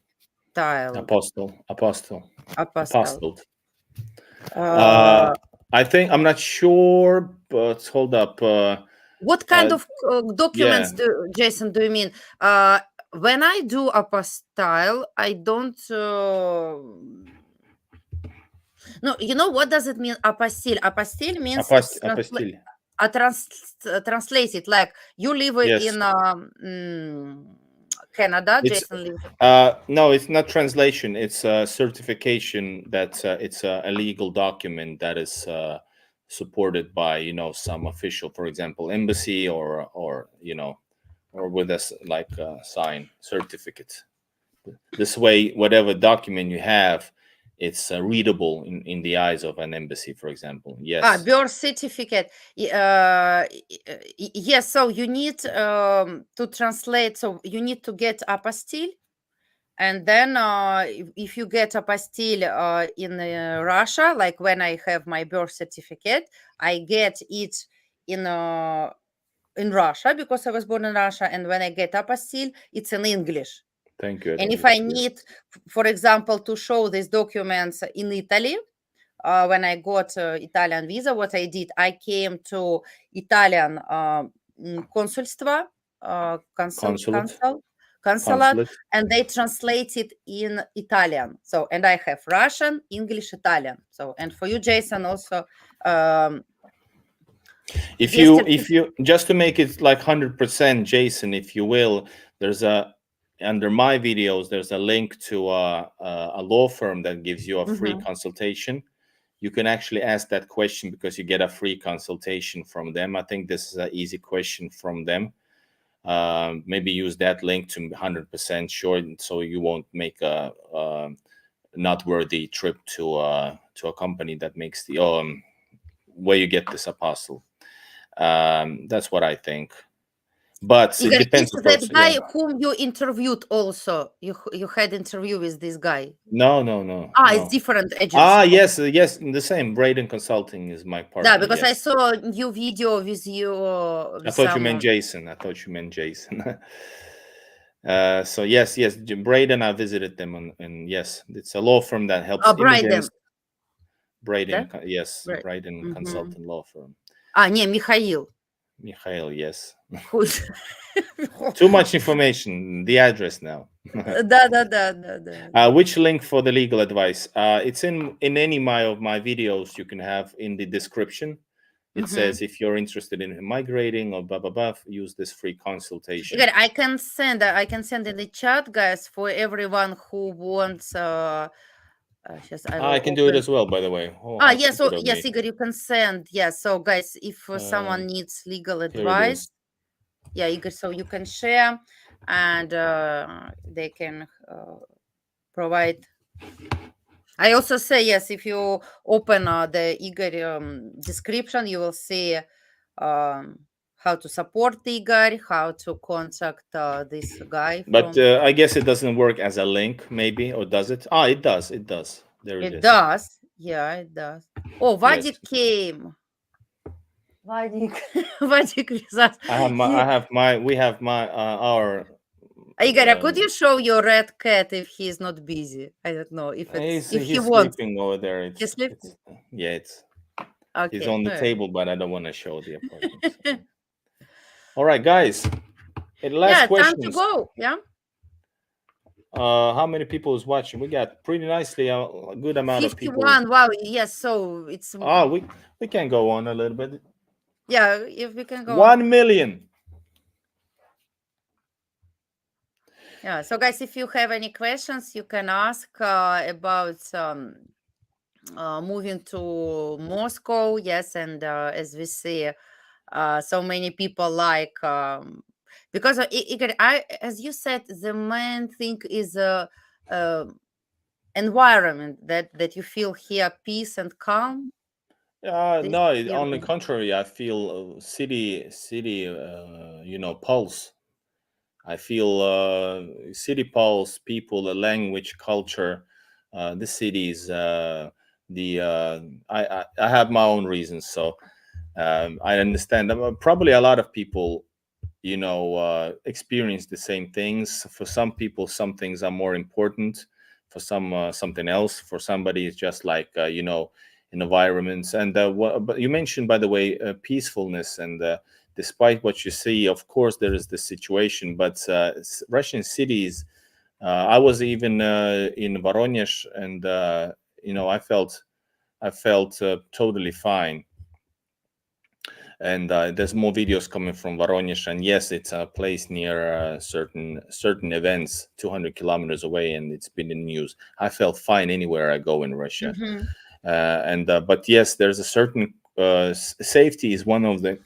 Apostille. Apostoled. uh Uh, I think, I'm not sure, but hold up. what kind uh of yeah, documents Jason, do you mean? Uh, when I do apostille, I don't. No, you know what does it mean? Apostille. Apostille means apostille. translated. Like you live Yes. in Canada. It's Jason lives. no, it's not translation. It's a certification that it's a legal document that is supported by some official, for example, embassy, or with us like sign certificate. This way, whatever document you have, it's readable in the eyes of an embassy, for example. Yes, Birth certificate. Yes. So you need to translate. So you need to get apostille. And then, if you get apostille in Russia, like when I have my birth certificate, I get it in Russia because I was born in Russia. And when I get apostille, it's in English. thank you. And if I Yes, yes. need, for example, to show these documents in Italy, when I got Italian visa, what I did, I came to Italian consulство, Consulate, consulate, consulate. and they translate it in Italian. So, and I have Russian, English, Italian. So, and for you, Jason, also, um, If you just to make it like 100%, Jason, if you will, there's a under my videos there's a link to a law firm that gives you a free Mhm. consultation. You can actually ask that question because you get a free consultation from them. I think this is an easy question from them. Maybe use that link to 100% sure, so you won't make a not worthy trip to a company that makes the where you get this apostle. That's what I think. But it Igor, depends, is of that course. guy Yeah. whom you interviewed also? You had interview with this guy? No, no, no, It's no. different Ah, agency. yes, yes. The same. Braden Consulting is my Yeah, partner. because I Yes. saw a new video with you I with thought you meant someone. Jason. I thought you meant Jason. So yes, yes. Braden, I visited them, and yes, it's a law firm that helps Брайден, immigrants. Braden, да? yes, Брайден. Braden Мгм. Consulting law firm. Не, Михаил. Mikhail, yes. Who's Too much information. The address now. Да. Which link for the legal advice? It's in any of my videos. You can have in the description. It Мгм. says if you're interested in migrating or blah blah blah, use this free consultation. Игорь, I can send in the chat, guys, for everyone who wants. Сейчас I I will can do it open. as well, by the way. Oh, how Yes, stupid so of yes, me. Igor, you can send. Yes, so guys, if Uh, someone needs legal Here it is. advice, yeah, Igor, so you can share, and they can provide. I also say yes, if you open the Igor description, you will see um, how to support Igor, how to contact this guy But from. I guess it doesn't work as a link, maybe, or does it? Ah, it does. It does. There it It is. does, yeah, it does. Oh, Yes, Vadik came. Vadik, Vadik with us. I have my. I have my. We have my. Our. Igor, could Um, you show your red cat if he's not busy? I don't know if he he's wants. sleeping over there. He's It's sleeping. yeah. It's he's Okay. on the table, but I don't want to show the apartment. So. All right, guys. Last Yeah, time to questions. go. Yeah. How many people is watching? We got pretty nicely a good amount of people. 51. Wow. Yes. So it's Ah, we can go on a little bit. yeah. If we can go on. 1 million. Yeah. So guys, if you have any questions, you can ask about moving to Moscow. Yes, and as we see, so many people like because Igor, as you said, the main thing is uh, environment that you feel here, peace and calm. This No, yeah. on the contrary, I feel city, pulse. I feel city pulse, people, the language, culture, the cities, the I have my own reasons, so I understand. Probably a lot of people, experience the same things. For some people, some things are more important. For some, something else. For somebody, it's just like environments. And but you mentioned, by the way, peacefulness. And despite what you see, of course, there is the situation. But Russian cities. I was even in Voronezh, and I felt totally fine. And there's more videos coming from Voronezh, and yes, it's a place near certain events 200 kilometers away, and it's been in news. I felt fine anywhere I go in Russia. Mhm. And But yes, there's a certain safety is one of the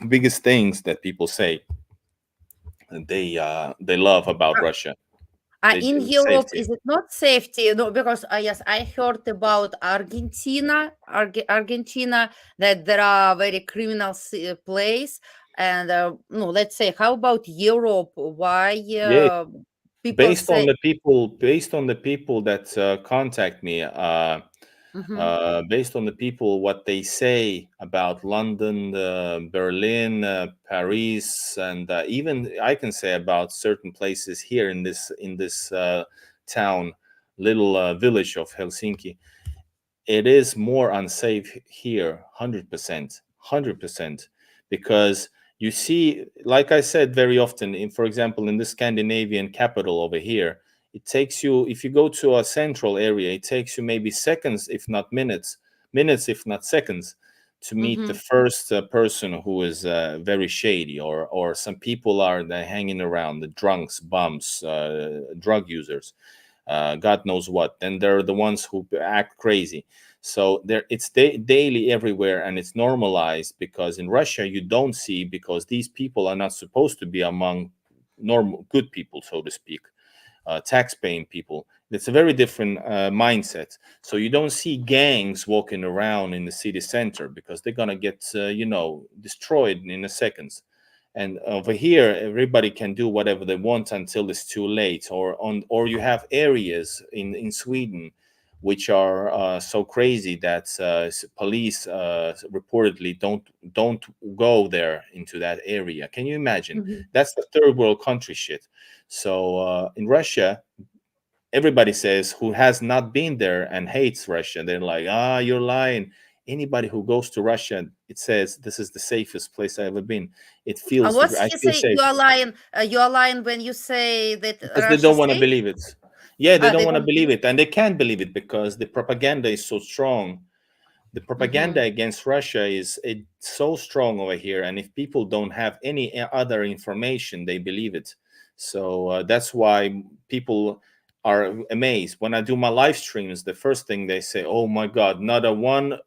biggest things that people say they love about Russia. In Europe, Safety. is it not safety? No, because yes, I heard about Argentina, Argentina, that there are very criminal place, and no, let's say, how about Europe? Why Yeah, people say? based on the people that contact me, Mhm, based on the people what they say about London, Berlin, Paris, and even I can say about certain places here in this town, little village of Helsinki. It is more unsafe here, 100%, 100%, because you see, like I said very often, for example, in the Scandinavian capital over here, it takes you, if you go to a central area, it takes you maybe seconds, if not minutes, if not seconds, to meet the mhm, first person who is very shady, or some people are hanging around, the drunks, bums, drug users, God knows what. Then there are the ones who act crazy. So there, it's daily everywhere, and it's normalized, because in Russia you don't see, because these people are not supposed to be among normal good people, so to speak, tax-paying people. It's a very different mindset. So you don't see gangs walking around in the city center, because they're gonna get destroyed in a seconds. And over here, everybody can do whatever they want until it's too late. Or you have areas in Sweden which are so crazy that police reportedly don't go there into that area. Can you imagine? mhm. That's the third world country shit. So in Russia, everybody says, who has not been there and hates Russia, they're like, you're lying. Anybody who goes to Russia, it says this is the safest place I've ever been. It feels What's I he feel say? safe You are lying when you say that because they Russia don't want to safe. believe it. Yeah, they don't They want to don't believe believe. it, and they can't believe it because the propaganda is so strong. The Mm-hmm. propaganda against Russia is it's so strong over here, and if people don't have any other information, they believe it. So that's why people are amazed when I do my live streams. The first thing they say, "Oh my God, not a one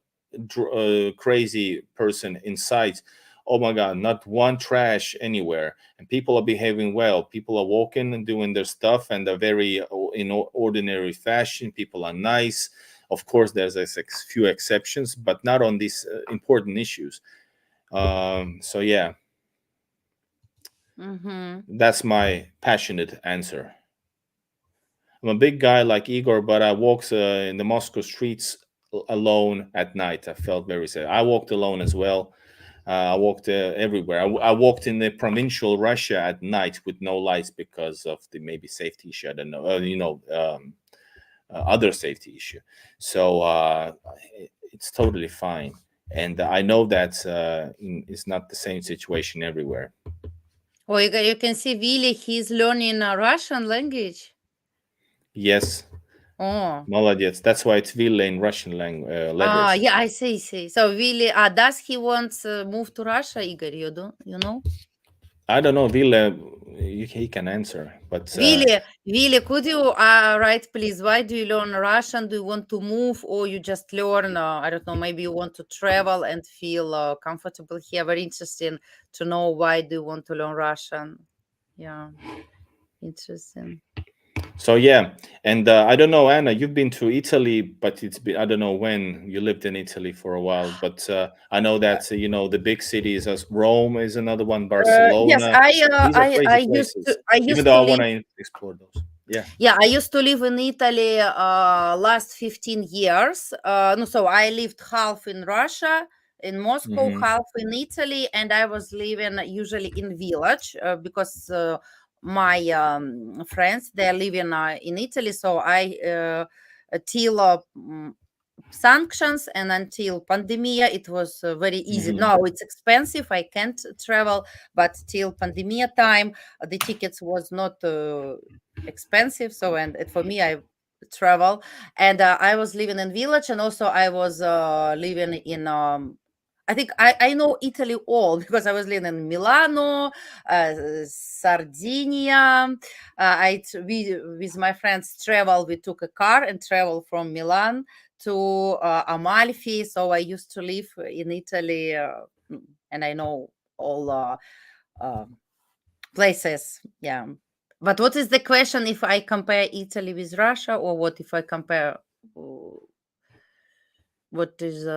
crazy person in sight. Oh my God, not one trash anywhere." And people are behaving well. People are walking and doing their stuff, and they're very in ordinary fashion. People are nice. Of course, there's a few exceptions, but not on these important issues. So yeah, Mm-hmm. that's my passionate answer. I'm a big guy like Igor, but I walked in the Moscow streets alone at night. I felt very sad. I walked alone as well. I walked everywhere. I walked in the provincial Russia at night with no lights because of the maybe safety issue. I don't know. Other safety issue. So it's totally fine. And I know that it's not the same situation everywhere. Oh, you can see Willie. He's learning Russian language. Yes, Oh. молодец. That's why it's Villa in Russian letters. Yeah, I see, see. So Willie, does he want move to Russia, Igor? You do, you know? I don't know, Villa, he can answer, but Willie, could you write, please? Why do you learn Russian? Do you want to move, or you just learn? I don't know. Maybe you want to travel and feel comfortable here. Very interesting to know why do you want to learn Russian. Yeah, interesting. so yeah. And I don't know, Anna, you've been to Italy, but it's been, I don't know when you lived in Italy for a while, but I know that the big cities as Rome is another one, Yes, Barcelona. These are I crazy used to places. I Even used though to I want live. to explore those. Yeah. Yeah, I used to live in Italy last 15 years. No, so I lived half in Russia, in Moscow, Hmm. half in Italy, and I was living usually in village because my friends they're living in Italy. So I till sanctions and until pandemia it was very easy. Hmm. Now it's expensive, I can't travel, but till pandemia time the tickets was not expensive. So and for me I travel, and I was living in village, and also I was living in I think I know Italy all because I was living in Milano, Sardinia. We with my friends travel. We took a car and travel from Milan to Amalfi. So I used to live in Italy, and I know all uh, places. Yeah. But what is the question if I compare Italy with Russia, or what if I compare? uh, What is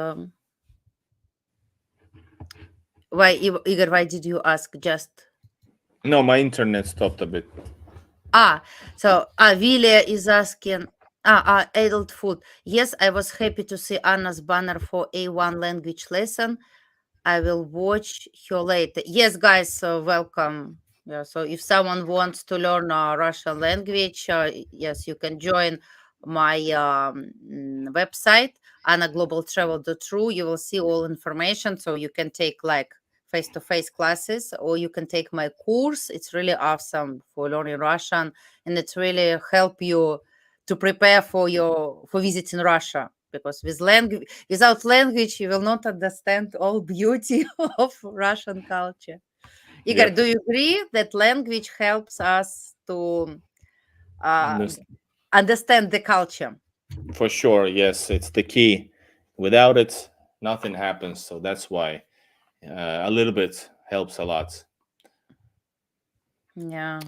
why Igor? Why did you ask? Just No, my internet stopped a bit. so Vilya is asking. Adult food. Yes, I was happy to see Anna's banner for A1 language lesson. I will watch her later. Yes, guys, welcome. Yeah, so if someone wants to learn Russian language, yes, you can join my website, annaglobaltravel.ru. You will see all information, so you can take like face-to-face classes, or you can take my course. It's really awesome for learning Russian, and it really help you to prepare for visiting Russia, because with language without language you will not understand all beauty of Russian culture. Igor, Yep. do you agree that language helps us to uh, understand the culture? For sure, yes, it's the key. Without it, nothing happens. So that's why a little bit helps a lot. Yeah.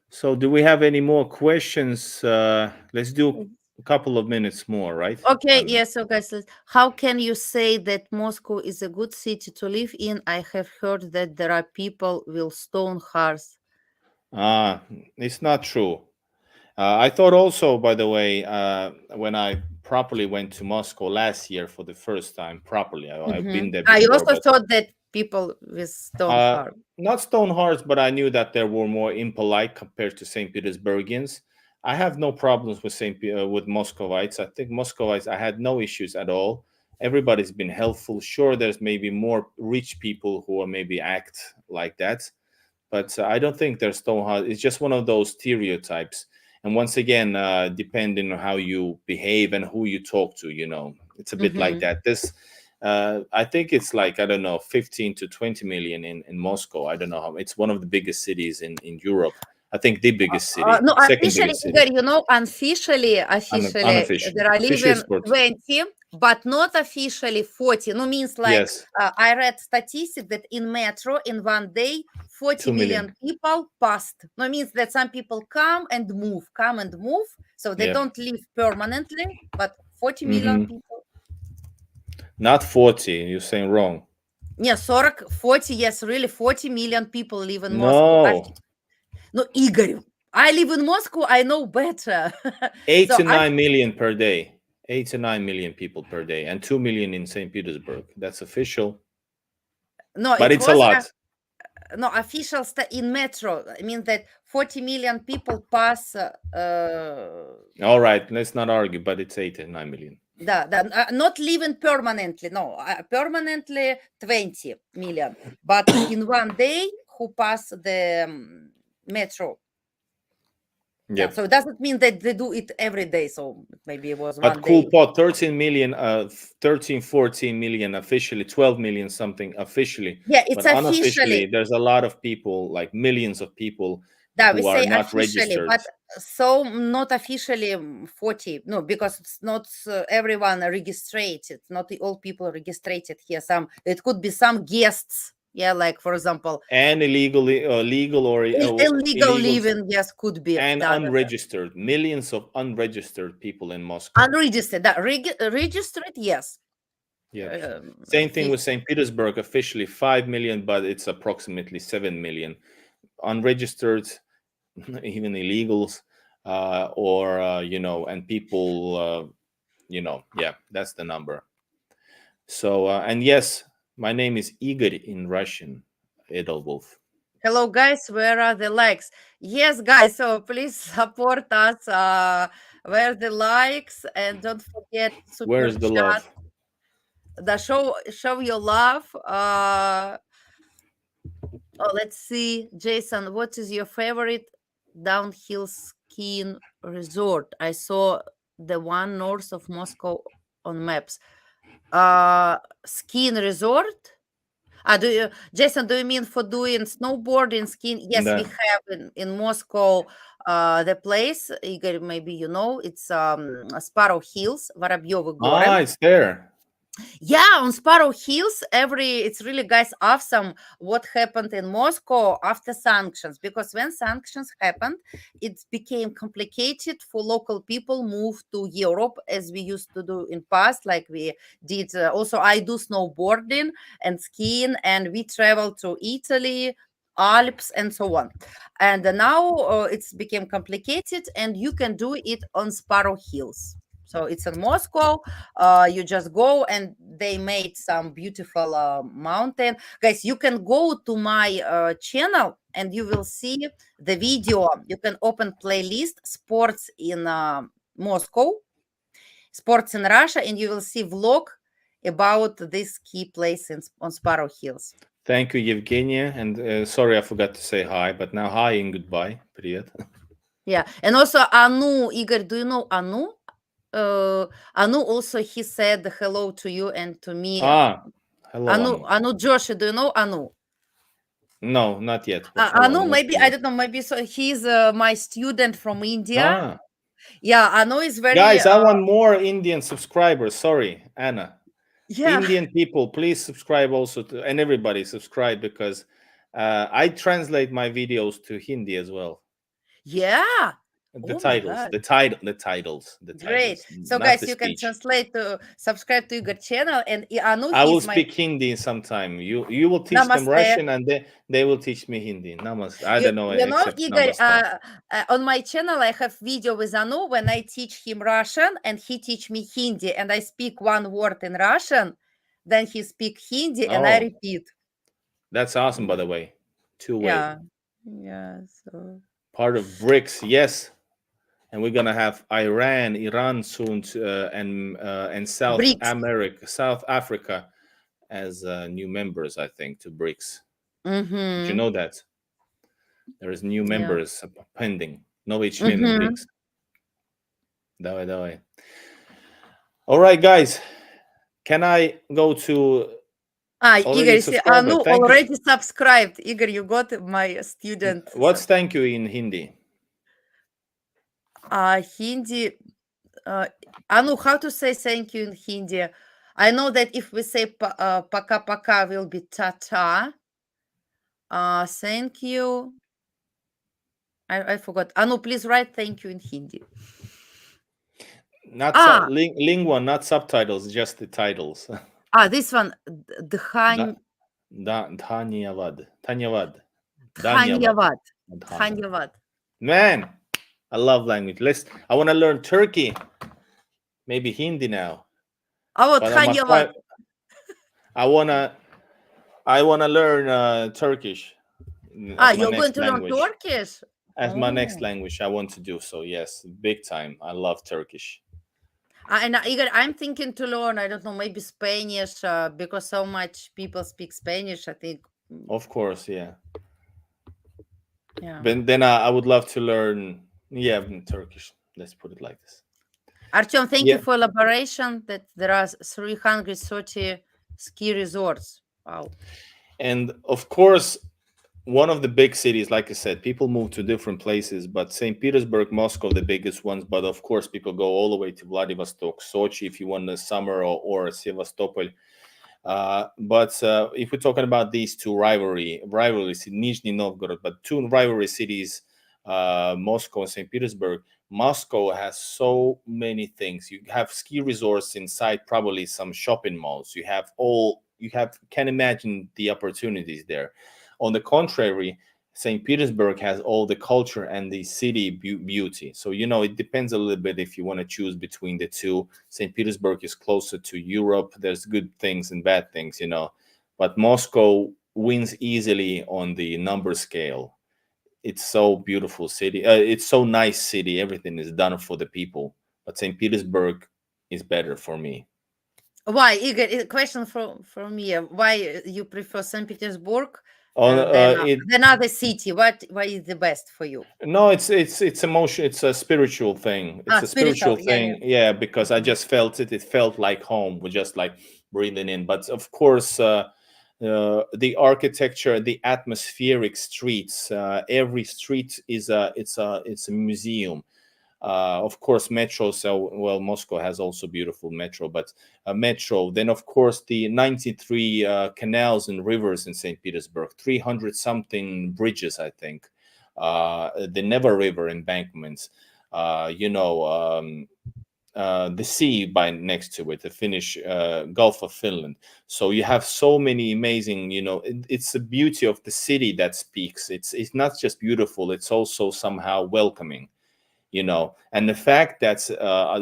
So, do we have any more questions? Let's do a couple of minutes more, right? Okay, Anna? yes, so guys, how can you say that Moscow is a good city to live in? I have heard that there are people will stone cars. Ah, it's not true. I thought also, by the way, when I properly went to Moscow last year for the first time, properly, I've Mm-hmm. been there I before, also but thought that people with stone cars. not stone hearts, but I knew that there were more impolite compared to St. Petersburgians. I have no problems with with Muscovites. I think Muscovites, I had no issues at all. Everybody's been helpful. Sure, there's maybe more rich people who are maybe act like that, but I don't think there's so hard. It's just one of those stereotypes. And once again, depending on how you behave and who you talk to, it's a bit like Mm-hmm. that. I think it's like, I don't know, 15 to 20 million in Moscow. I don't know how. It's one of the biggest cities in Europe. I think the biggest city, No, second officially, biggest city. Igor, officially, Unofficial. there are Officially living sport. 20, but not officially 40. No, means like Yes, I read statistics that in metro in one day, 40 2 million. million people passed. No, means that some people come and move. So they Yeah. don't live permanently, but 40 million Hmm. people. Not 40. You're saying wrong. Yeah, 40, yes, really 40 million people live in Moscow. No. No, Igor, I live in Moscow. I know better. Eight So to nine million per day. 8 to 9 million people per day, and 2 million in St. Petersburg. That's official, no, but it it's a was lot. no official in metro. I mean that 40 million people pass. All right, let's not argue, but it's 8 and 9 million. Not living permanently. No, permanently 20 million, but in one day who pass the metro. Yeah, Yep. so it doesn't mean that they do it every day. So maybe it was But one cool day. pot, 13 million, 13, 14 million officially, 12 million something officially. Yeah, it's But unofficially, officially. there's a lot of people, like millions of people Yeah, we who are say not officially, registered. but so not officially 40. No, because it's not everyone registered. Not all people registered here. It could be some guests. Yeah, like for example, And illegally, legal or illegal illegals, living. Yes, could be. and unregistered. Millions of unregistered people in Moscow. Unregistered. Registered. Yes. Yep. Same thing with Official. St. Petersburg, officially 5 million, but it's approximately 7 million. Unregistered, even illegals, and people, yeah, that's the number. So, and yes, my name is Igor in Russian, Edelwolf. Hello, guys. Where are the likes? Yes, guys. So please support us. Where the likes and don't forget super Where's the chat. love? The show your love. Let's see, Jason, what is your favorite downhill skiing resort? I saw the one north of Moscow on maps. Skiing resort. Jason, do you mean for doing snowboarding, skiing? Yes, we The, have in Moscow the place. Igor, maybe you know, it's Sparrow Hills, Воробьёвы горы. it's there. Yeah, on Sparrow Hills, it's really, guys, awesome what happened in Moscow after sanctions, because when sanctions happened, it became complicated for local people move to Europe as we used to do in past, like we did. Also, I do snowboarding and skiing, and we travel to Italy, Alps, and so on. And now it's became complicated, and you can do it on Sparrow Hills. So it's in Moscow. You just go, and they made some beautiful mountain. Guys, you can go to my channel and you will see the video. You can open playlist sports in Moscow, sports in Russia, and you will see vlog about this key place on Sparrow Hills. Thank you, Evgenia. And sorry, I forgot to say hi, but now hi and goodbye. Привет. Yeah, and also Anu. Igor, do you know Anu? Anu also, he said hello to you and to me. Hello, Anu Joshi, do you know Anu? No, not yet. Anu, What's maybe, the I name? don't know, maybe so he's my student from India. Ah, Yeah, Anu is very guys, I want more Indian subscribers. Sorry, Anna. yeah. Indian people, please subscribe also to, and everybody subscribe, because I translate my videos to Hindi as well. Yeah. The Oh my titles, God. the titles, Great. So not guys, the you can speech. translate to subscribe to Igor channel, and Anu, I will he's my speak Hindi sometime. You will teach them namaste. Russian, and they will teach me Hindi. Namaste. I don't know You know, except Igor, namaste. on my channel, I have video with Anu when I teach him Russian and he teach me Hindi, and I speak one word in Russian, then he speak Hindi, and I Oh, repeat. that's awesome, by the way. Two-way. Yeah. Yeah. So Part of BRICS, yes. and we're gonna have Iran soon, and BRICS. South Africa as new members, I think, to BRICS. Did you Mm-hmm. know that there is new Yeah. members pending? Новые члены Mm-hmm. BRICS. Давай, давай. All right, guys. Can I go to already Igor, subscriber? no, Thank you. already subscribed. Igor, you got my student. What's thank you in Hindi? Hindi. Anu, how to say thank you in Hindi? I know that if we say пока-пока will be ta-ta. Thank you. I forgot. Anu, please write thank you in Hindi. Not Ah, lingua, not subtitles, just the titles. this one. Da, Dhanyavad. Dhanyavad. Dhanyavad. Dhanyavad. Dhanyavad. Dhanyavad. Man, I love language. I want to learn Turkey. Maybe Hindi now. Вот But Dhanyavad. I wanna learn Turkish as my You're going next to learn language. Turkish? As my next language, I want to do so. Yes, big time. I love Turkish. And Igor, I'm thinking to learn, I don't know, maybe Spanish, because so much people speak Spanish, I think. Of course, yeah. Yeah. But then I would love to learn, Turkish. Let's put it like this. Artyom, thank you for elaboration that there are 330 ski resorts. Wow. And of course, one of the big cities, like I said, people move to different places, but St. Petersburg, Moscow, the biggest ones. But of course, people go all the way to Vladivostok, Sochi, if you want the summer, or Sevastopol. But if we're talking about these two rivalries, Nizhny Novgorod, but two rivalry cities, Moscow and St. Petersburg. Moscow has so many things. You have ski resorts inside, probably some shopping malls. Can imagine the opportunities there. On the contrary, St. Petersburg has all the culture and the city beauty. So, it depends a little bit if you want to choose between the two. St. Petersburg is closer to Europe. There's good things and bad things, but Moscow wins easily on the number scale. It's so beautiful city. It's so nice city. Everything is done for the people. But St. Petersburg is better for me. Why, Igor? A question from me. Why you prefer St. Petersburg than other city? Why is the best for you? No, it's emotion. It's a spiritual thing. It's a spiritual thing. Yeah, because I just felt it. It felt like home. We're just like breathing in. But of course, the architecture, the atmospheric streets. Every street is it's a museum. Of course, metro. So, well, Moscow has also beautiful metro, but metro. Then, of course, the 93 canals and rivers in St. Petersburg, 300 something bridges, I think. The Never River embankments. The sea by next to it, the Finnish Gulf of Finland. So you have so many amazing, it's the beauty of the city that speaks. It's not just beautiful, it's also somehow welcoming, and the fact that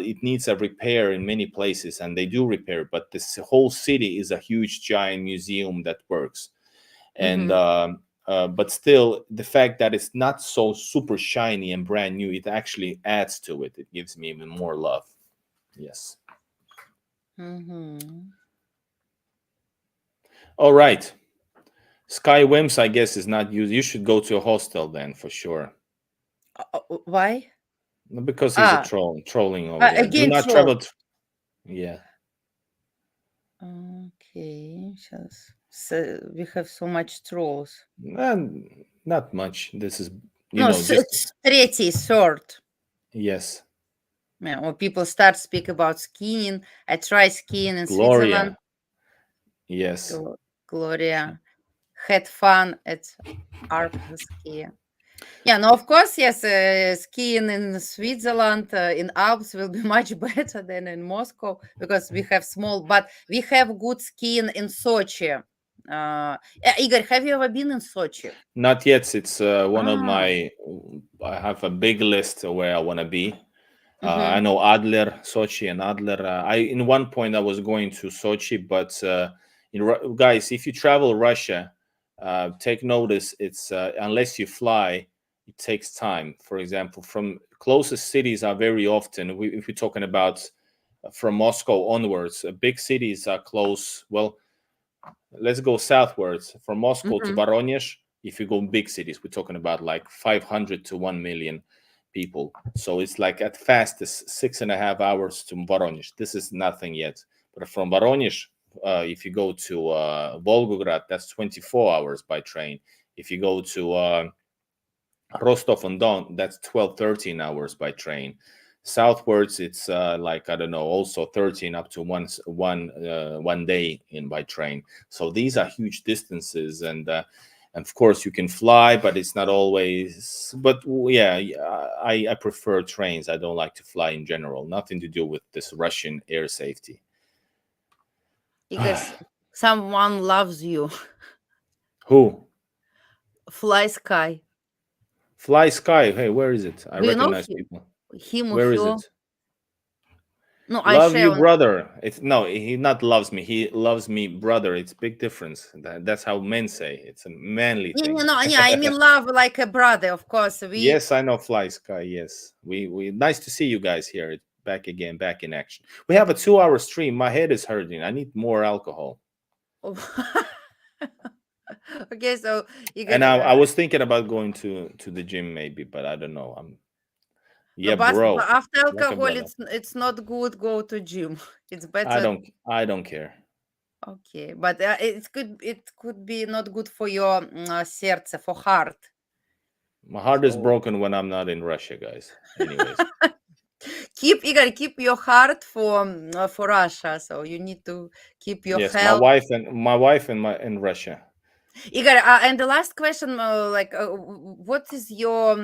it needs a repair in many places, and they do repair, but this whole city is a huge giant museum that works. And but still, the fact that it's not so super shiny and brand new, it actually adds to it. It gives me even more love. Yes. All right. Sky Wims, I guess, is not used. You should go to a hostel then, for sure. Why? Because he's a trolling over there. Again, do not travel. Yeah. Okay. So we have so much trolls. Not much. This is it's third. Yes. Yeah, or people start speak about skiing. I try skiing in Gloria. Switzerland. Yes. Gloria had fun at Ski. Yeah, no, of course, yes. Skiing in Switzerland, in Alps, will be much better than in Moscow because we have but we have good skiing in Sochi. Igor, have you ever been in Sochi? Not yet. It's one of my. I have a big list of where I want to be. I know Adler, Sochi, and Adler. In one point I was going to Sochi, but guys, if you travel Russia, take notice. It's unless you fly, it takes time. For example, from closest cities are very often, if we're talking about from Moscow onwards, big cities are close. Well, let's go southwards from Moscow to Hmm. Voronezh. If you go big cities, we're talking about like 500 to 1 million people. So it's like at fastest 6.5 hours to Voronezh. This is nothing yet. But from Voronezh, if you go to Volgograd, that's 24 hours by train. If you go to Rostov on Don, that's 12, 13 hours by train. Southwards, it's like, I don't know, also 13 up to one day in by train. So these are huge distances, and of course you can fly, but it's not always. But yeah, I prefer trains. I don't like to fly in general. Nothing to do with this Russian air safety. Because someone loves you. Who? Fly Sky. Fly Sky. Hey, where is it? I Do you know recognize him? people. Him or Where is her? it? No, I Love share you, on. brother. It's no, he not loves me. He loves me, brother. It's big difference. That's how men say. It's a manly Yeah, thing. no, yeah, I mean love like a brother, of course. We Yes, I know Fly Sky. Yes, we nice to see you guys here. Back again, back in action. We have a 2 hour stream. My head is hurting. I need more alcohol. okay, so you And get I was thinking about going to the gym maybe, but I don't know. no, Yeah, but bro, after like a alcohol, brother. it's not good. Go to gym. It's I better. don't care. Okay, but it could be not good for your сердце, for heart. My heart is So broken when I'm not in Russia, guys. Anyways. keep Igor, keep your heart for Russia. So you need to keep your Yes, health. my wife and my in Russia. Igor, and the last question, what is your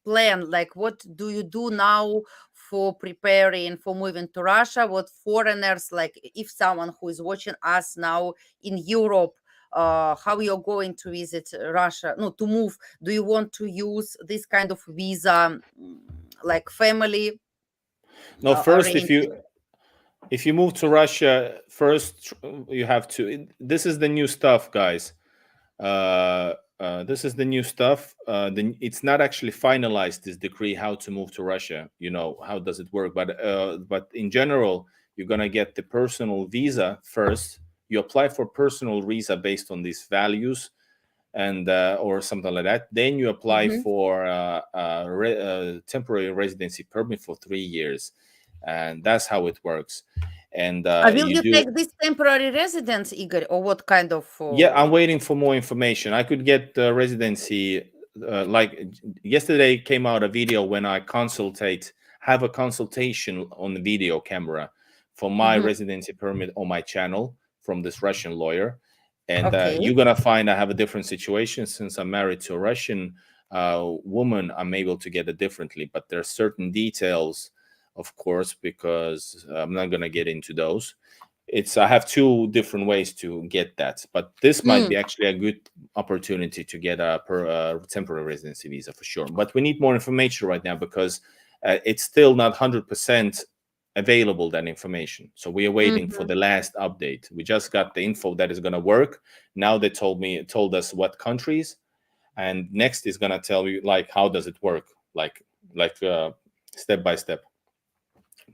plan? Like, what do you do now for preparing for moving to Russia? What foreigners, like, if someone who is watching us now in Europe, how you're going to visit Russia? No, to move. Do you want to use this kind of visa, like family No, first, arranged? if you move to Russia, first you have to. This is the new stuff, guys. This is the new stuff. It's not actually finalized, this decree how to move to Russia. You know how does it work? But in general, you're gonna get the personal visa first. You apply for personal visa based on these values, and or something like that. Then you apply Mhm. for temporary residency permit for 3 years, and that's how it works. And Will you you do. take this temporary residence, Igor, or what kind of? Yeah, I'm waiting for more information. I could get residency. Like yesterday came out a video when I have a consultation on the video camera for my Mhm. residency permit on my channel from this Russian lawyer. And Okay. you're gonna find I have a different situation since I'm married to a Russian woman. I'm able to get it differently, but there are certain details, of course, because I'm not gonna get into those. It's I have two different ways to get that, but this might be Mm. actually a good opportunity to get a temporary residency visa for sure. But we need more information right now because it's still not 100% available, that information. So we are waiting for Mhm. the last update. We just got the info that is going to work. Now they told us what countries, and next is going to tell you like how does it work, like step by step.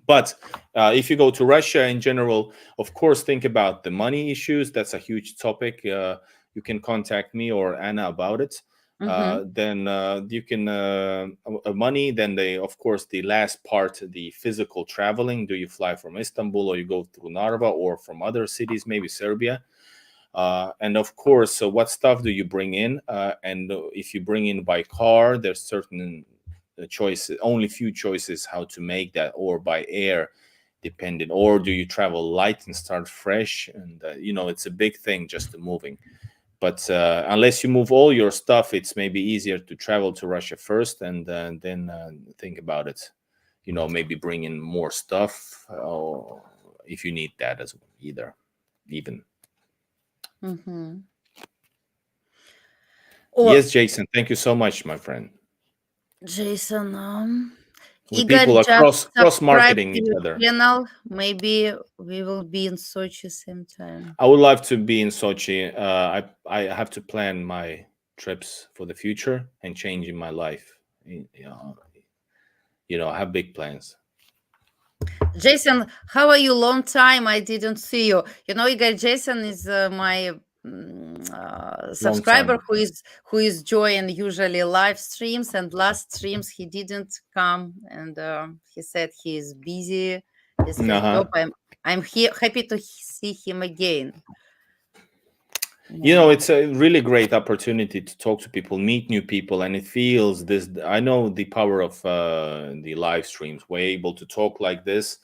But if you go to Russia in general, of course, think about the money issues. That's a huge topic. You can contact me or Anna about it. Mhm. Then you can money. Then of course, the last part, the physical traveling. Do you fly from Istanbul or you go through Narva or from other cities, maybe Serbia? And of course, so what stuff do you bring in? And if you bring in by car, there's certain choices, only few choices how to make that, or by air, depending. Or do you travel light and start fresh? And it's a big thing just to moving. But unless you move all your stuff, it's maybe easier to travel to Russia first and then think about it. Maybe bring in more stuff, or if you need that as well, either even. Mhm. Or Yes, Jason, thank you so much, my friend. Jason, We Igor, people are just cross subscribe marketing to each your other. channel. Maybe we will be in Sochi same time. I would love to be in Sochi. I have to plan my trips for the future and changing my life. I have big plans. Jason, how are you? Long time I didn't see you. Igor, Jason is my Long subscriber time. who is join usually live streams, and last streams he didn't come, and he said he is busy. He's had Uh-huh. job. I'm here, happy to see him again. Yeah. It's a really great opportunity to talk to people, meet new people, and it feels this. I know the power of the live streams. We're able to talk like this,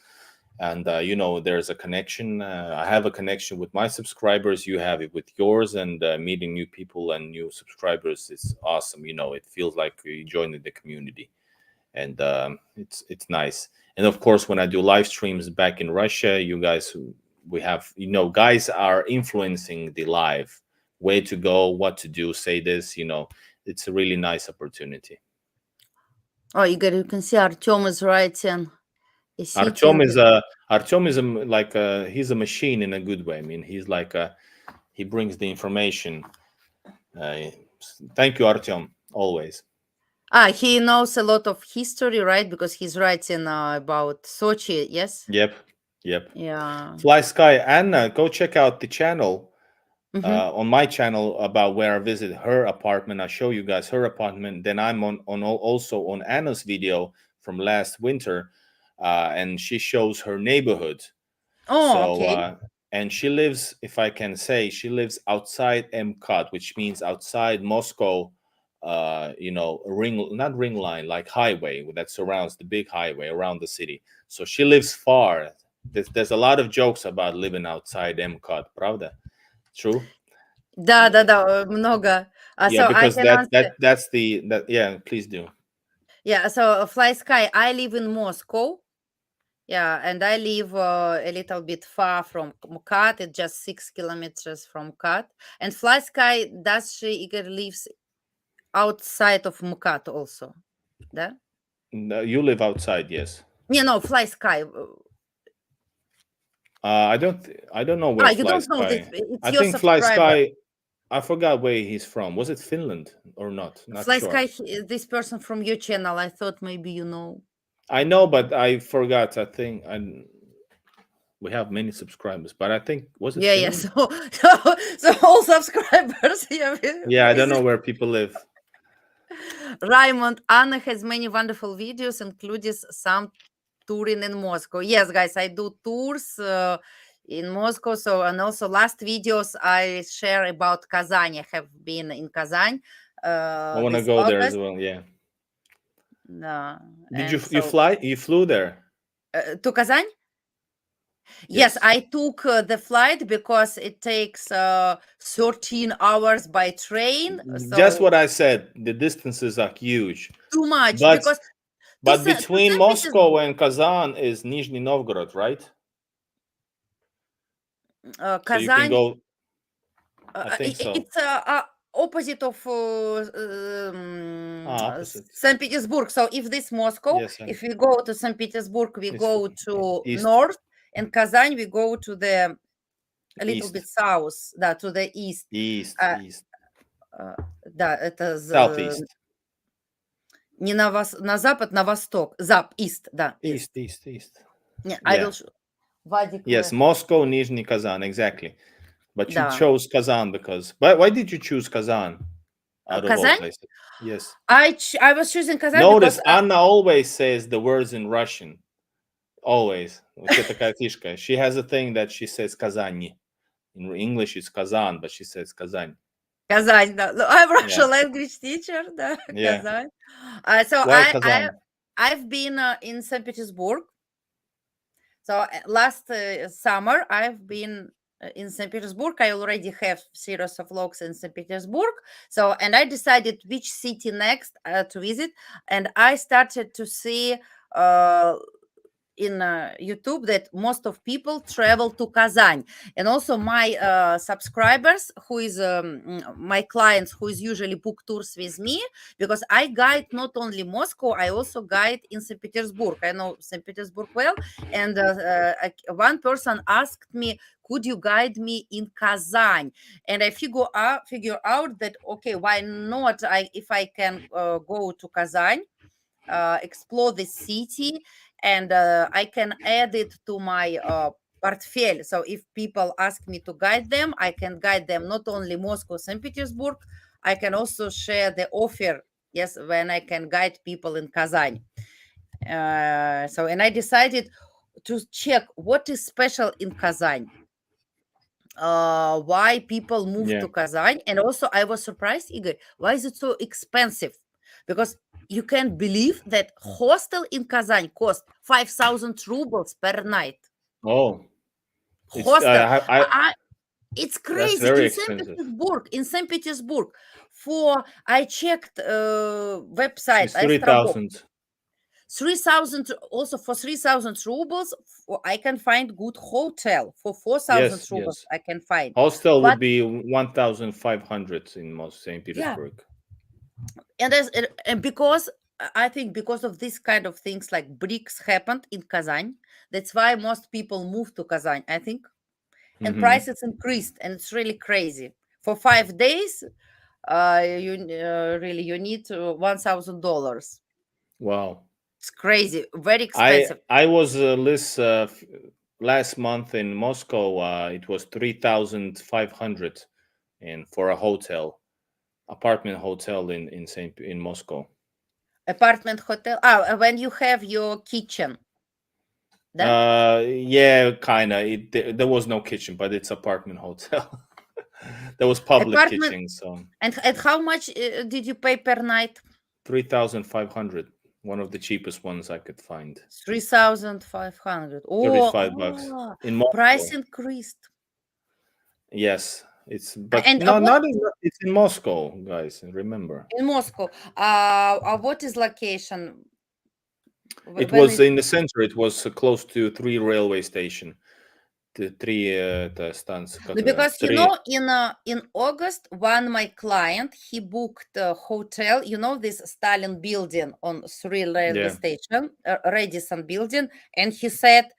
and there's a connection. I have a connection with my subscribers. You have it with yours, and meeting new people and new subscribers is awesome. It feels like you joined the community, and it's nice. And of course, when I do live streams back in Russia, you guys, we have, guys are influencing the live way to go, what to do, say this. It's a really nice opportunity. Oh, Igor, you can see Artyom is writing. Is Artyom sitting. is like he's a machine in a good way. I mean, he's like he brings the information. Thank you, Artyom, always. He knows a lot of history, right? Because he's writing about Sochi, yes? Yep. Yeah. Fly Sky, Anna, go check out the channel Mm-hmm. on my channel about where I visit her apartment. I show you guys her apartment. Then I'm also on Anna's video from last winter, and she shows her neighborhood. Oh, okay. And she lives, if I can say, she lives outside MCOT, which means outside Moscow. Not ring line, like highway that surrounds the big highway around the city. So she lives far. There's a lot of jokes about living outside MCOT, правда? True. Да, много. Yeah, So I because can answer. yeah, please do. Yeah, so Fly Sky, I live in Moscow. Yeah, and I live a little bit far from Kat. It's just 6 kilometers from Kat. And Fly Sky, does she Igor lives outside of Mukat also? Да? No, you live outside, yes. No, Fly Sky. I don't know where You Fly don't know this. Sky. It's I your think Fly subscriber. Sky. I forgot where he's from. Was it Finland or not? Not Fly sure. Sky, this person from your channel. I thought maybe you know. I know, but I forgot. I think we have many subscribers, but I think, was it Yeah. Finland? So all subscribers. Yeah, I don't know where people live. Raymond, Anna has many wonderful videos, including some touring in Moscow. Yes, guys, I do tours in Moscow. So, and also last videos I share about Kazan. I have been in Kazan I want to this go there as August. well. Yeah. No, Did and you fly? You flew there? To Kazan? Yes, I took the flight because it takes 13 hours by train. Just So what I said. The distances are huge. too much But because but to between St. Moscow and Kazan is Nizhny Novgorod, right? So you can Kazan, go. I think so. it's opposite of Opposite. St. Petersburg. So if this Moscow, Yes. if we go to St. Petersburg, we It's go to east. north, and Kazan, we go to the a little East. bit south, to the east. East. Да, это Southeast. не на запад, на восток. East, да. East. Yeah, I will Vadik. Yes, Moscow, Nizhny Kazan, exactly. But you Да. chose Kazan because. Why did you choose Kazan out of all Kazan? places? Yes. I was choosing Kazan Notice because Anna always says the words in Russian. Always. Вот это такая фишка. She has a thing that she says Kazani. In English it's Kazan, but she says Kazan. Kazan. No, I'm Russian language teacher. Да, Yeah. Kazan. So Why Kazan? I've been in St. Petersburg. So last summer I've been in St. Petersburg. I already have series of vlogs in St. Petersburg. So, and I decided which city next to visit, and I started to see in YouTube that most of people travel to Kazan, and also my subscribers, who is my clients, who is usually book tours with me, because I guide not only Moscow, I also guide in St. Petersburg. I know St. Petersburg well, and one person asked me, "Could you guide me in Kazan?" And I figure out that okay, why not? If I can go to Kazan, explore the city, and I can add it to my portfolio. So if people ask me to guide them, I can guide them not only Moscow, St. Petersburg. I can also share the offer. Yes, when I can guide people in Kazan. So, and I decided to check what is special in Kazan, why people move Yeah. to Kazan. And also, I was surprised, Igor, why is it so expensive? Because you can believe that hostel in Kazan cost 5,000 rubles per night. Oh, it's Hostel. I It's that's crazy very in St. expensive. Petersburg. In St. Petersburg, for I checked website. It's I 3,000. 3,000, also for 3,000 rubles, I can find good hotel. For 4,000 Yes, rubles, yes. I can find. Hostel would But be 1,500 in most St. yeah, Petersburg. and because I think because of this kind of things like BRICS happened in Kazan, that's why most people move to Kazan, I think, and Hmm. prices increased, and it's really crazy. For 5 days, you really you need $1,000. Wow. It's crazy, very I expensive. I was last month in Moscow. It was 3,500 in for a hotel, apartment hotel in Moscow. Apartment hotel. When you have your kitchen, да? Yeah, kinda. There was no kitchen, but it's apartment hotel. There was public Apartment, kitchen, so and how much did you pay per night? 3,500. One of the cheapest ones I could find. 3,500. Oh, 35 bucks in price Moscow. increased. Yes, it's but And no, what not it's in Moscow, guys. Remember, in Moscow? What is location? it When was is in the center. It was close to three railway station. The three the stands, no, because three. in August, one my client, he booked a hotel. You know this Stalin building on three railway Yeah. station, Radisson building, and he said,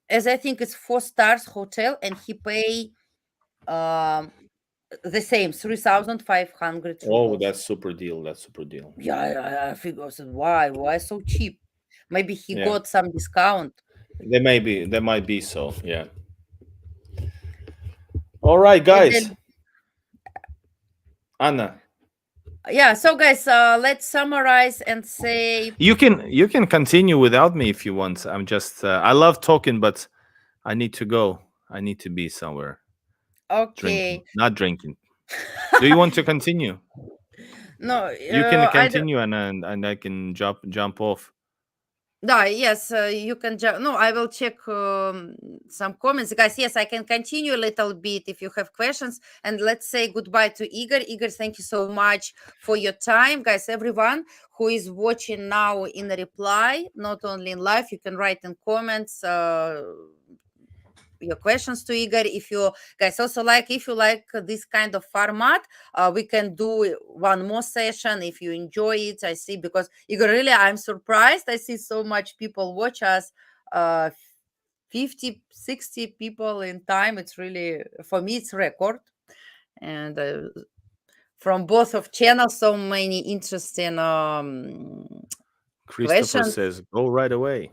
as I think it's 4 stars hotel, and he pay um the same 3,500 Oh, rubles. that's super deal. That's super deal. Yeah, I figure, I said, why so cheap? Maybe he Yeah, got some discount. there might be so. Yeah. All right, And guys. then, Anna, yeah, so guys, let's summarize and say, you can continue without me if you want. I'm just I love talking, but I need to go. I need to be somewhere drinking, okay. not drinking. Do you want to continue? No, You can I don't. continue, and I can jump off. No, yes, you can. No, I will check some comments, guys. Yes, I can continue a little bit if you have questions. And let's say goodbye to Igor. Igor, thank you so much for your time, guys. Everyone who is watching now in the reply, not only in live, you can write in comments. Your questions to Igor. If you guys also like, if you like this kind of format, we can do one more session if you enjoy it. I see, because Igor, really, I'm surprised. I see so much people watch us. 50, 60 people in time. It's really, for me, it's record. And from both of channels, so many interesting Christopher questions. says, "Go right away."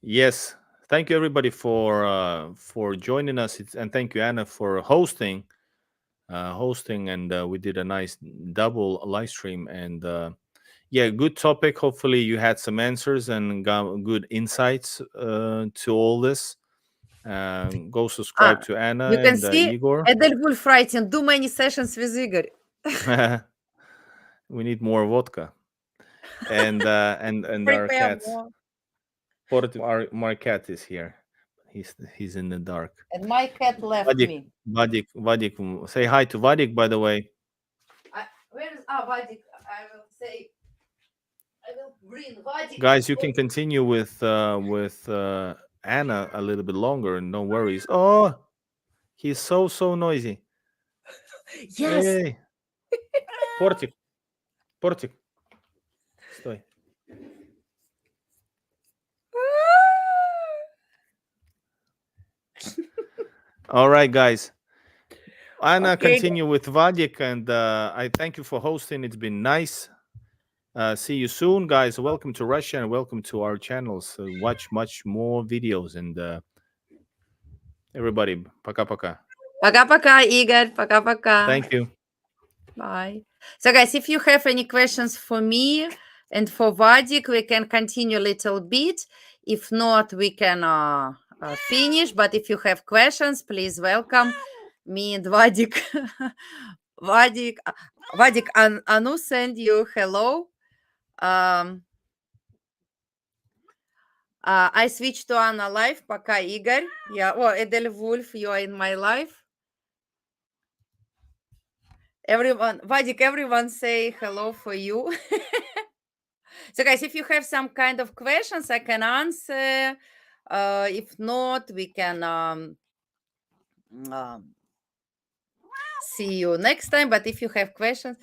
Yes, thank you everybody for joining us, and thank you Anna for hosting, and we did a nice double live stream, and yeah, good topic. Hopefully, you had some answers and got good insights to all this. Go subscribe Ah, to Anna you can and see Igor. Edelwulf writing, do many sessions with Igor. We need more vodka, and our Prepare cat. more. Our cat is here. He's in the dark. And my cat left Vadik, me. Vadik. Say hi to Vadik, by the way. Where is Vadik? I will say Guys, you can continue with Anna a little bit longer, no worries. Oh, he's so noisy. Yes. Hey, Портик, Портик, стой. All right, guys. Anna, Okay. continue with Vadik, and I thank you for hosting. It's been nice. See you soon, guys. Welcome to Russia and welcome to our channels. Watch much more videos, and everybody, пока-пока. Пока-пока, Игорь. Пока-пока. Thank you. Bye. So, guys, if you have any questions for me and for Vadik, we can continue a little bit. If not, we can finish. But if you have questions, please welcome me and Vadik. Vadik, Anu send you hello. I switched to Anna live. Пока, Игорь. Yeah. Oh, Edel Wolf, you are in my life. Everyone, Vadik, everyone say hello for you. So, guys, if you have some kind of questions, I can answer. If not, we can see you next time. But if you have questions,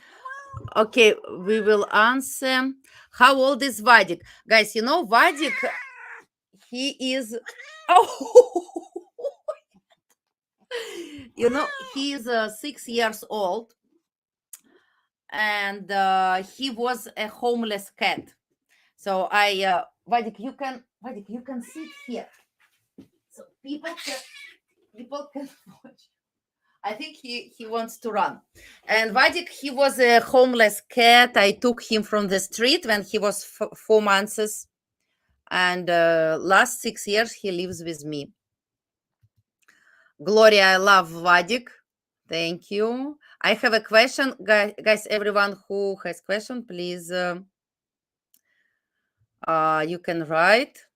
okay, we will answer. How old is Vadik? Guys, you know, Vadik, he is... Oh! You know, he is 6 years old. And he was a homeless cat. So Vadik, you can sit here. So people can watch. I think he wants to run. And Vadik, he was a homeless cat. I took him from the street when he was 4 months. And last 6 years, he lives with me. Gloria, I love Vadik. Thank you. I have a question. Guys, everyone who has question, please, you can write.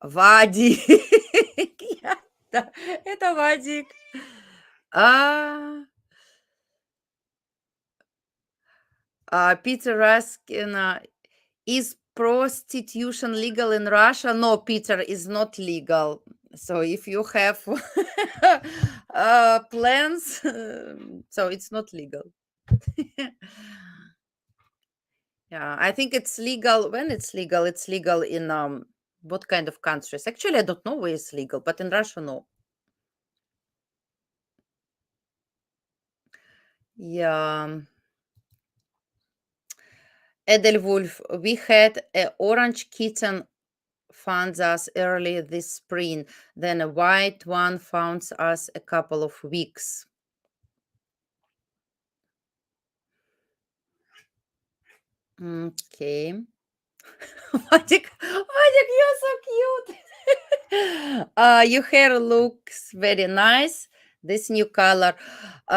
Vadik. Это Vadik. Peter asking, is prostitution legal in Russia? No, Peter, is not legal. So if you have plans, so it's not legal. Yeah, I think it's legal. When it's legal in what kind of countries? Actually, I don't know where it's legal, but in Russia, no. Yeah. Edelwolf, we had an orange kitten found us early this spring. Then a white one found us a couple of weeks. Okay. Vadik, you're so cute. Your hair looks very nice. This new color.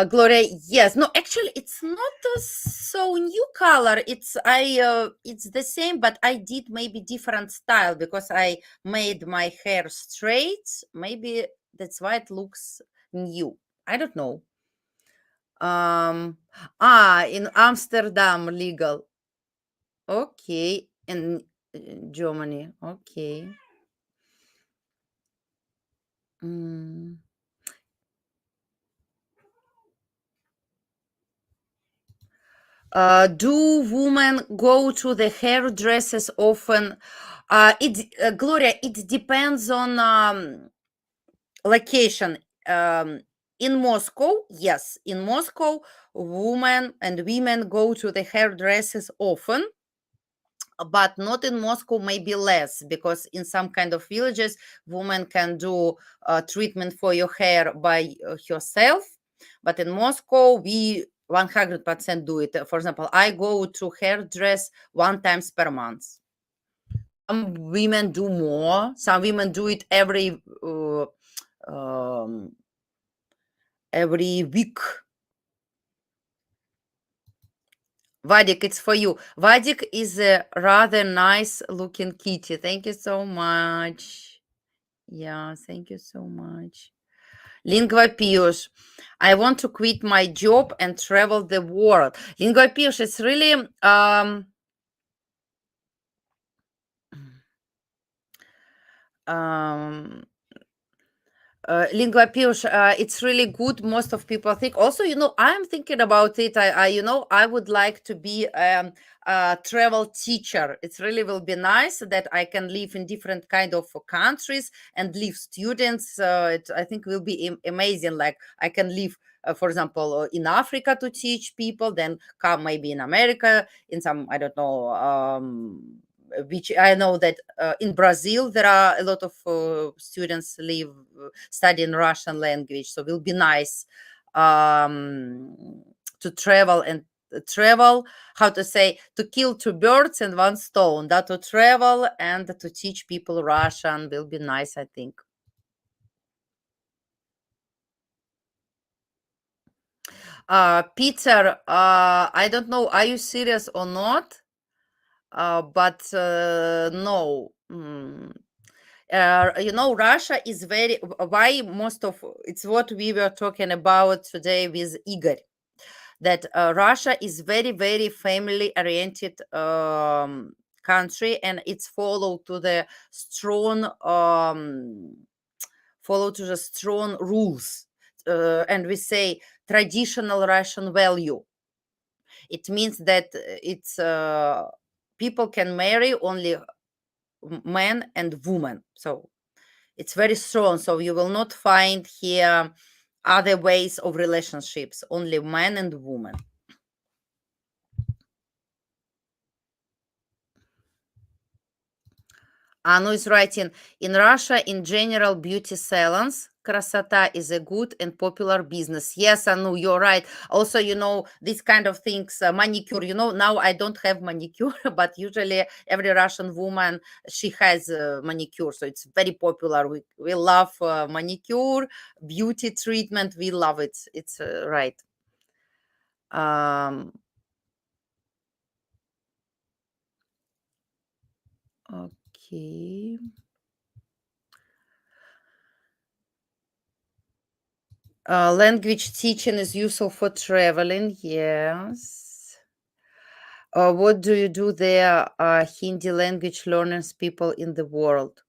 Gloria, yes. No, actually, it's not so new color. It's the same, but I did maybe different style because I made my hair straight. Maybe that's why it looks new. I don't know. In Amsterdam, legal. Okay. In Germany. Okay. Do women go to the hairdressers often? Gloria, it depends on location. In Moscow, yes. In Moscow, women and women go to the hairdressers often, but not in Moscow, maybe less, because in some kind of villages, women can do treatment for your hair by herself. But in Moscow, we 100% do it. For example, I go to hairdress 1 time per month. Some women do more. Some women do it every week. Vadik, it's for you. Vadik is a rather nice looking kitty. Thank you so much. Yeah, thank you so much. Lingua Piyush, I want to quit my job and travel the world. Lingua Piyush, it's really Lingua Piyush, it's really good. Most of people think. Also, I'm thinking about it. I would like to be a travel teacher. It really will be nice that I can live in different kind of countries and leave students. I think will be amazing. Like I can live, for example, in Africa to teach people, then come maybe in America, in some, I don't know, which I know that in Brazil there are a lot of students live studying Russian language. So it will be nice to travel and travel. How to say, to kill two birds in one stone? That to travel and to teach people Russian will be nice, I think. Peter, I don't know, are you serious or not? But no. Russia is very, why most of it's what we were talking about today with Igor, that Russia is very, very family oriented country, and it's follow to the strong rules, and we say traditional Russian value. It means that it's people can marry only man and woman. So it's very strong. So you will not find here other ways of relationships, only man and woman. Anu is writing, in Russia, in general, beauty salons, красота is a good and popular business. Yes, Anu, you're right. Also, these kind of things, manicure, now I don't have manicure, but usually every Russian woman, she has manicure. So it's very popular. We love manicure, beauty treatment. We love it. It's right. Okay. Language teaching is useful for traveling. Yes. What do you do there? Hindi language learners, people in the world.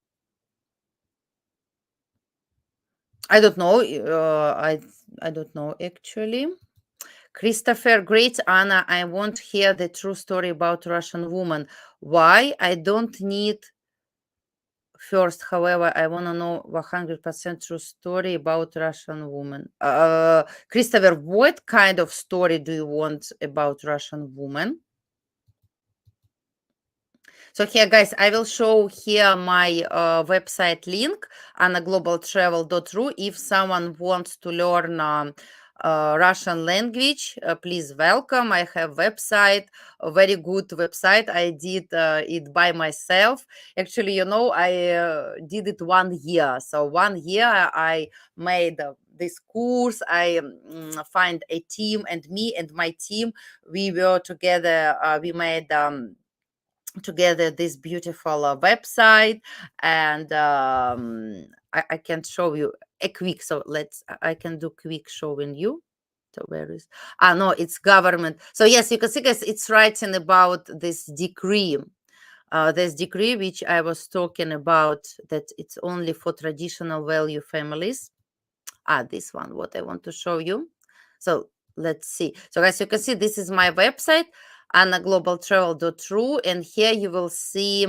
I don't know. I don't know actually. Christopher, great Anna. I want to hear the true story about Russian woman. Why? I don't need first, however, I want to know 100% true story about Russian woman. Christopher, what kind of story do you want about Russian woman? So here, guys, I will show here my website link, annaglobaltravel.ru. If someone wants to learn Russian language, please welcome. I have website, a very good website. I did it by myself. Actually, I did it 1 year. So 1 year I made this course. I find a team, and me and my team, we were together. We made together this beautiful website, and I can show you a quick, so I can do quick showing you. So where is, no, it's government. So yes, you can see, guys, it's writing about this decree which I was talking about, that it's only for traditional value families. This one, what I want to show you. So let's see. So guys, you can see this is my website, annaglobaltravel.ru, and here you will see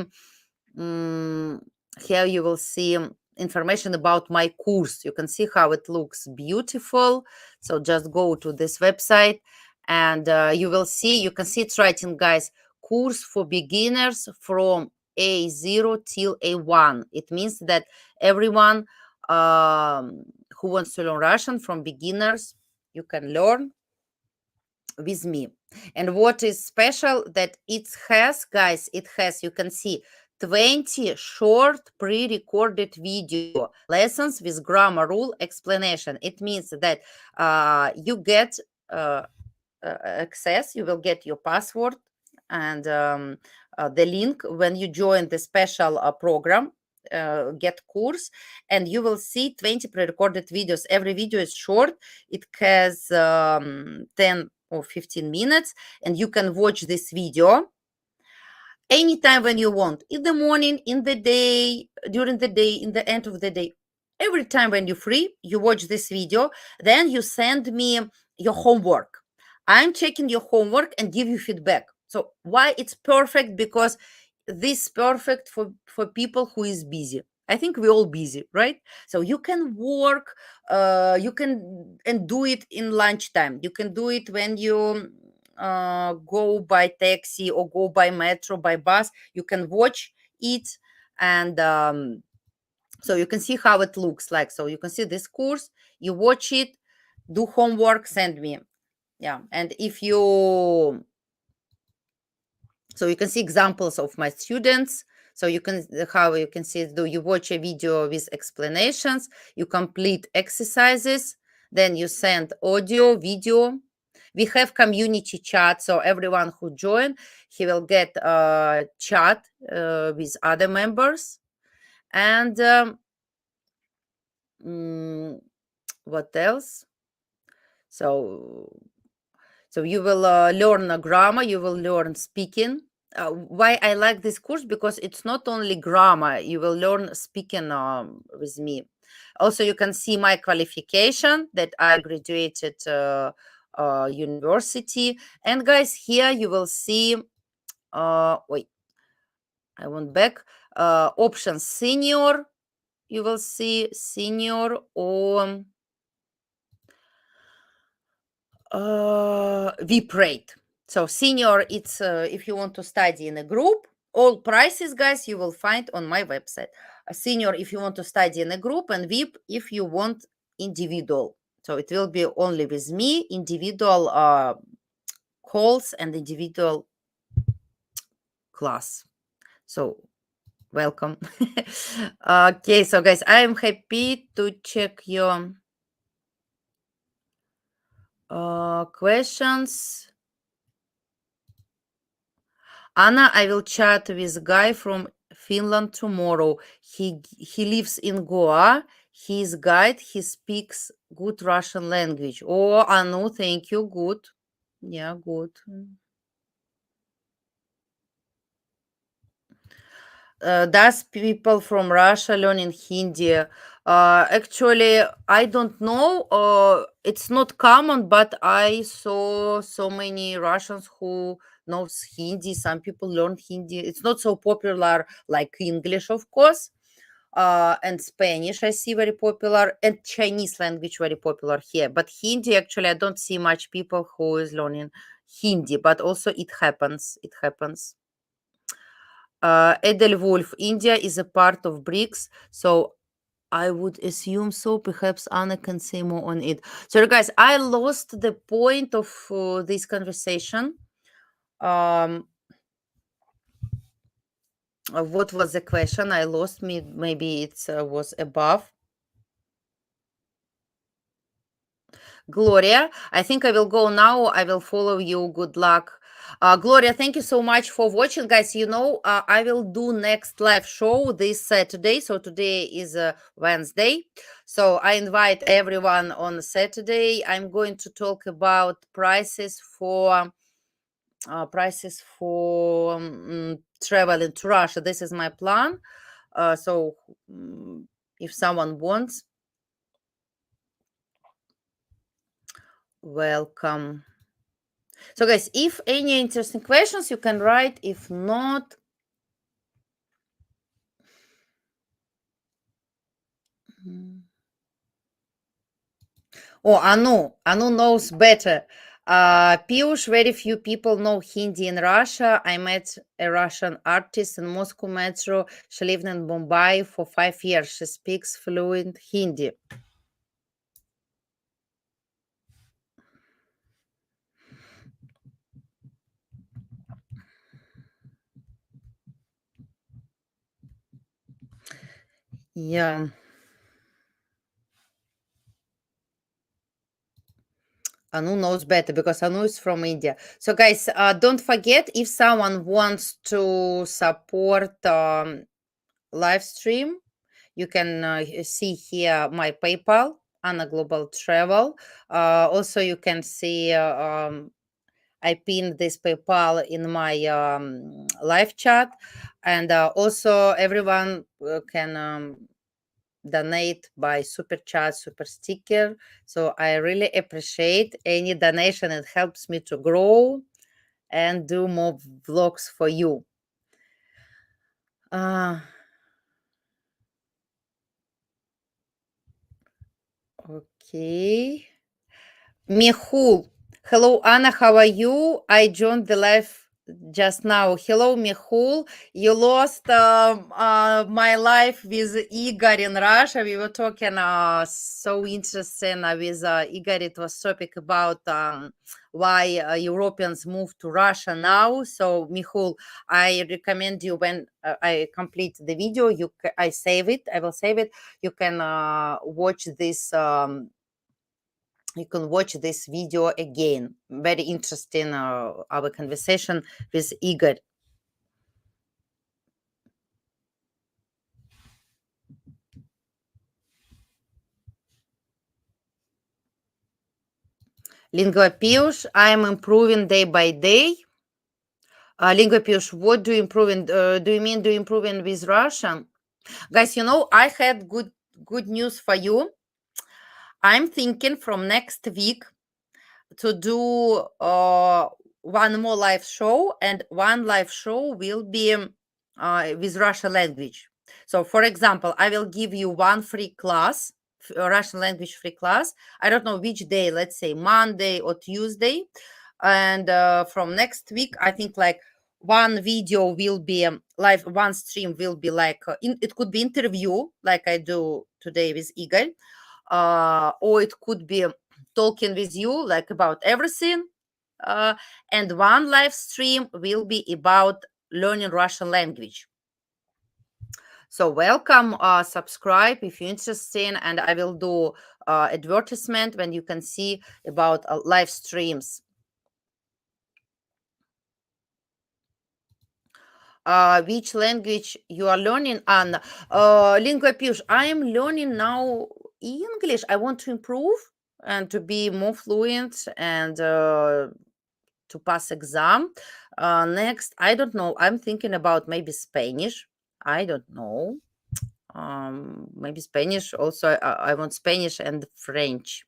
information about my course. You can see how it looks beautiful. So just go to this website, and you will see, you can see it's writing, guys, course for beginners from A0 till A1. It means that everyone who wants to learn Russian from beginners, you can learn with me. And what is special, that it has, guys, you can see 20 short pre-recorded video lessons with grammar rule explanation. It means that you get access, you will get your password and the link when you join the special program, get course, and you will see 20 pre-recorded videos. Every video is short. It has 10 or 15 minutes, and you can watch this video, anytime when you want, in the morning, in the day, during the day, in the end of the day. Every time when you're free, you watch this video, then you send me your homework. I'm checking your homework and give you feedback. So why it's perfect? Because this perfect for people who is busy. I think we're all busy, right? So you can work, you can and do it in lunchtime. You can do it when you go by taxi or go by metro, by bus. You can watch it, and so you can see how it looks like. So you can see this course, you watch it, do homework, send me. Yeah, and if you, so you can see examples of my students. So you can, how you can see, do you watch a video with explanations, you complete exercises, then you send audio, video. We have community chat, so everyone who join, he will get a chat with other members. And what else? So you will learn a grammar, you will learn speaking. Why I like this course? Because it's not only grammar, you will learn speaking with me. Also, you can see my qualification that I graduated university. And guys, here you will see, wait, I went back, options senior, you will see senior or VIP rate. So senior, it's if you want to study in a group. All prices, guys, you will find on my website. A senior if you want to study in a group, and VIP if you want individual. So it will be only with me, individual calls and individual class. So welcome. Okay, so guys, I am happy to check your questions. Anna, I will chat with guy from Finland tomorrow. He lives in Goa. He's guide. He speaks good Russian language. Oh, Anu, thank you. Good. Yeah, good. Does people from Russia learning Hindi? Actually, I don't know. It's not common, but I saw so many Russians who knows Hindi. Some people learn Hindi. It's not so popular like English, of course. And Spanish I see very popular, and Chinese language very popular here. But Hindi, actually, I don't see much people who is learning Hindi. But also it happens. It happens. Edelwolf, India is a part of BRICS, so I would assume so. Perhaps Anna can say more on it. So, guys, I lost the point of this conversation. What was the question? I lost me. Maybe it was above. Gloria, I think I will go now. I will follow you. Good luck. Gloria, thank you so much for watching, guys. You know, I will do next live show this Saturday. So today is Wednesday. So I invite everyone on Saturday. I'm going to talk about prices for traveling to Russia. This is my plan. So if someone wants, welcome. So guys, if any interesting questions, you can write. If not, oh, Anu knows better. Piyush, very few people know Hindi in Russia. I met a Russian artist in Moscow metro. She lived in Mumbai for 5 years. She speaks fluent Hindi. Yeah. Anu knows better because Anu is from India. So guys, don't forget, if someone wants to support live stream, you can see here my PayPal, annaglobaltravel. Also, you can see I pinned this PayPal in my live chat, and also everyone can donate by super chat, super sticker. So I really appreciate any donation. It helps me to grow and do more vlogs for you. Okay. Mihul. Hello, Anna. How are you? I joined the live just now. Hello, Mihul. You lost my life with Igor in Russia. We were talking so interesting with Igor. It was topic about why Europeans move to Russia now. So, Mihul, I recommend you when I complete the video, I save it. I will save it. You can watch this. You can watch this video again. Very interesting, our conversation with Igor. Lingua Piyush, I am improving day by day. Lingua Piyush, what do you improving? Do you mean do you improving with Russian? Guys, I had good news for you. I'm thinking from next week to do one more live show, and one live show will be with Russian language. So, for example, I will give you one free class, Russian language free class. I don't know which day, let's say Monday or Tuesday. And from next week, I think like one video will be live, one stream will be like, it could be interview like I do today with Igor, or it could be talking with you like about everything. And one live stream will be about learning Russian language. So welcome, subscribe if you're interested, and I will do advertisement when you can see about live streams. Which language you are learning, Anna? Lingua Piyush, I am learning now English. I want to improve and to be more fluent and to pass exam. Next, I don't know. I'm thinking about maybe Spanish. I don't know. Maybe Spanish. Also, I want Spanish and French.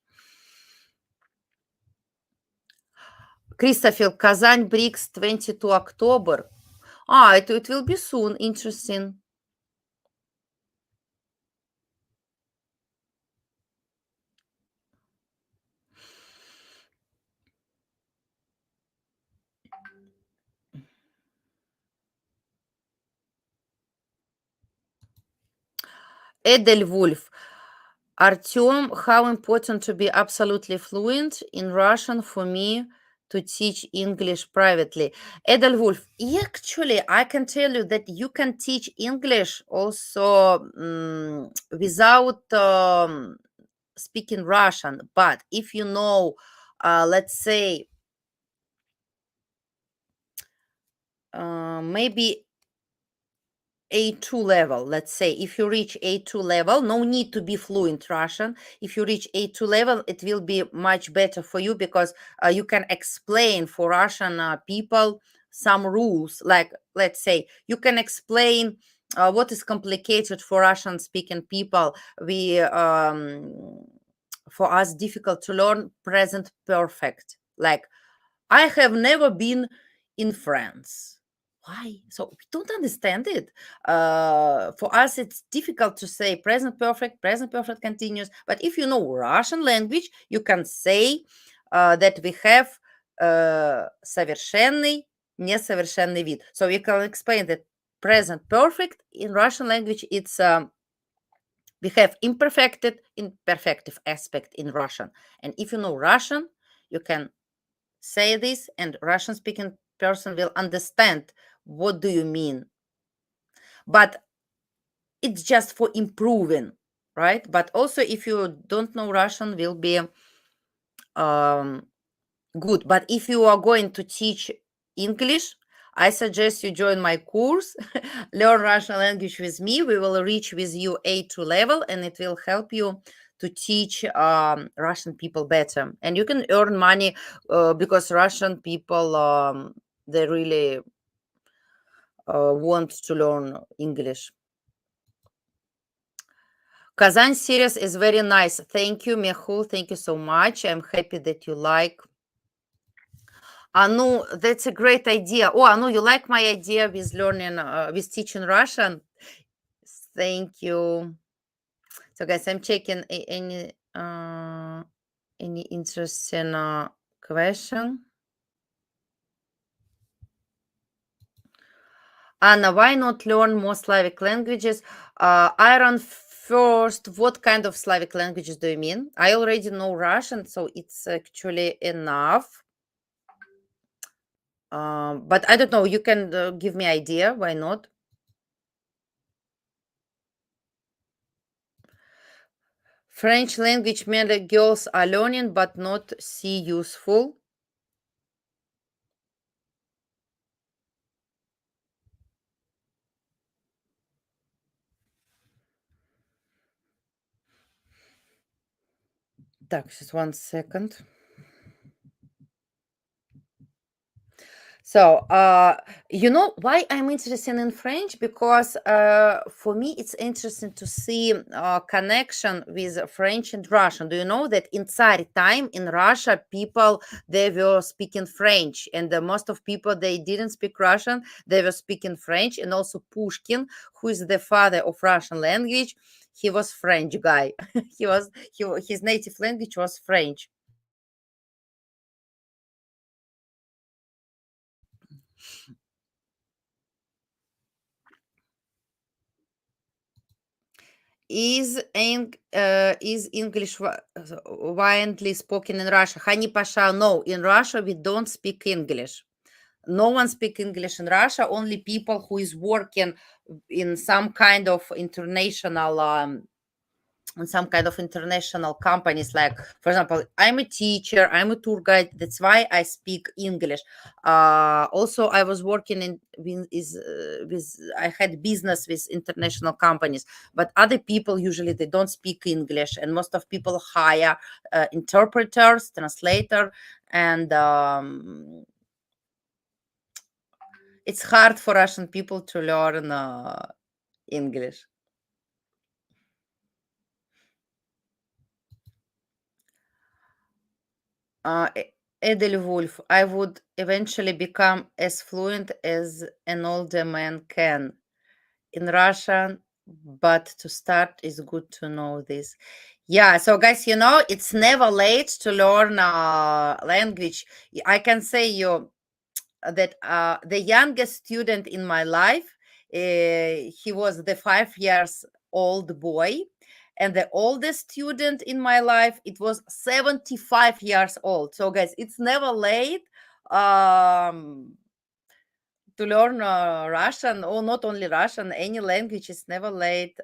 Christopher, Kazan BRICS 22 October. It will be soon. Interesting. Edelwolf. Artyom, how important to be absolutely fluent in Russian for me to teach English privately? Edelwolf, actually, I can tell you that you can teach English also without speaking Russian. But if you know, let's say, maybe A2 level, let's say, if you reach A2 level, no need to be fluent Russian. If you reach A2 level, it will be much better for you because you can explain for Russian people some rules. Like, let's say, you can explain what is complicated for Russian speaking people. For us, difficult to learn present perfect. Like, I have never been in France. Why? So we don't understand it. For us, it's difficult to say present perfect continuous. But if you know Russian language, you can say that we have совершенный, несовершенный вид. So we can explain that present perfect in Russian language, it's we have imperfected, imperfective aspect in Russian. And if you know Russian, you can say this, and Russian speaking person will understand what do you mean. But it's just for improving, right? But also if you don't know Russian, will be good. But if you are going to teach English, I suggest you join my course, Learn Russian Language with me. We will reach with you A2 level, and it will help you to teach Russian people better, and you can earn money because Russian people they really want to learn English. Kazan series is very nice. Thank you, Mehul. Thank you so much. I'm happy that you like. Anu, that's a great idea. Oh, Anu, you like my idea with learning, with teaching Russian? Thank you. So, guys, I'm checking any interesting question. Anna, why not learn more Slavic languages? Iron, first, what kind of Slavic languages do you mean? I already know Russian, so it's actually enough. But I don't know, you can give me idea, why not? French language many girls are learning, but not see useful. Так, just 1 second. So, you know why I'm interested in French? Because for me, it's interesting to see connection with French and Russian. Do you know that in Tsar time in Russia, people they were speaking French, and most of people they didn't speak Russian. They were speaking French, and also Pushkin, who is the father of Russian language, he was French guy. His native language was French. Is English widely spoken in Russia? Hani Pasha, no. In Russia, we don't speak English. No one speak English in Russia. Only people who is working in some kind of international on some kind of international companies, like for example, I'm a teacher, I'm a tour guide, that's why I speak English. Also I was working in with I had business with international companies, but other people usually they don't speak English, and most of people hire interpreters, translator, and it's hard for Russian people to learn English. Edelwolf, I would eventually become as fluent as an older man can in Russian, but to start is good to know this. Yeah, so guys, you know, it's never late to learn language. I can say you that the youngest student in my life, he was the 5 years old boy, and the oldest student in my life, it was 75 years old. So guys, it's never late to learn Russian, or not only Russian, any language is never late.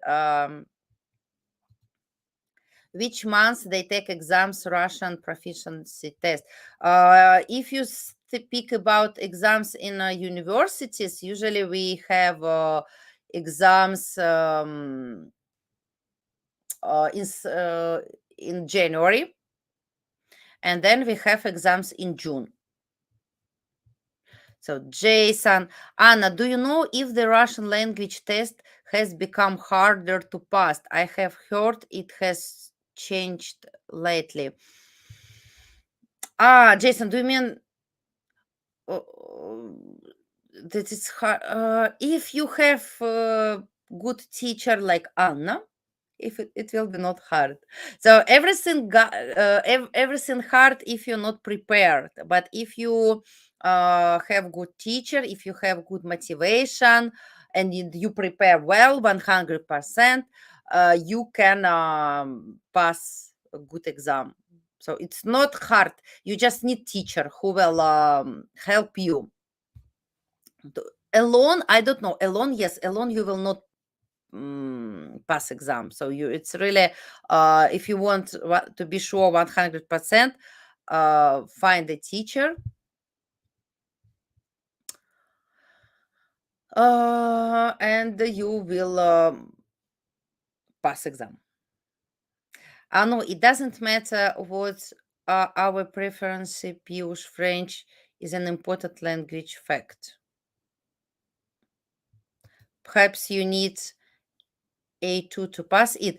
Which months they take exams Russian proficiency test? If you speak about exams in universities, usually we have exams in January, and then we have exams in June. So Jason, Anna, do you know if the Russian language test has become harder to pass? I have heard it has changed lately. Jason, do you mean uh, that it's hard? If you have a good teacher like Anna, if it will be not hard. So everything hard if you're not prepared. But if you have good teacher, if you have good motivation, and you prepare well, 100%, you can pass a good exam. So it's not hard. You just need teacher who will help you. Alone, I don't know. Alone, yes, alone you will not pass exam. So it's really if you want to be sure 100%, find a teacher, and you will pass exam. No, it doesn't matter what our preference. Piyush, French is an important language fact. Perhaps you need A2 to pass it.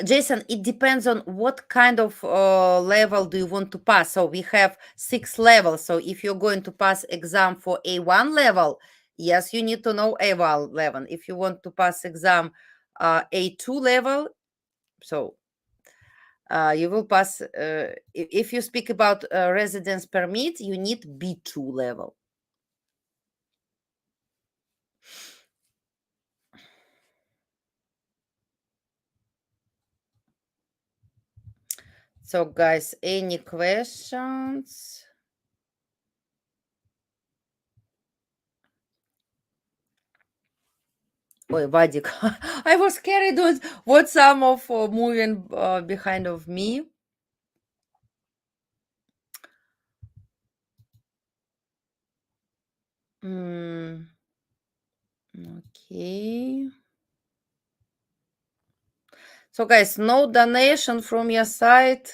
Jason, it depends on what kind of level do you want to pass. So we have 6 levels. So if you're going to pass exam for A1 level, yes, you need to know A1 level. If you want to pass exam A2 level, so you will pass. If you speak about residence permit, you need B2 level. So guys, any questions? Ой, Vadik, I was carried with what some of moving behind of me. Okay. So guys, no donation from your side.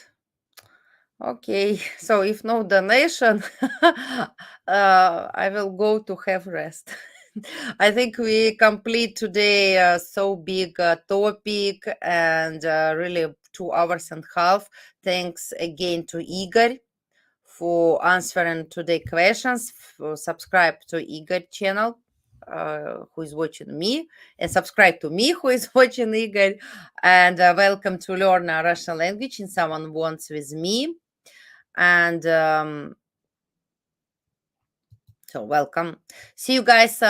Okay, so if no donation, I will go to have rest. I think we complete today so big topic and really 2 hours and a half. Thanks again to Igor for answering today questions. Subscribe to Igor channel who is watching me, and subscribe to me who is watching Igor. And welcome to learn a Russian language in Someone Wants with me. And so welcome. See you guys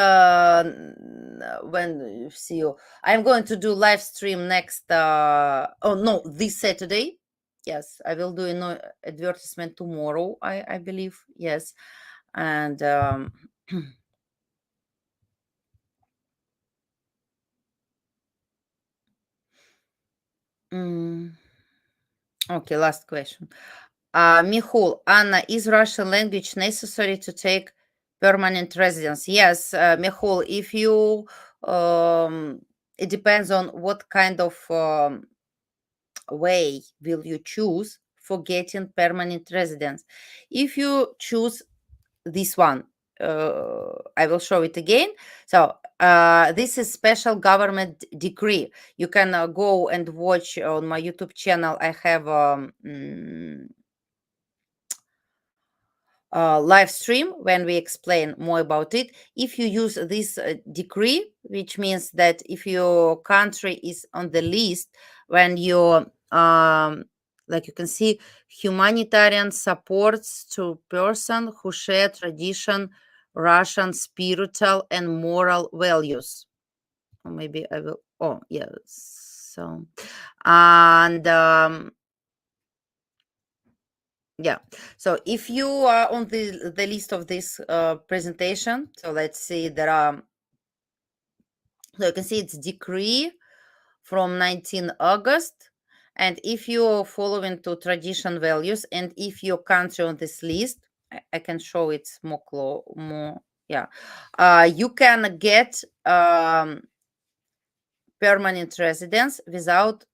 when see you. I'm going to do live stream next this Saturday. Yes, I will do an advertisement tomorrow, I believe. Yes. And okay, last question. Mihul, Anna, is Russian language necessary to take permanent residence? Yes, Mihul, if you, it depends on what kind of way will you choose for getting permanent residence. If you choose this one, I will show it again. So this is special government decree. You can go and watch on my YouTube channel. I have live stream when we explain more about it. If you use this decree, which means that if your country is on the list, when you like you can see humanitarian supports to person who share tradition, Russian spiritual and moral values. Or maybe I will. Oh yes. So and yeah, so if you are on the list of this presentation, so let's see, there are, so you can see it's decree from 19 August. And if you're following to tradition values, and if your country on this list, I can show it more, yeah, you can get permanent residence without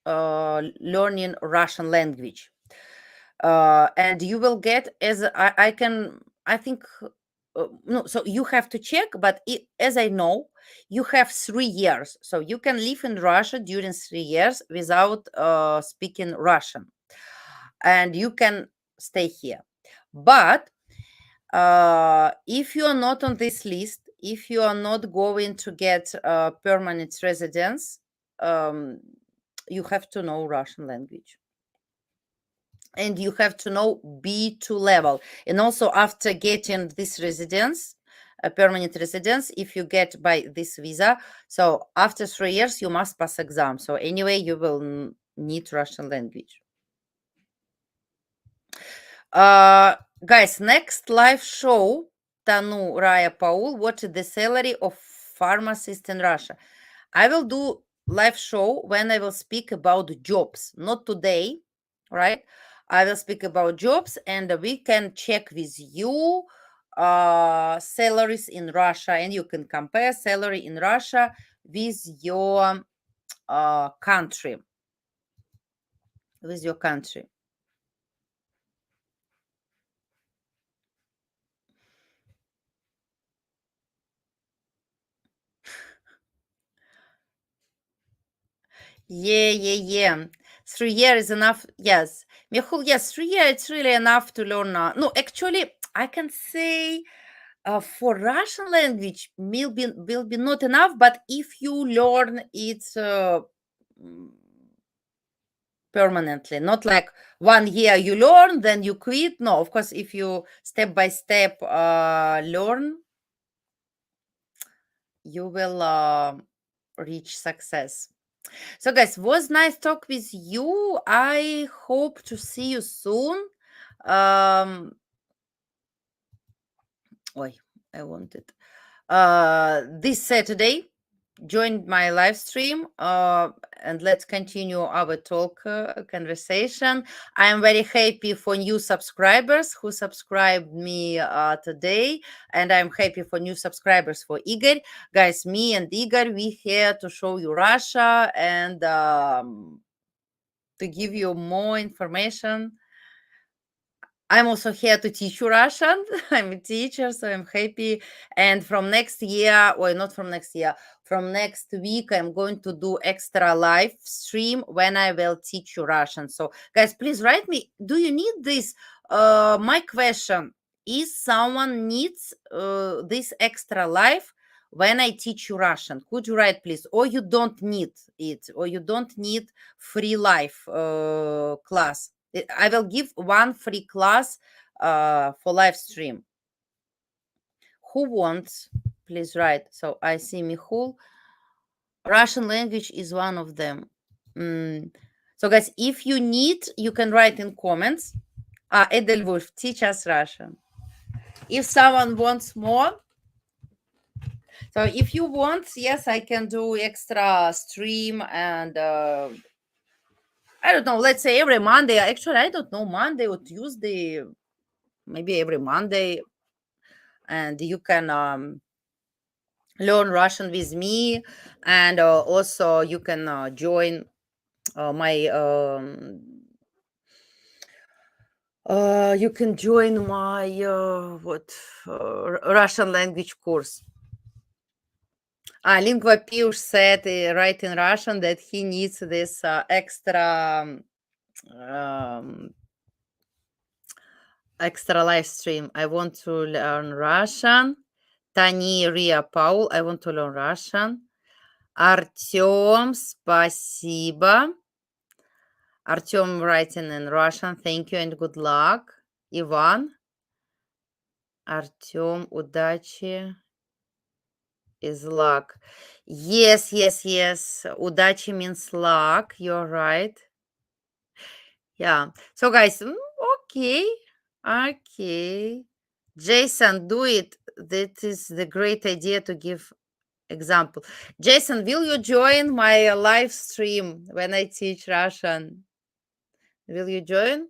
learning Russian language. And you will get, as I think, no, so you have to check, but as I know, you have 3 years, so you can live in Russia during 3 years without speaking Russian, and you can stay here. But if you are not on this list, if you are not going to get permanent residence, you have to know Russian language, and you have to know B2 level. And also after getting this residence, a permanent residence, if you get by this visa, so after 3 years, you must pass exam. So anyway, you will need Russian language. Guys, next live show, Tanu, Raya, Paul, what is the salary of pharmacist in Russia? I will do live show when I will speak about jobs, not today, right? I will speak about jobs, and we can check with you salaries in Russia, and you can compare salary in Russia with your country. with your country. Yeah. 3 years is enough. Yes. Mehul, yes, 3 years, it's really enough to learn. No, actually, I can say for Russian language will be not enough, but if you learn it mm, permanently, not like 1 year you learn, then you quit. No, of course, if you step by step learn, you will reach success. So, guys, was nice talk with you. I hope to see you soon. Oi, I wanted this Saturday. Join my live stream and let's continue our talk conversation. I am very happy for new subscribers who subscribed me today, and I'm happy for new subscribers for Igor. Guys, me and Igor, we here to show you Russia and to give you more information. I'm also here to teach you Russian. I'm a teacher, so I'm happy. And from next year, or not from next year, from next week, I'm going to do extra live stream when I will teach you Russian. So, guys, please write me. Do you need this? My question is: someone needs this extra live when I teach you Russian? Could you write, please? Or you don't need it, or you don't need free live class. I will give one free class for live stream. Who wants? Please write. So I see Mihul. Russian language is one of them. So guys, if you need, you can write in comments. Edelwulf, teach us Russian. If someone wants more, so if you want, yes, I can do extra stream and I don't know, let's say every Monday. Actually, I don't know, Monday or Tuesday, maybe every Monday. And you can learn Russian with me. And also you can join my you can join my Russian language course. Lingua Piyush said right in Russian that he needs this extra extra live stream. I want to learn Russian. Tani Ria Paul, I want to learn Russian. Artyom, спасибо. Artyom writing in Russian. Thank you and good luck. Ivan. Artyom, удачи is luck. Yes. Удачи means luck. You're right. Yeah. So, guys, okay. Jason, do it. That is the great idea to give example. Jason, will you join my live stream when I teach Russian? Will you join?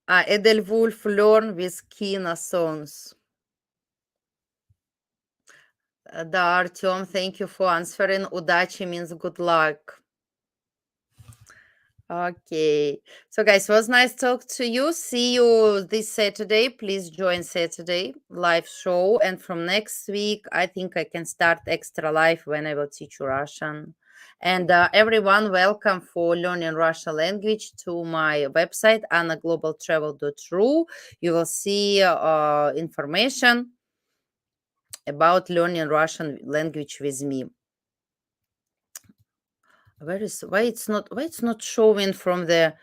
Edelwulf learn with Kina songs. Да, Artyom, thank you for answering. Удачи means good luck. Okay. So, guys, it was nice talk to you. See you this Saturday. Please join Saturday live show. And from next week, I think I can start extra live when I will teach you Russian. And everyone, welcome for learning Russian language to my website, annaglobaltravel.ru. You will see information about learning Russian language with me. Why it's not showing from the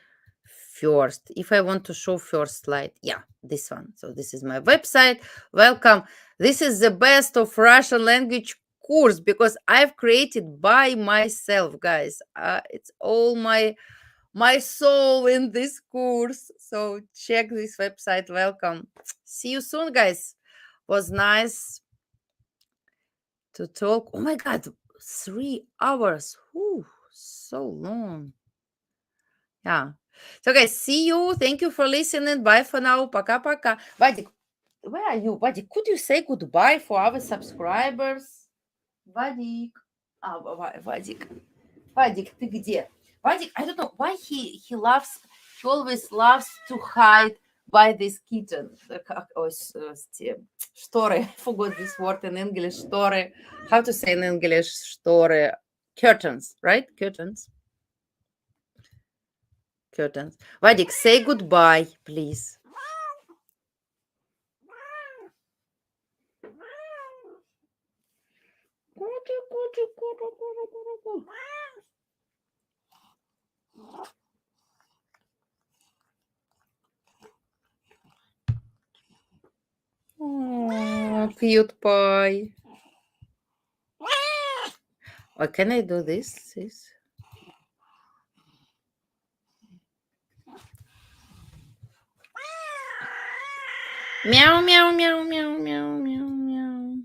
first? If I want to show first slide, yeah, this one. So this is my website. Welcome. This is the best of Russian language course because I've created by myself, guys. It's all my soul in this course. So check this website. Welcome. See you soon, guys. Was nice to talk. Oh my god, 3 hours. Whew, so long. Yeah. So guys, see you. Thank you for listening. Bye for now. Пока-пока. Вадик, Where are you, Vadik? Could you say goodbye for our subscribers? Vadik. Vadik. Vadik, ты где? Vadik, I don't know why he always loves to hide by this kitten. Шторы. I forgot this word in English. Шторы. How to say in English шторы? Curtains, right? Curtains. Curtains. Vadik, say goodbye, please. Oh, cute pie. Oh, can I do this? Meow, meow, meow, meow, meow, meow, meow.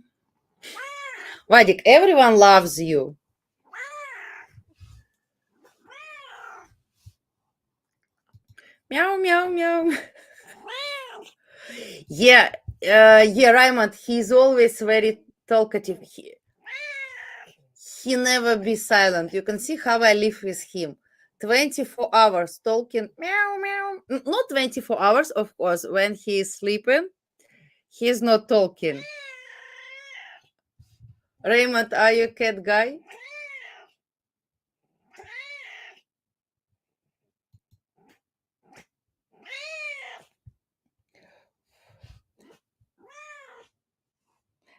Vadik, everyone loves you. Meow, meow, meow. Yeah, Raymond, he's always very talkative. He never be silent. You can see how I live with him. 24 hours talking, meow, meow. Not 24 hours, of course. When he is sleeping, he's not talking. Raymond, are you a cat guy?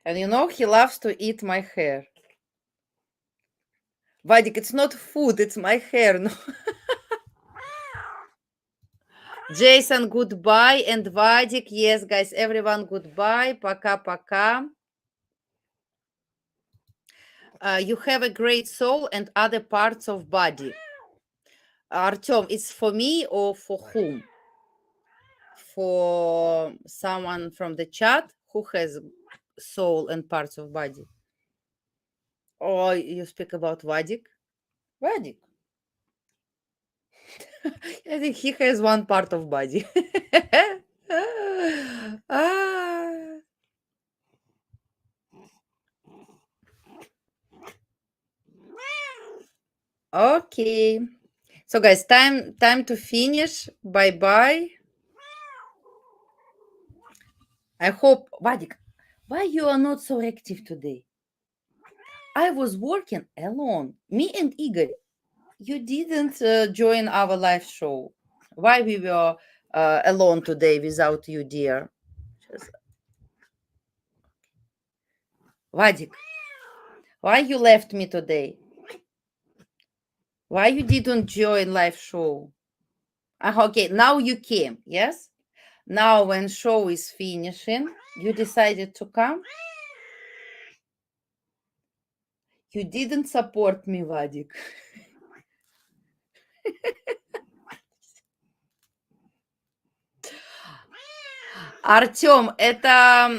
And you know, he loves to eat my hair. Vadik, it's not food, it's my hair. No. Jason, goodbye. And Vadik, yes, guys, everyone, goodbye. Пока-пока. You have a great soul and other parts of body. Artyom, it's for me or for whom? For someone from the chat who has soul and parts of body. Or you speak about Vadik? Vadik. I think he has one part of body. Okay. So guys, time to finish. Bye-bye. I hope, Vadik, why you are not so active today? I was working alone. Me and Igor. You didn't join our live show. Why we were alone today without you, dear? Vadik, why you left me today? Why you didn't join live show? Okay, now you came, yes? Now when show is finishing, you decided to come? You didn't support me, Vadik. Артем, это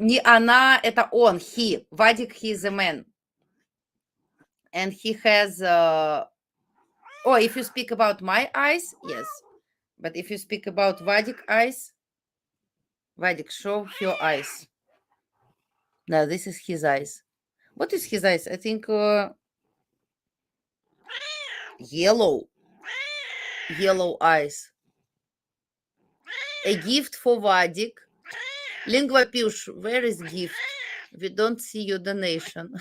не она, это он, he. Vadik, he is a man. And he has... Oh, if you speak about my eyes, yes. But if you speak about Vadik eyes, Vadik, show your eyes. No, this is his eyes. What is his eyes? I think yellow. Yellow eyes. A gift for Vadik. Lingua Piush, where is gift? We don't see your donation.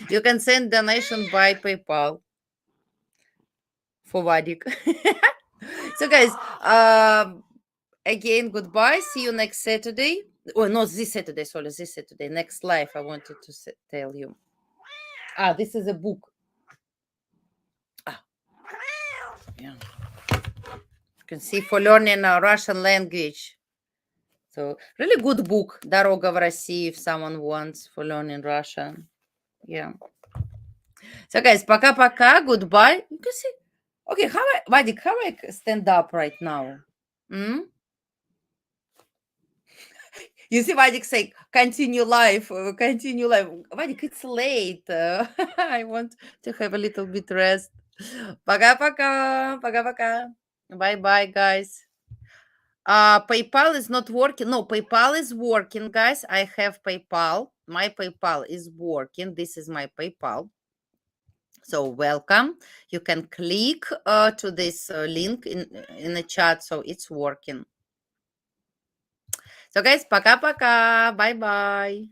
You can send donation by PayPal for Vadik. So guys, again, goodbye. See you next Saturday. Oh, not this Saturday, sorry, this Saturday. Next live, I wanted to tell you. This is a book. Yeah. You can see for learning Russian language. So really good book, Дорога в Россию, if someone wants for learning Russian. Yeah. So guys, пока-пока, goodbye. You can see. Okay, Vadik, how I stand up right now? You see, Vadik say, continue life. Vadik, it's late. I want to have a little bit rest. Пока-пока. Пока-пока. Bye-bye, guys. PayPal is not working. No, PayPal is working, guys. I have PayPal. My PayPal is working. This is my PayPal. So welcome. You can click to this link in the chat. So it's working. So guys, пока-пока. Bye-bye.